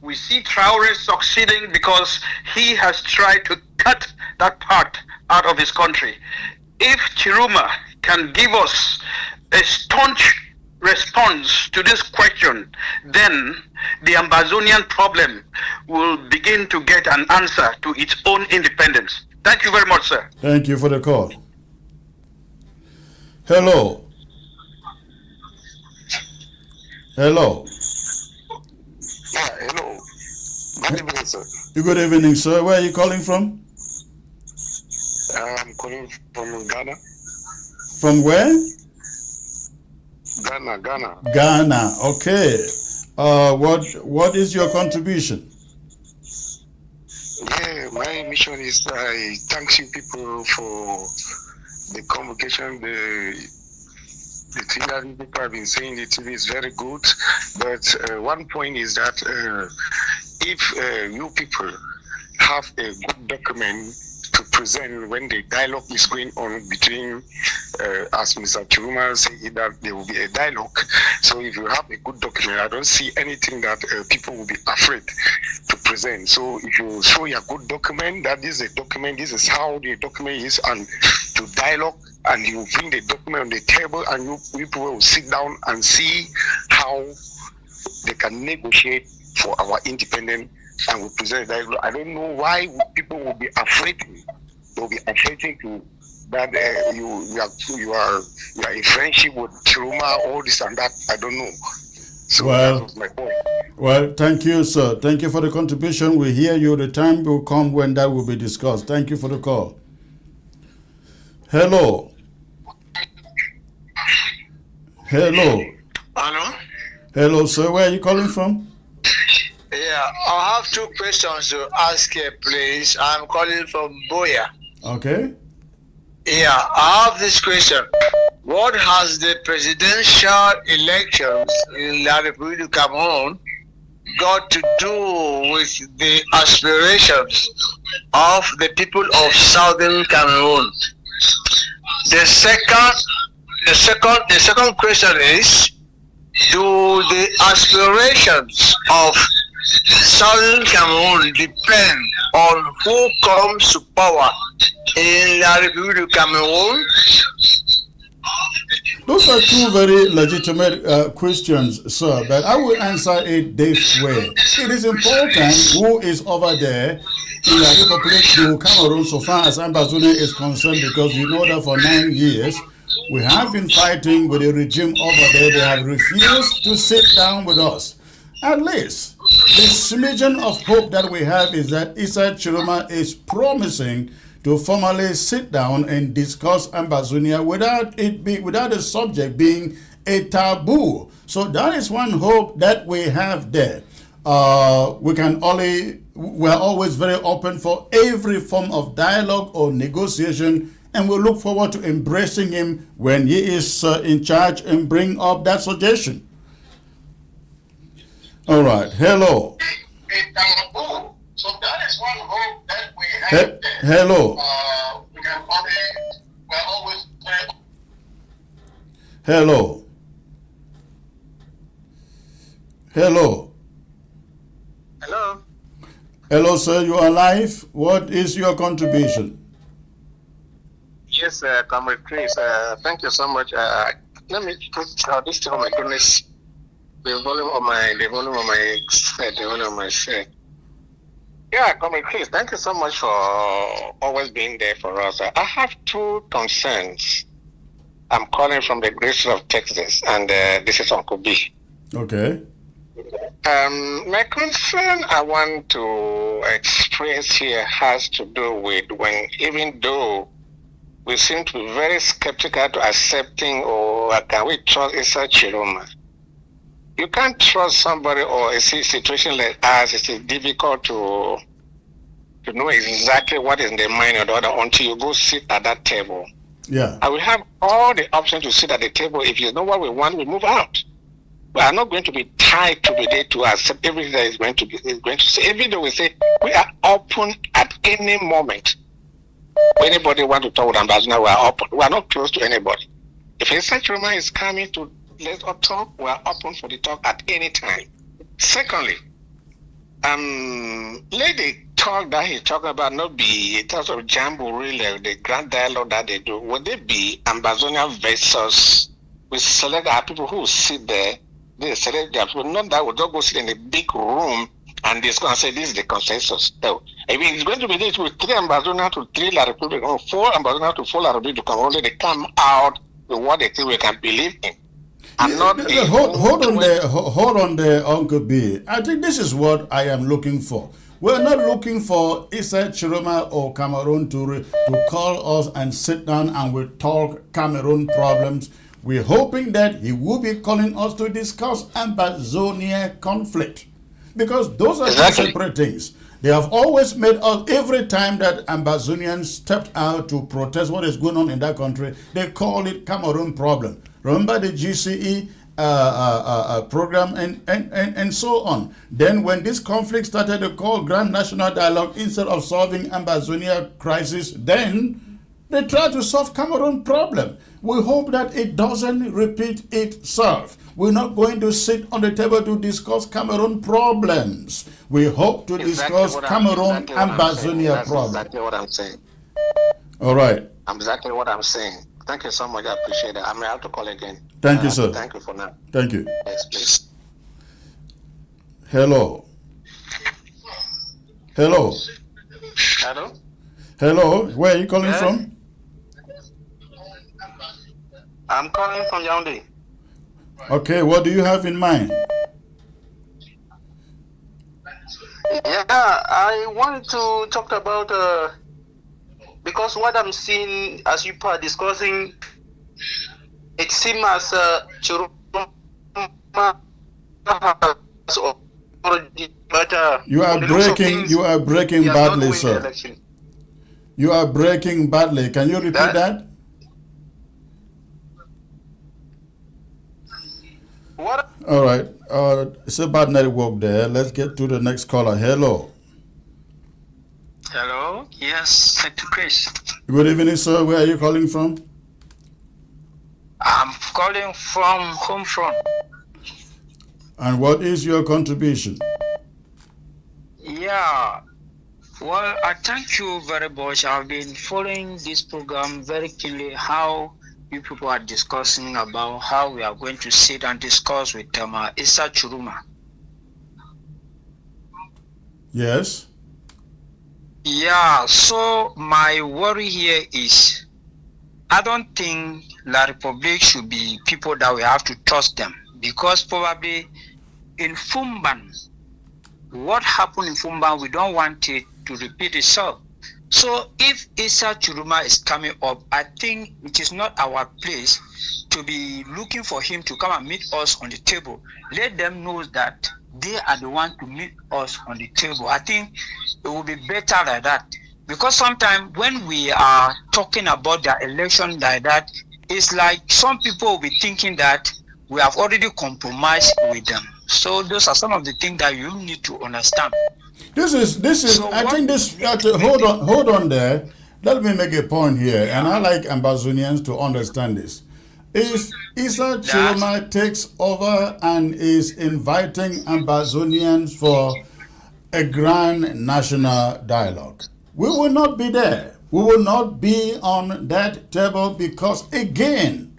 We see Traore succeeding because he has tried to cut that part out of his country. If Chiruma can give us a staunch response to this question, then the Ambazonian problem will begin to get an answer to its own independence. Thank you very much, sir. Thank you for the call. Hello. Hello. Hello. Good evening, sir. Good evening, sir. Where are you calling from? I'm calling from Ghana. From where? Ghana. Ghana. Okay. What is your contribution? Yeah, my mission is I thank you people for the convocation. The thing that people have been saying, the TV is very good, but one point is that if you people have a good document to present when the dialogue is going on between, as Mr. Chiruma said, that there will be a dialogue. So if you have a good document, I don't see anything that people will be afraid to present. So if you show your good document, that is a document, this is how the document is, and to dialogue, and you bring the document on the table, and you people will sit down and see how they can negotiate for our independence, and we present that. I don't know why people will be afraid. They will be afraid to that you are in friendship with Chiruma, all this and that. I don't know. So that was my point. Well, thank you, sir. Thank you for the contribution. We hear you. The time will come when that will be discussed. Thank you for the call. Hello. Hello. Hello. Hello, sir. Where are you calling from? Yeah, I have two questions to ask here, please. I'm calling from Boya. Okay. Yeah, I have this question. What has the presidential elections in La Republic of Cameroon got to do with the aspirations of the people of Southern Cameroon? The second question is, do the aspirations of Southern Cameroon depend on who comes to power in La Republic of Cameroon? Those are two very legitimate questions, sir, but I will answer it this way. It is important who is over there in La Republic of Cameroon so far as Ambazonia is concerned, because you know that for 9 years we have been fighting with the regime over there. They have refused to sit down with us. At least the smidgen of hope that we have is that Issa Chiruma is promising to formally sit down and discuss Ambazonia without the subject being a taboo. So that is one hope that we have there. We're always very open for every form of dialogue or negotiation, and we look forward to embracing him when he is in charge and bring up that suggestion. All right. Hello. So that is one hope that we Hello. Hello. Hello. Hello. Hello, sir. You are live. What is your contribution? Yes, Comrade Chris. Thank you so much. Let me put this. Oh my goodness, the volume of my set. Yeah, Comrade Chris. Thank you so much for always being there for us. I have two concerns. I'm calling from the great state of Texas, and this is Uncle B. Okay. My concern I want to express here has to do with when, even though we seem to be very skeptical to accepting or can we trust Issa Chiroma, you can't trust somebody or a situation like us. It is difficult to know exactly what is in the mind of the other until you go sit at that table. Yeah. And we have all the options to sit at the table. If you know what we want, we move out. We are not going to be tied to be there to accept everything that is going to say. Even though we say we are open at any moment. When anybody want to talk with Ambassador, we are open. We are not close to anybody. If a such rumor is coming to let us talk, we are open for the talk at any time. Secondly, let the talk that he's talking about not be in terms of jamboree, like the grand dialogue that they do. Would it be Ambazonia versus we select our people who sit there? They select their people, not that we don't go sit in a big room and they're going to say this is the consensus. So, I mean, it's going to be this with 3 Ambazonia to 3 La Republic, or 4 Ambazonia to 4 La Republic to come. Only they come out with what they think we can believe in. And not hold on there, Uncle B. I think this is what I am looking for. We're not looking for Issa Chiroma or Cameroon to call us and sit down and we talk Cameroon problems. We're hoping that he will be calling us to discuss Ambazonia conflict. Because those are two separate things. They have always made us, every time that Ambazonians stepped out to protest what is going on in that country, they call it Cameroon problem. Remember the GCE program and so on. Then when this conflict started, they called Grand National Dialogue instead of solving Ambazonia crisis. Then they try to solve Cameroon problem. We hope that it doesn't repeat itself. We're not going to sit on the table to discuss Cameroon problems. We hope to discuss Cameroon Ambazonia problem. That's exactly what I'm saying. All right. Exactly what I'm saying. Thank you so much. I appreciate it. I may have to call again. Thank you, sir. Thank you for now. Thank you. Yes, please. Hello. Hello. Hello. Hello. Where are you calling from? I'm calling from Yaoundé. Okay, what do you have in mind? Yeah, I wanted to talk about because what I'm seeing as you are discussing, it seems as Chiroma has already, but you are breaking badly, sir. You are breaking badly. Can you repeat that? What? All right. It's a bad network there. Let's get to the next caller. Hello. Hello. Yes, Dr. Chris. Good evening, sir. Where are you calling from? I'm calling from Homefront. And what is your contribution? Yeah. Well, I thank you very much. I've been following this program very keenly, how you people are discussing about how we are going to sit and discuss with Issa Chiroma. Yes. Yeah, so my worry here is I don't think La Republique should be people that we have to trust them, because probably in Fumban, what happened in Fumban, we don't want it to repeat itself. So if Issa Chiroma is coming up, I think it is not our place to be looking for him to come and meet us on the table. Let them know that they are the ones to meet us on the table. I think it will be better like that. Because sometimes when we are talking about the election like that, it's like some people will be thinking that we have already compromised with them. So those are some of the things that you need to understand. This is. So I what think this. Hold on there. Let me make a point here, and I like Ambazonians to understand this. If Issa Chiroma takes over and is inviting Ambazonians for a grand national dialogue, we will not be there. We will not be on that table because again,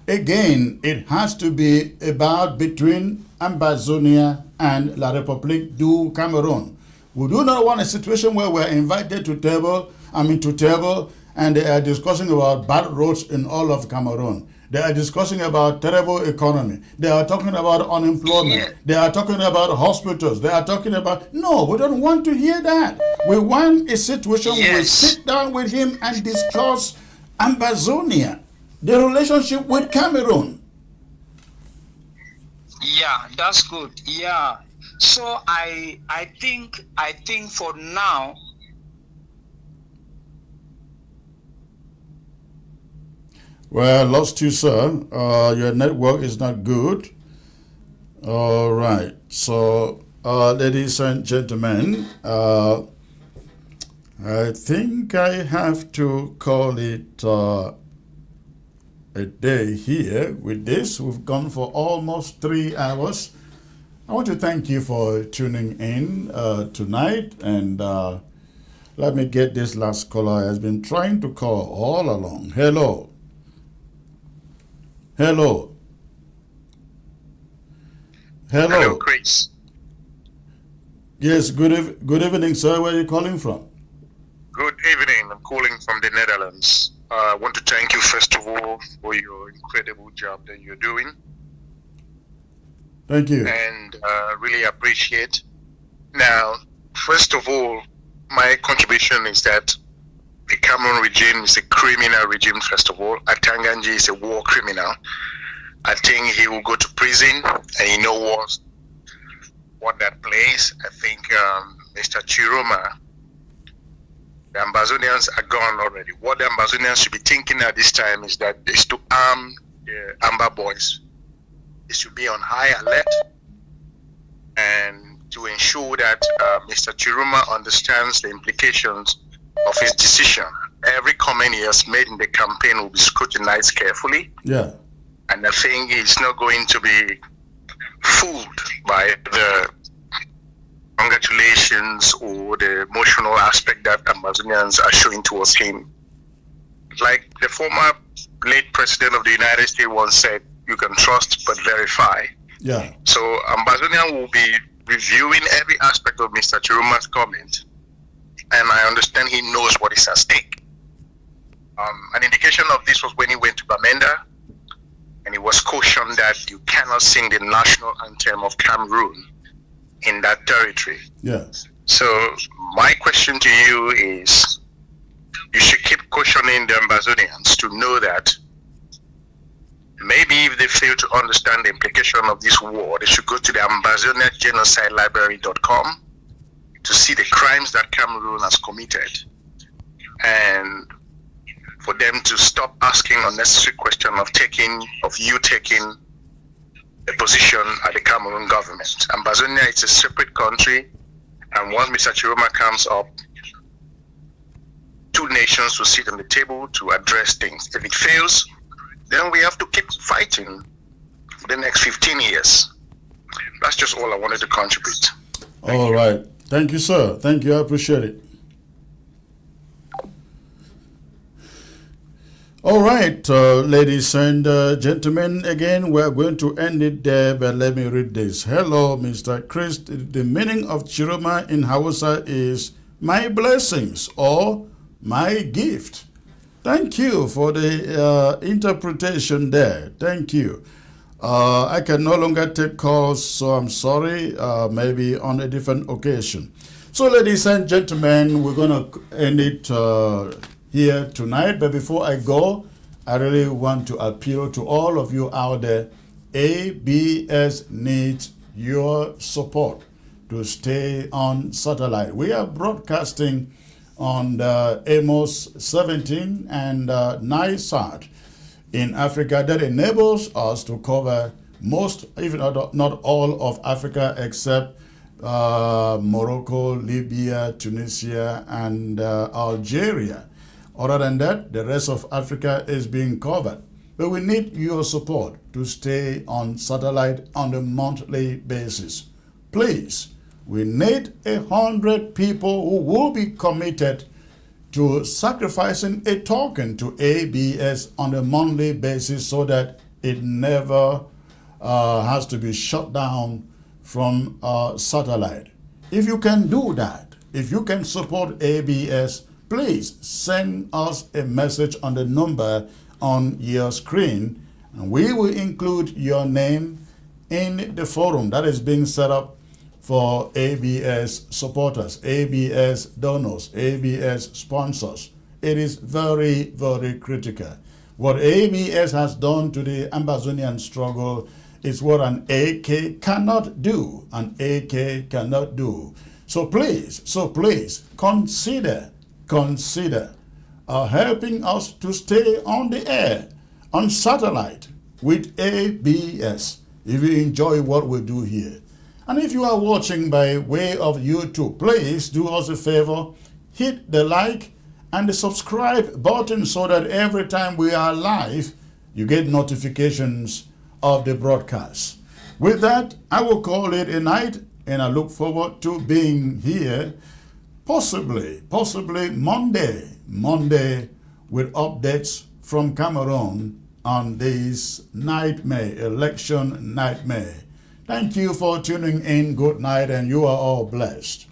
it has to be about between Ambazonia and La République du Cameroon. We do not want a situation where we're invited to table, and they are discussing about bad roads in all of Cameroon. They are discussing about terrible economy. They are talking about unemployment. They are talking about hospitals. They are talking about... No, we don't want to hear that. We want a situation where we sit down with him and discuss Ambazonia, the relationship with Cameroon. Yeah, that's good. Yeah. So I think for now, Well, lost you, sir. Your network is not good. All right. So, ladies and gentlemen, I think I have to call it a day here with this. We've gone for almost 3 hours. I want to thank you for tuning in tonight. And let me get this last caller. Has been trying to call all along. Hello. Hello. Hello, Chris. Yes, good evening, sir. Where are you calling from? Good evening. I'm calling from the Netherlands. I want to thank you, first of all, for your incredible job that you're doing. Thank you. And really appreciate. Now, first of all, my contribution is that the Cameroon regime is a criminal regime, first of all. Atanganji is a war criminal. I think he will go to prison, and he knows what that plays. I think Mr. Chiroma, the Ambazonians are gone already. What the Ambazonians should be thinking at this time is to arm the Amba boys. They should be on high alert and to ensure that Mr. Chiroma understands the implications of his decision. Every comment he has made in the campaign will be scrutinized carefully. Yeah. And I think he's not going to be fooled by the congratulations or the emotional aspect that Ambazonians are showing towards him. Like the former late president of the United States once said, you can trust but verify. Yeah. So Ambazonian will be reviewing every aspect of Mr. Chiroma's comment. And I understand he knows what is at stake. An indication of this was when he went to Bamenda, and he was cautioned that you cannot sing the national anthem of Cameroon in that territory. Yeah. So my question to you is, you should keep cautioning the Ambazonians to know that maybe if they fail to understand the implication of this war, they should go to the AmbazoniaGenocideLibrary.com to see the crimes that Cameroon has committed, and for them to stop asking unnecessary questions of you taking a position at the Cameroon government. Ambazonia is a separate country, and once Mr. Chiroma comes up, two nations will sit on the table to address things. If it fails, then we have to keep fighting for the next 15 years. That's just all I wanted to contribute. All right. Thank you, sir. Thank you. I appreciate it. All right, ladies and gentlemen, again, we're going to end it there, but let me read this. Hello, Mr. Chris. The meaning of Chiroma in Hausa is my blessings or my gift. Thank you for the interpretation there. Thank you. I can no longer take calls, so I'm sorry. Maybe on a different occasion. So, ladies and gentlemen, we're going to end it here tonight. But before I go, I really want to appeal to all of you out there. ABS needs your support to stay on satellite. We are broadcasting on the Amos 17 and NISAT in Africa. That enables us to cover most, if not all, of Africa except Morocco, Libya, Tunisia, and Algeria. Other than that, the rest of Africa is being covered. But we need your support to stay on satellite on a monthly basis. Please, we need 100 people who will be committed to sacrificing a token to ABS on a monthly basis so that it never has to be shut down from satellite. If you can do that, if you can support ABS, please send us a message on the number on your screen, and we will include your name in the forum that is being set up for ABS supporters, ABS donors, ABS sponsors. It is very, very critical. What ABS has done to the Amazonian struggle is what an AK cannot do. An AK cannot do. So please, consider helping us to stay on the air, on satellite with ABS, if you enjoy what we do here. And if you are watching by way of YouTube, please do us a favor, hit the like and the subscribe button so that every time we are live, you get notifications of the broadcast. With that, I will call it a night, and I look forward to being here possibly Monday with updates from Cameroon on this election nightmare. Thank you for tuning in. Good night, and you are all blessed.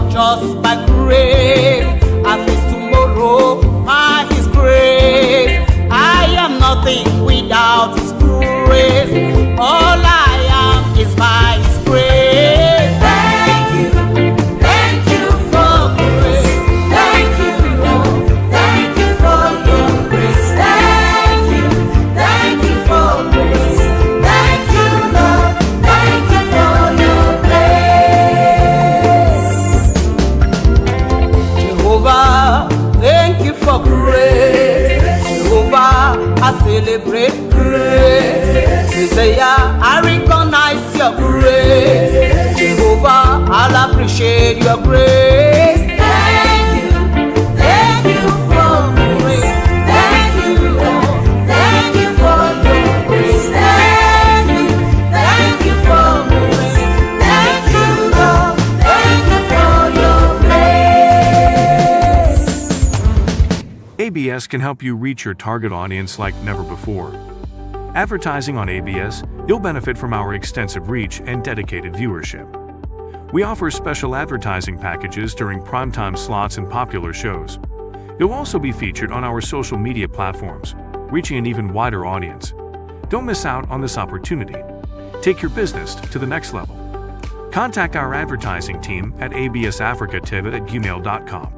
Just by grace, I face tomorrow by His grace. I am nothing without His grace. All I am is by His grace. Thank you for grace. Thank you, Lord. Thank you for your grace. Thank you for grace. Thank you, Lord. Thank you for your grace. Thank you for grace. Jehovah, I celebrate grace. Messiah, I recognize your grace. Jehovah, I'll appreciate your grace. Thank you for grace. Thank you, Lord. Thank you for your grace. Thank you for grace. Thank you, Lord. Thank you for your grace. ABS can help you reach your target audience like never before. Advertising on ABS, you'll benefit from our extensive reach and dedicated viewership. We offer special advertising packages during primetime slots and popular shows. You'll also be featured on our social media platforms, reaching an even wider audience. Don't miss out on this opportunity. Take your business to the next level. Contact our advertising team at absafricatv@gmail.com.